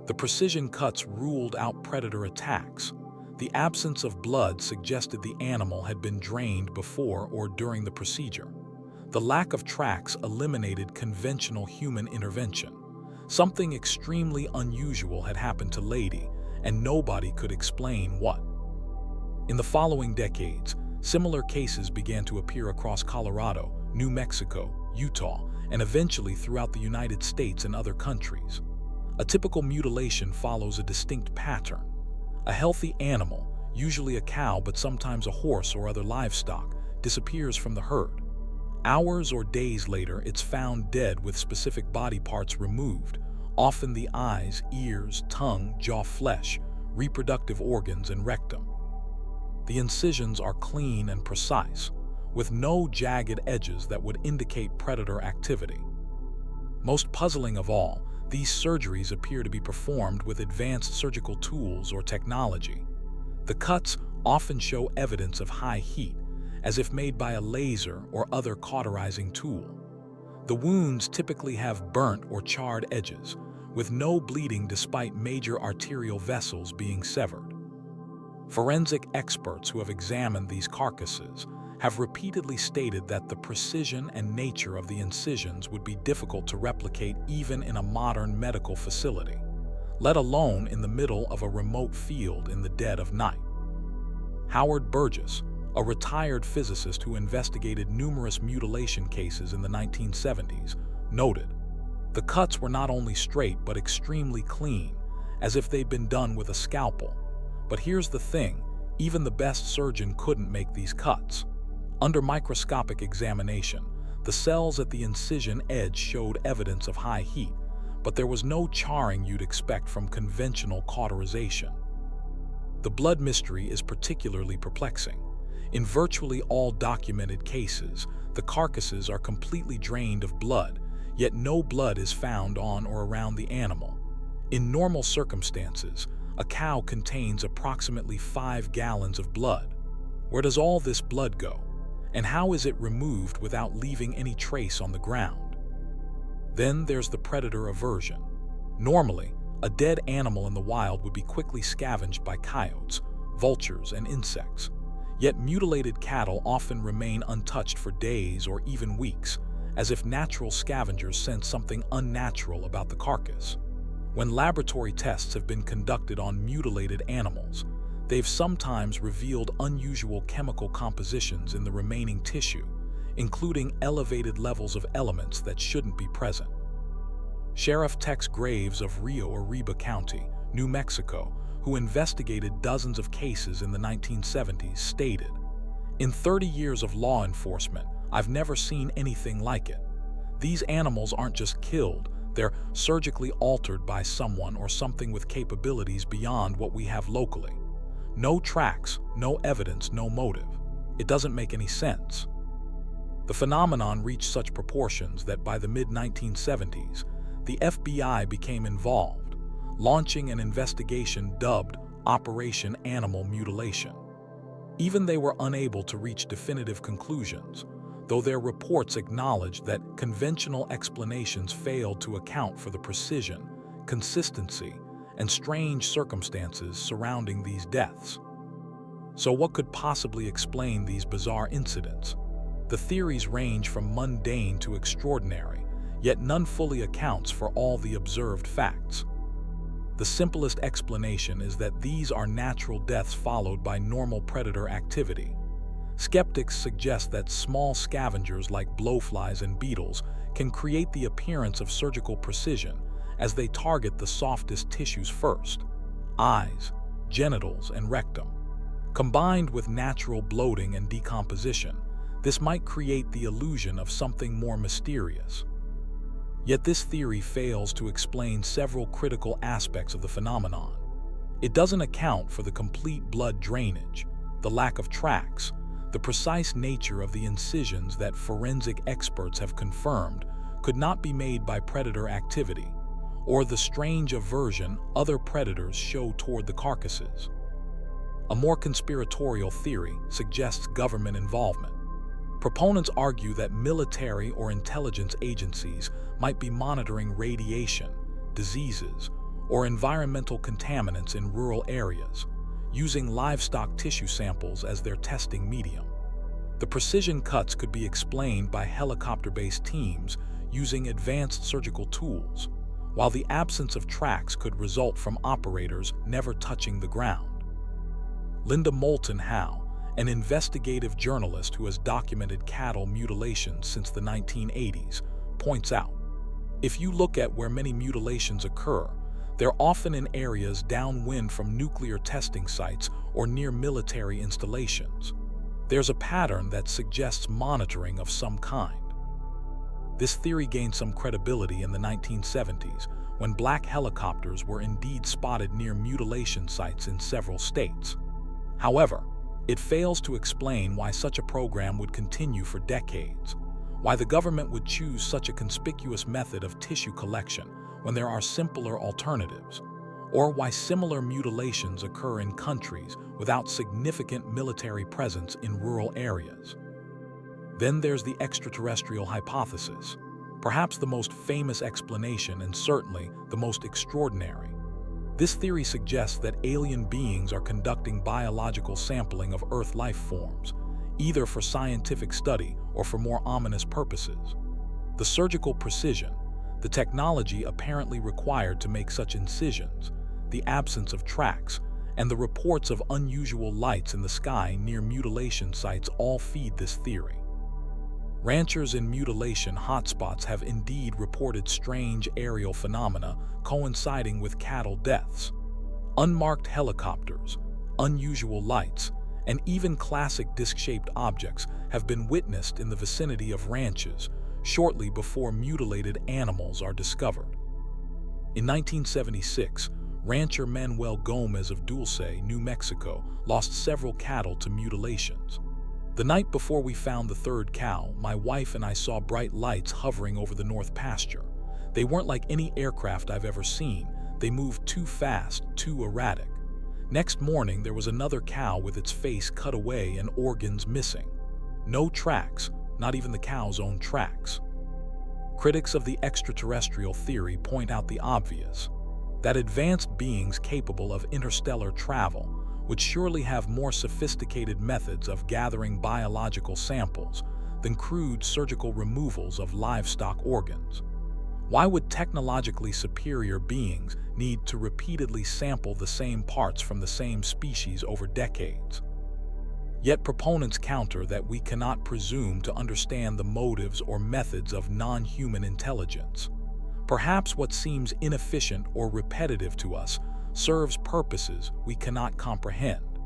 The precision cuts ruled out predator attacks. The absence of blood suggested the animal had been drained before or during the procedure. The lack of tracks eliminated conventional human intervention. Something extremely unusual had happened to Lady, and nobody could explain what. In the following decades, similar cases began to appear across Colorado, New Mexico, Utah, and eventually throughout the United States and other countries. A typical mutilation follows a distinct pattern. A healthy animal, usually a cow but sometimes a horse or other livestock, disappears from the herd. Hours or days later, it's found dead with specific body parts removed, often the eyes, ears, tongue, jaw, flesh, reproductive organs, and rectum. The incisions are clean and precise, with no jagged edges that would indicate predator activity. Most puzzling of all, these surgeries appear to be performed with advanced surgical tools or technology. The cuts often show evidence of high heat, as if made by a laser or other cauterizing tool. The wounds typically have burnt or charred edges, with no bleeding despite major arterial vessels being severed. Forensic experts who have examined these carcasses have repeatedly stated that the precision and nature of the incisions would be difficult to replicate even in a modern medical facility, let alone in the middle of a remote field in the dead of night. Howard Burgess, a retired physicist who investigated numerous mutilation cases in the 1970s, noted, "The cuts were not only straight but extremely clean, as if they'd been done with a scalpel. But here's the thing, even the best surgeon couldn't make these cuts." Under microscopic examination, the cells at the incision edge showed evidence of high heat, but there was no charring you'd expect from conventional cauterization. The blood mystery is particularly perplexing. In virtually all documented cases, the carcasses are completely drained of blood, yet no blood is found on or around the animal. In normal circumstances, a cow contains approximately 5 gallons of blood. Where does all this blood go? And how is it removed without leaving any trace on the ground? Then there's the predator aversion. Normally, a dead animal in the wild would be quickly scavenged by coyotes, vultures, and insects. Yet mutilated cattle often remain untouched for days or even weeks, as if natural scavengers sense something unnatural about the carcass. When laboratory tests have been conducted on mutilated animals, they've sometimes revealed unusual chemical compositions in the remaining tissue, including elevated levels of elements that shouldn't be present. Sheriff Tex Graves of Rio Arriba County, New Mexico, who investigated dozens of cases in the 1970s, stated, "In 30 years of law enforcement, I've never seen anything like it. These animals aren't just killed, they're surgically altered by someone or something with capabilities beyond what we have locally. No tracks, no evidence, no motive. It doesn't make any sense." The phenomenon reached such proportions that by the mid-1970s, the FBI became involved, launching an investigation dubbed Operation Animal Mutilation. Even they were unable to reach definitive conclusions, though their reports acknowledged that conventional explanations failed to account for the precision, consistency, and strange circumstances surrounding these deaths. So what could possibly explain these bizarre incidents? The theories range from mundane to extraordinary, yet none fully accounts for all the observed facts. The simplest explanation is that these are natural deaths followed by normal predator activity. Skeptics suggest that small scavengers like blowflies and beetles can create the appearance of surgical precision as they target the softest tissues first: eyes, genitals, and rectum. Combined with natural bloating and decomposition, this might create the illusion of something more mysterious. Yet this theory fails to explain several critical aspects of the phenomenon. It doesn't account for the complete blood drainage, the lack of tracks, the precise nature of the incisions that forensic experts have confirmed could not be made by predator activity, or the strange aversion other predators show toward the carcasses. A more conspiratorial theory suggests government involvement. Proponents argue that military or intelligence agencies might be monitoring radiation, diseases, or environmental contaminants in rural areas, using livestock tissue samples as their testing medium. The precision cuts could be explained by helicopter-based teams using advanced surgical tools, while the absence of tracks could result from operators never touching the ground. Linda Moulton Howe, an investigative journalist who has documented cattle mutilations since the 1980s, points out, "If you look at where many mutilations occur, they're often in areas downwind from nuclear testing sites or near military installations. There's a pattern that suggests monitoring of some kind." This theory gained some credibility in the 1970s, when black helicopters were indeed spotted near mutilation sites in several states. However, it fails to explain why such a program would continue for decades, why the government would choose such a conspicuous method of tissue collection when there are simpler alternatives, or why similar mutilations occur in countries without significant military presence in rural areas. Then there's the extraterrestrial hypothesis, perhaps the most famous explanation and certainly the most extraordinary. This theory suggests that alien beings are conducting biological sampling of Earth life forms, either for scientific study or for more ominous purposes. The surgical precision, the technology apparently required to make such incisions, the absence of tracks, and the reports of unusual lights in the sky near mutilation sites all feed this theory. Ranchers in mutilation hotspots have indeed reported strange aerial phenomena coinciding with cattle deaths. Unmarked helicopters, unusual lights, and even classic disc-shaped objects have been witnessed in the vicinity of ranches shortly before mutilated animals are discovered. In 1976, rancher Manuel Gomez of Dulce, New Mexico, lost several cattle to mutilations. The night before we found the third cow, my wife and I saw bright lights hovering over the north pasture. They weren't like any aircraft I've ever seen. They moved too fast, too erratic. Next morning, there was another cow with its face cut away and organs missing. No tracks, not even the cow's own tracks. Critics of the extraterrestrial theory point out the obvious, that advanced beings capable of interstellar travel would surely have more sophisticated methods of gathering biological samples than crude surgical removals of livestock organs. Why would technologically superior beings need to repeatedly sample the same parts from the same species over decades? Yet proponents counter that we cannot presume to understand the motives or methods of non-human intelligence. Perhaps what seems inefficient or repetitive to us serves purposes we cannot comprehend.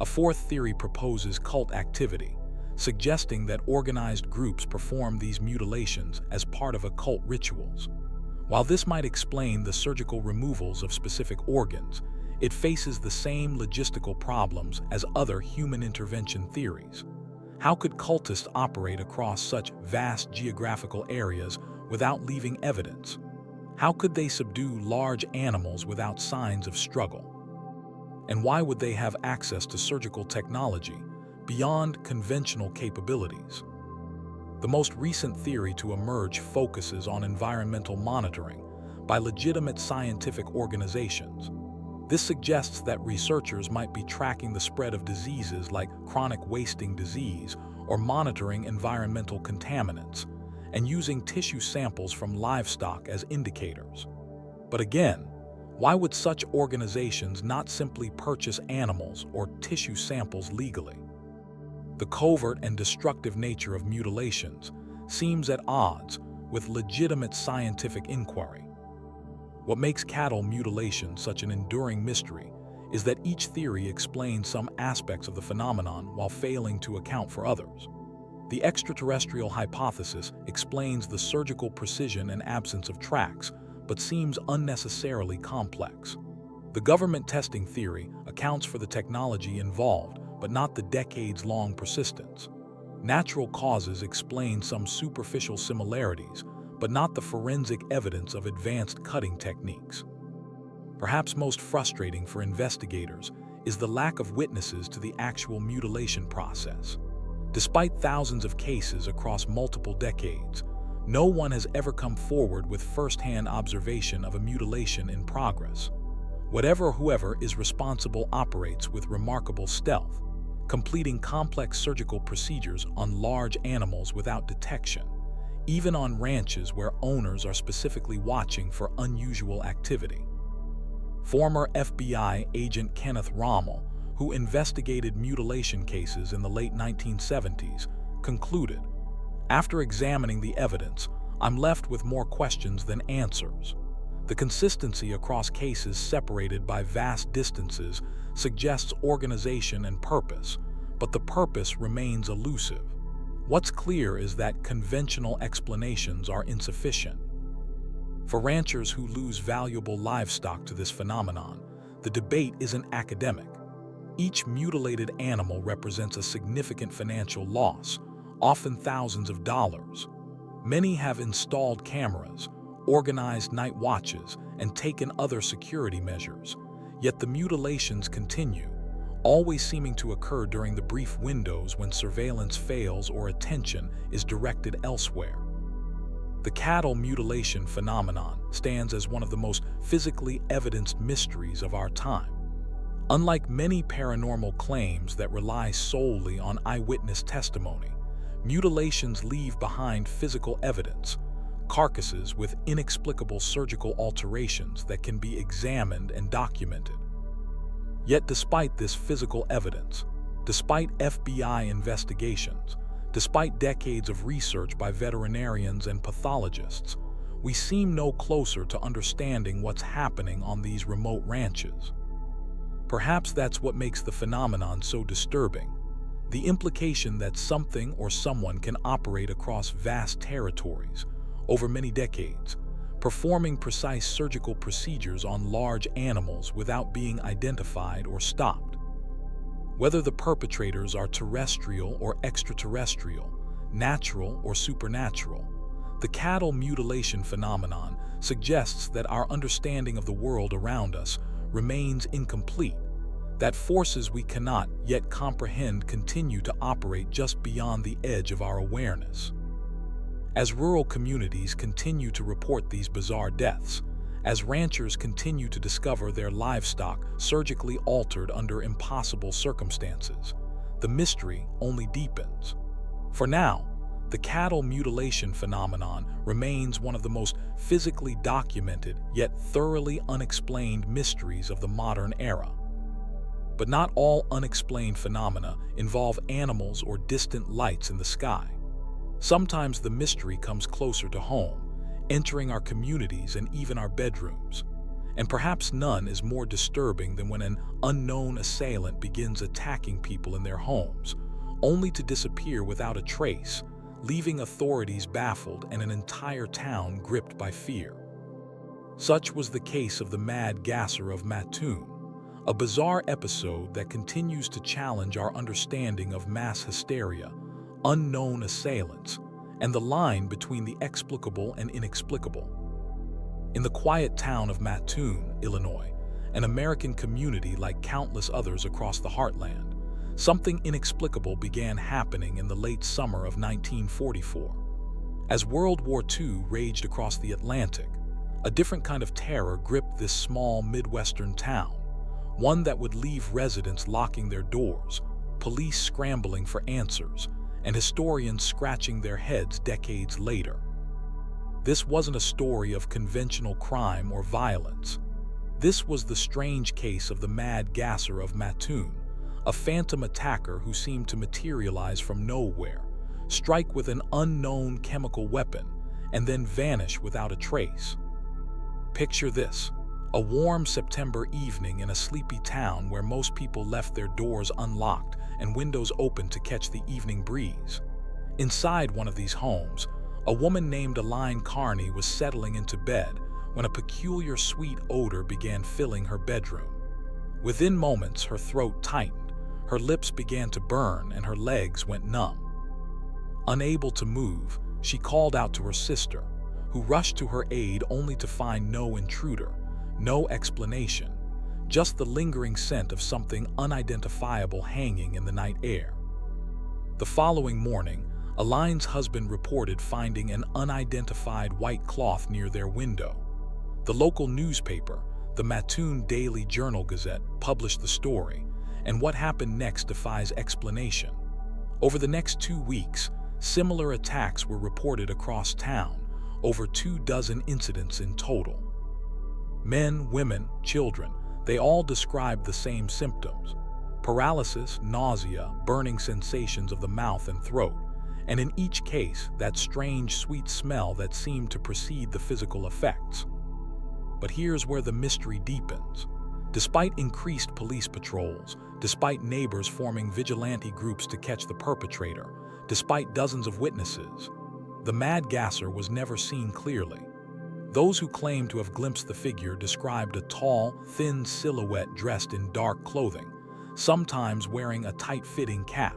A fourth theory proposes cult activity, suggesting that organized groups perform these mutilations as part of occult rituals. While this might explain the surgical removals of specific organs, it faces the same logistical problems as other human intervention theories. How could cultists operate across such vast geographical areas without leaving evidence? How could they subdue large animals without signs of struggle? And why would they have access to surgical technology beyond conventional capabilities? The most recent theory to emerge focuses on environmental monitoring by legitimate scientific organizations. This suggests that researchers might be tracking the spread of diseases like chronic wasting disease or monitoring environmental contaminants and using tissue samples from livestock as indicators. But again, why would such organizations not simply purchase animals or tissue samples legally? The covert and destructive nature of mutilations seems at odds with legitimate scientific inquiry. What makes cattle mutilation such an enduring mystery is that each theory explains some aspects of the phenomenon while failing to account for others. The extraterrestrial hypothesis explains the surgical precision and absence of tracks, but seems unnecessarily complex. The government testing theory accounts for the technology involved, but not the decades-long persistence. Natural causes explain some superficial similarities, but not the forensic evidence of advanced cutting techniques. Perhaps most frustrating for investigators is the lack of witnesses to the actual mutilation process. Despite thousands of cases across multiple decades, no one has ever come forward with first-hand observation of a mutilation in progress. Whoever is responsible operates with remarkable stealth, completing complex surgical procedures on large animals without detection, even on ranches where owners are specifically watching for unusual activity. Former FBI agent Kenneth Rommel, who investigated mutilation cases in the late 1970s, concluded, "After examining the evidence, I'm left with more questions than answers. The consistency across cases separated by vast distances suggests organization and purpose, but the purpose remains elusive. What's clear is that conventional explanations are insufficient." For ranchers who lose valuable livestock to this phenomenon, the debate isn't academic. Each mutilated animal represents a significant financial loss, often thousands of dollars. Many have installed cameras, organized night watches, and taken other security measures, yet the mutilations continue, always seeming to occur during the brief windows when surveillance fails or attention is directed elsewhere. The cattle mutilation phenomenon stands as one of the most physically evidenced mysteries of our time. Unlike many paranormal claims that rely solely on eyewitness testimony, mutilations leave behind physical evidence, carcasses with inexplicable surgical alterations that can be examined and documented. Yet despite this physical evidence, despite FBI investigations, despite decades of research by veterinarians and pathologists, we seem no closer to understanding what's happening on these remote ranches. Perhaps that's what makes the phenomenon so disturbing, the implication that something or someone can operate across vast territories over many decades, performing precise surgical procedures on large animals without being identified or stopped. Whether the perpetrators are terrestrial or extraterrestrial, natural or supernatural, the cattle mutilation phenomenon suggests that our understanding of the world around us remains incomplete, that forces we cannot yet comprehend continue to operate just beyond the edge of our awareness. As rural communities continue to report these bizarre deaths, as ranchers continue to discover their livestock surgically altered under impossible circumstances, the mystery only deepens. For now, the cattle mutilation phenomenon remains one of the most physically documented yet thoroughly unexplained mysteries of the modern era. But not all unexplained phenomena involve animals or distant lights in the sky. Sometimes the mystery comes closer to home, entering our communities and even our bedrooms. And perhaps none is more disturbing than when an unknown assailant begins attacking people in their homes, only to disappear without a trace, leaving authorities baffled and an entire town gripped by fear. Such was the case of the Mad Gasser of Mattoon, a bizarre episode that continues to challenge our understanding of mass hysteria, unknown assailants, and the line between the explicable and inexplicable. In the quiet town of Mattoon, Illinois, an American community like countless others across the heartland, something inexplicable began happening in the late summer of 1944. As World War II raged across the Atlantic, a different kind of terror gripped this small Midwestern town, one that would leave residents locking their doors, police scrambling for answers, and historians scratching their heads decades later. This wasn't a story of conventional crime or violence. This was the strange case of the Mad Gasser of Mattoon, a phantom attacker who seemed to materialize from nowhere, strike with an unknown chemical weapon, and then vanish without a trace. Picture this: a warm September evening in a sleepy town where most people left their doors unlocked and windows open to catch the evening breeze. Inside one of these homes, a woman named Elaine Carney was settling into bed when a peculiar sweet odor began filling her bedroom. Within moments, her throat tightened, her lips began to burn, and her legs went numb. Unable to move, she called out to her sister, who rushed to her aid only to find no intruder, no explanation, just the lingering scent of something unidentifiable hanging in the night air. The following morning, Elaine's husband reported finding an unidentified white cloth near their window. The local newspaper, the Mattoon Daily Journal-Gazette, published the story, and what happened next defies explanation. Over the next 2 weeks, similar attacks were reported across town, over 24 incidents in total. Men, women, children, they all described the same symptoms: paralysis, nausea, burning sensations of the mouth and throat, and in each case, that strange sweet smell that seemed to precede the physical effects. But here's where the mystery deepens. Despite increased police patrols, despite neighbors forming vigilante groups to catch the perpetrator, despite dozens of witnesses, the Mad Gasser was never seen clearly. Those who claimed to have glimpsed the figure described a tall, thin silhouette dressed in dark clothing, sometimes wearing a tight-fitting cap,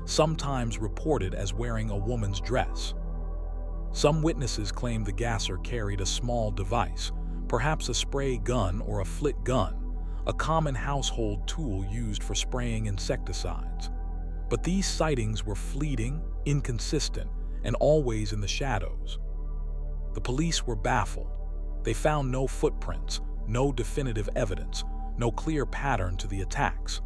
sometimes reported as wearing a woman's dress. Some witnesses claimed the gasser carried a small device, perhaps a spray gun or a flit gun, a common household tool used for spraying insecticides. But these sightings were fleeting, inconsistent, and always in the shadows. The police were baffled. They found no footprints, no definitive evidence, no clear pattern to the attacks.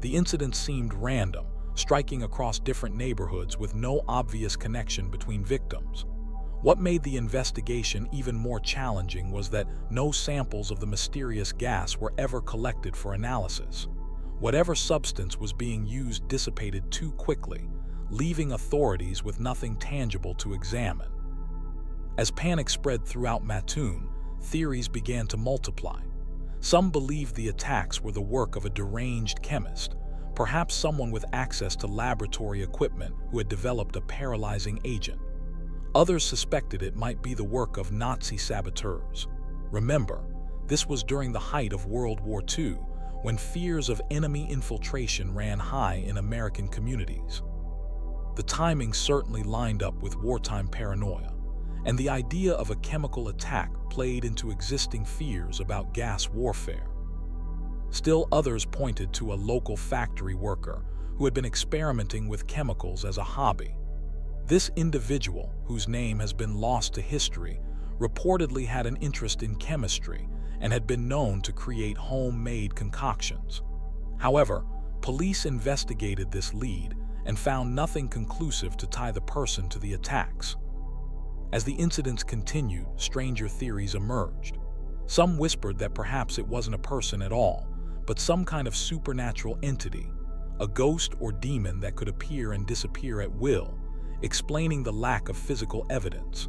The incidents seemed random, striking across different neighborhoods with no obvious connection between victims. What made the investigation even more challenging was that no samples of the mysterious gas were ever collected for analysis. Whatever substance was being used dissipated too quickly, leaving authorities with nothing tangible to examine. As panic spread throughout Mattoon, theories began to multiply. Some believed the attacks were the work of a deranged chemist, perhaps someone with access to laboratory equipment who had developed a paralyzing agent. Others suspected it might be the work of Nazi saboteurs. Remember, this was during the height of World War II, when fears of enemy infiltration ran high in American communities. The timing certainly lined up with wartime paranoia, and the idea of a chemical attack played into existing fears about gas warfare. Still others pointed to a local factory worker who had been experimenting with chemicals as a hobby. This individual, whose name has been lost to history, reportedly had an interest in chemistry and had been known to create homemade concoctions. However, police investigated this lead and found nothing conclusive to tie the person to the attacks. As the incidents continued, stranger theories emerged. Some whispered that perhaps it wasn't a person at all, but some kind of supernatural entity, a ghost or demon that could appear and disappear at will, explaining the lack of physical evidence.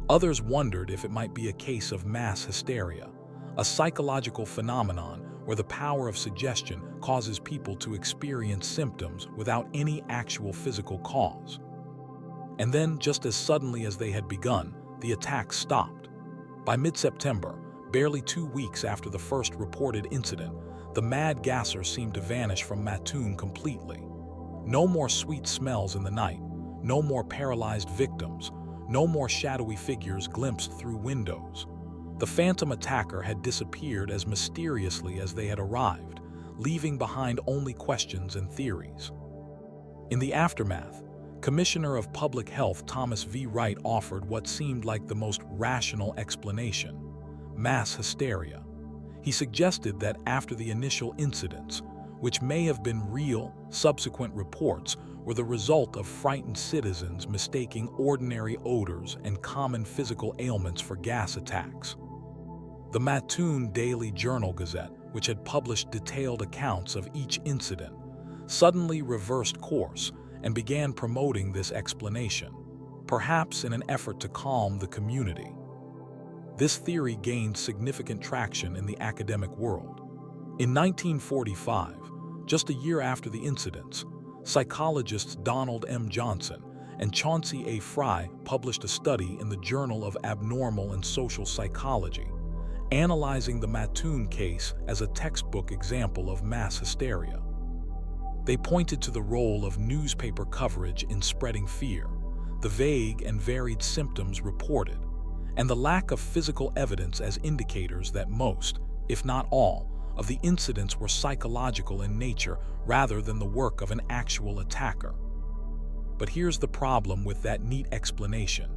Others wondered if it might be a case of mass hysteria, a psychological phenomenon where the power of suggestion causes people to experience symptoms without any actual physical cause. And then, just as suddenly as they had begun, the attacks stopped. By mid-September, barely 2 weeks after the first reported incident, the mad gasser seemed to vanish from Mattoon completely. No more sweet smells in the night, no more paralyzed victims, no more shadowy figures glimpsed through windows. The phantom attacker had disappeared as mysteriously as they had arrived, leaving behind only questions and theories. In the aftermath, Commissioner of Public Health Thomas V. Wright offered what seemed like the most rational explanation: mass hysteria. He suggested that after the initial incidents, which may have been real, subsequent reports were the result of frightened citizens mistaking ordinary odors and common physical ailments for gas attacks. The Mattoon Daily Journal-Gazette, which had published detailed accounts of each incident, suddenly reversed course and began promoting this explanation, perhaps in an effort to calm the community. This theory gained significant traction in the academic world. In 1945, just a year after the incidents, psychologists Donald M. Johnson and Chauncey A. Fry published a study in the Journal of Abnormal and Social Psychology, analyzing the Mattoon case as a textbook example of mass hysteria. They pointed to the role of newspaper coverage in spreading fear, the vague and varied symptoms reported, and the lack of physical evidence as indicators that most, if not all, of the incidents were psychological in nature rather than the work of an actual attacker. But here's the problem with that neat explanation: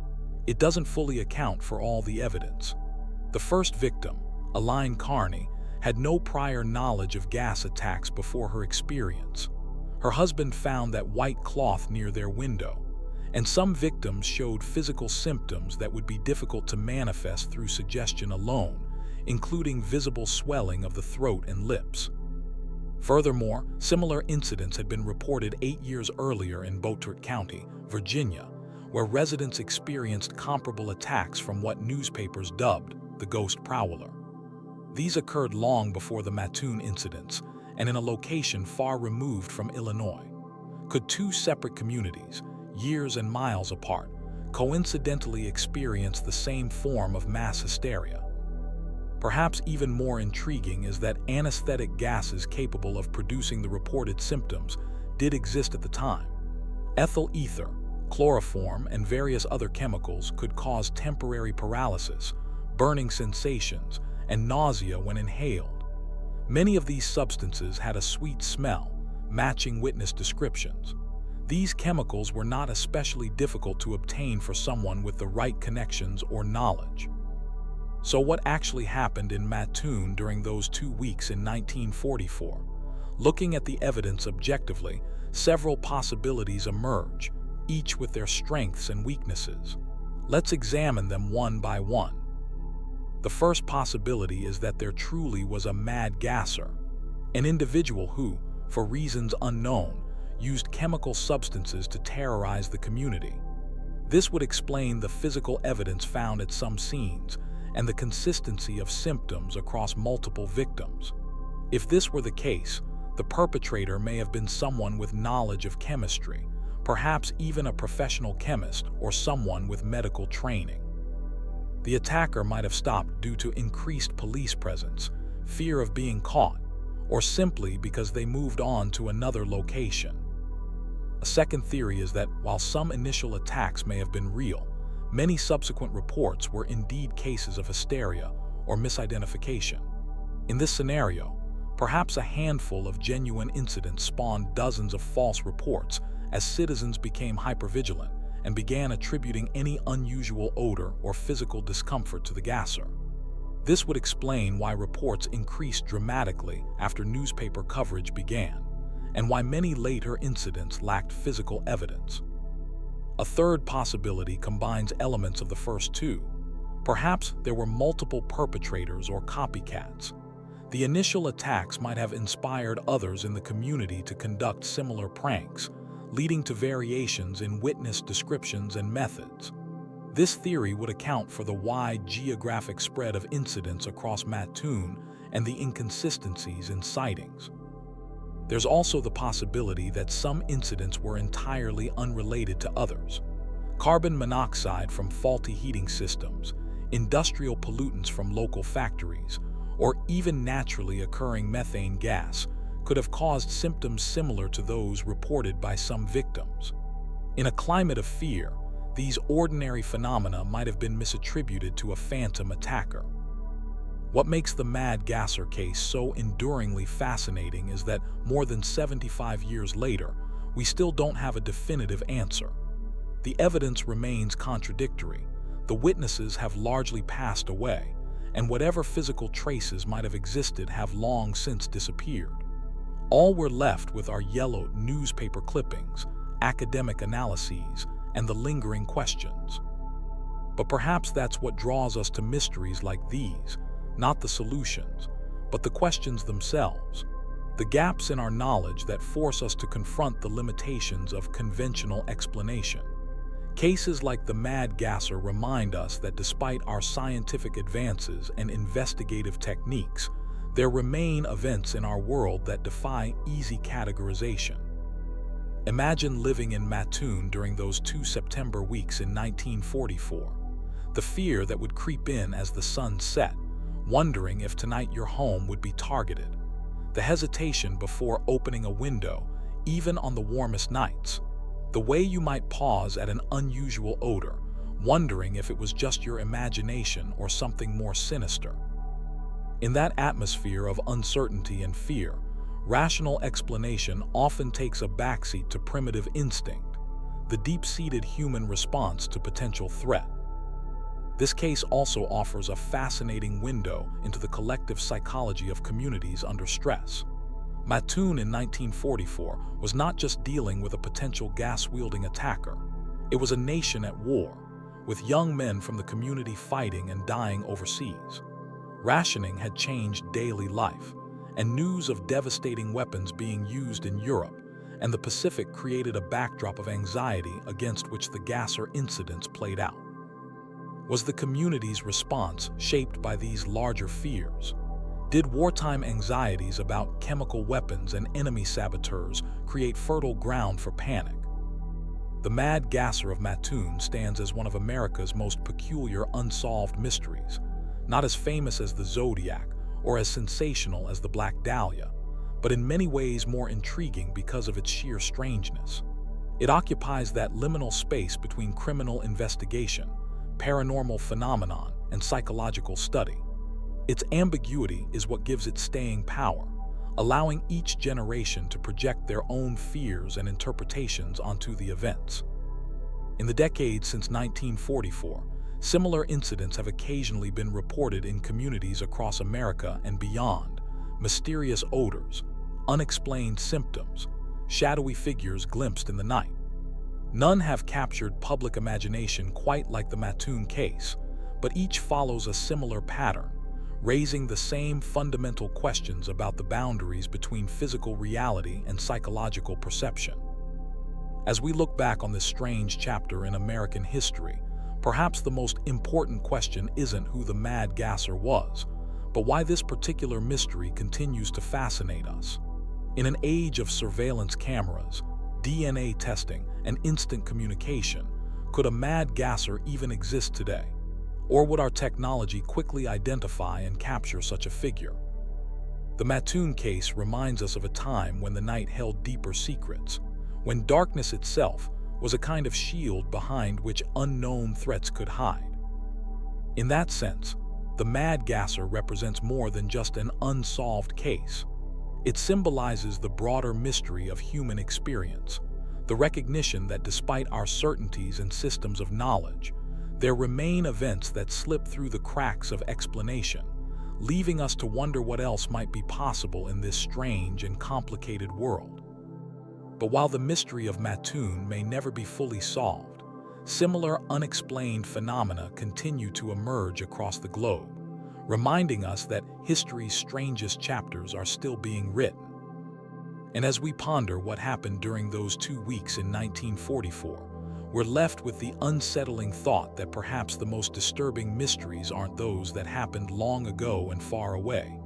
it doesn't fully account for all the evidence. The first victim, Aline Carney, had no prior knowledge of gas attacks before her experience. Her husband found that white cloth near their window, and some victims showed physical symptoms that would be difficult to manifest through suggestion alone, including visible swelling of the throat and lips. Furthermore, similar incidents had been reported 8 years earlier in Beaufort County, Virginia, where residents experienced comparable attacks from what newspapers dubbed the Ghost Prowler. These occurred long before the Mattoon incidents and in a location far removed from Illinois. Could two separate communities, years and miles apart, coincidentally experience the same form of mass hysteria? Perhaps even more intriguing is that anesthetic gases capable of producing the reported symptoms did exist at the time. Ethyl ether, chloroform, and various other chemicals could cause temporary paralysis, burning sensations, and nausea when inhaled. Many of these substances had a sweet smell, matching witness descriptions. These chemicals were not especially difficult to obtain for someone with the right connections or knowledge. So what actually happened in Mattoon during those 2 weeks in 1944? Looking at the evidence objectively, several possibilities emerge, each with their strengths and weaknesses. Let's examine them one by one. The first possibility is that there truly was a mad gasser, an individual who, for reasons unknown, used chemical substances to terrorize the community. This would explain the physical evidence found at some scenes and the consistency of symptoms across multiple victims. If this were the case, the perpetrator may have been someone with knowledge of chemistry, perhaps even a professional chemist or someone with medical training. The attacker might have stopped due to increased police presence, fear of being caught, or simply because they moved on to another location. A second theory is that while some initial attacks may have been real, many subsequent reports were indeed cases of hysteria or misidentification. In this scenario, perhaps a handful of genuine incidents spawned dozens of false reports as citizens became hypervigilant and began attributing any unusual odor or physical discomfort to the gasser. This would explain why reports increased dramatically after newspaper coverage began, and why many later incidents lacked physical evidence. A third possibility combines elements of the first two. Perhaps there were multiple perpetrators or copycats. The initial attacks might have inspired others in the community to conduct similar pranks, leading to variations in witness descriptions and methods. This theory would account for the wide geographic spread of incidents across Mattoon and the inconsistencies in sightings. There's also the possibility that some incidents were entirely unrelated to others. Carbon monoxide from faulty heating systems, industrial pollutants from local factories, or even naturally occurring methane gas could have caused symptoms similar to those reported by some victims. In a climate of fear, these ordinary phenomena might have been misattributed to a phantom attacker. What makes the Mad Gasser case so enduringly fascinating is that more than 75 years later, we still don't have a definitive answer. The evidence remains contradictory, the witnesses have largely passed away, and whatever physical traces might have existed have long since disappeared. All we're left with are yellowed newspaper clippings, academic analyses, and the lingering questions. But perhaps that's what draws us to mysteries like these, not the solutions, but the questions themselves, the gaps in our knowledge that force us to confront the limitations of conventional explanation. Cases like the Mad Gasser remind us that despite our scientific advances and investigative techniques, there remain events in our world that defy easy categorization. Imagine living in Mattoon during those 2 September weeks in 1944. The fear that would creep in as the sun set, wondering if tonight your home would be targeted. The hesitation before opening a window, even on the warmest nights. The way you might pause at an unusual odor, wondering if it was just your imagination or something more sinister. In that atmosphere of uncertainty and fear, rational explanation often takes a backseat to primitive instinct, the deep-seated human response to potential threat. This case also offers a fascinating window into the collective psychology of communities under stress. Mattoon in 1944 was not just dealing with a potential gas-wielding attacker. It was a nation at war, with young men from the community fighting and dying overseas. Rationing had changed daily life, and news of devastating weapons being used in Europe and the Pacific created a backdrop of anxiety against which the Gasser incidents played out. Was the community's response shaped by these larger fears? Did wartime anxieties about chemical weapons and enemy saboteurs create fertile ground for panic? The Mad Gasser of Mattoon stands as one of America's most peculiar unsolved mysteries, not as famous as the Zodiac or as sensational as the Black Dahlia, but in many ways more intriguing because of its sheer strangeness. It occupies that liminal space between criminal investigation, paranormal phenomenon, and psychological study. Its ambiguity is what gives it staying power, allowing each generation to project their own fears and interpretations onto the events. In the decades since 1944, similar incidents have occasionally been reported in communities across America and beyond. Mysterious odors, unexplained symptoms, shadowy figures glimpsed in the night. None have captured public imagination quite like the Mattoon case, but each follows a similar pattern, raising the same fundamental questions about the boundaries between physical reality and psychological perception. As we look back on this strange chapter in American history, perhaps the most important question isn't who the Mad Gasser was, but why this particular mystery continues to fascinate us. In an age of surveillance cameras, DNA testing, and instant communication, could a Mad Gasser even exist today? Or would our technology quickly identify and capture such a figure? The Mattoon case reminds us of a time when the night held deeper secrets, when darkness itself was a kind of shield behind which unknown threats could hide. In that sense, the Mad Gasser represents more than just an unsolved case. It symbolizes the broader mystery of human experience, the recognition that despite our certainties and systems of knowledge, there remain events that slip through the cracks of explanation, leaving us to wonder what else might be possible in this strange and complicated world. But while the mystery of Mattoon may never be fully solved, similar unexplained phenomena continue to emerge across the globe, reminding us that history's strangest chapters are still being written. And as we ponder what happened during those 2 weeks in 1944, we're left with the unsettling thought that perhaps the most disturbing mysteries aren't those that happened long ago and far away,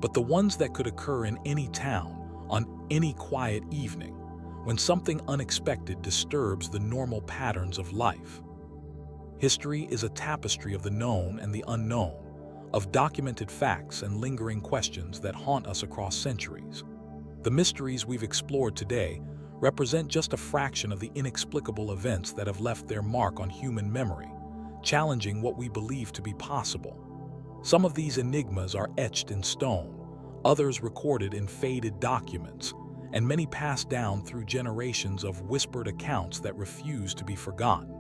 but the ones that could occur in any town, on any quiet evening, when something unexpected disturbs the normal patterns of life. History is a tapestry of the known and the unknown, of documented facts and lingering questions that haunt us across centuries. The mysteries we've explored today represent just a fraction of the inexplicable events that have left their mark on human memory, challenging what we believe to be possible. Some of these enigmas are etched in stone, others recorded in faded documents, and many passed down through generations of whispered accounts that refuse to be forgotten.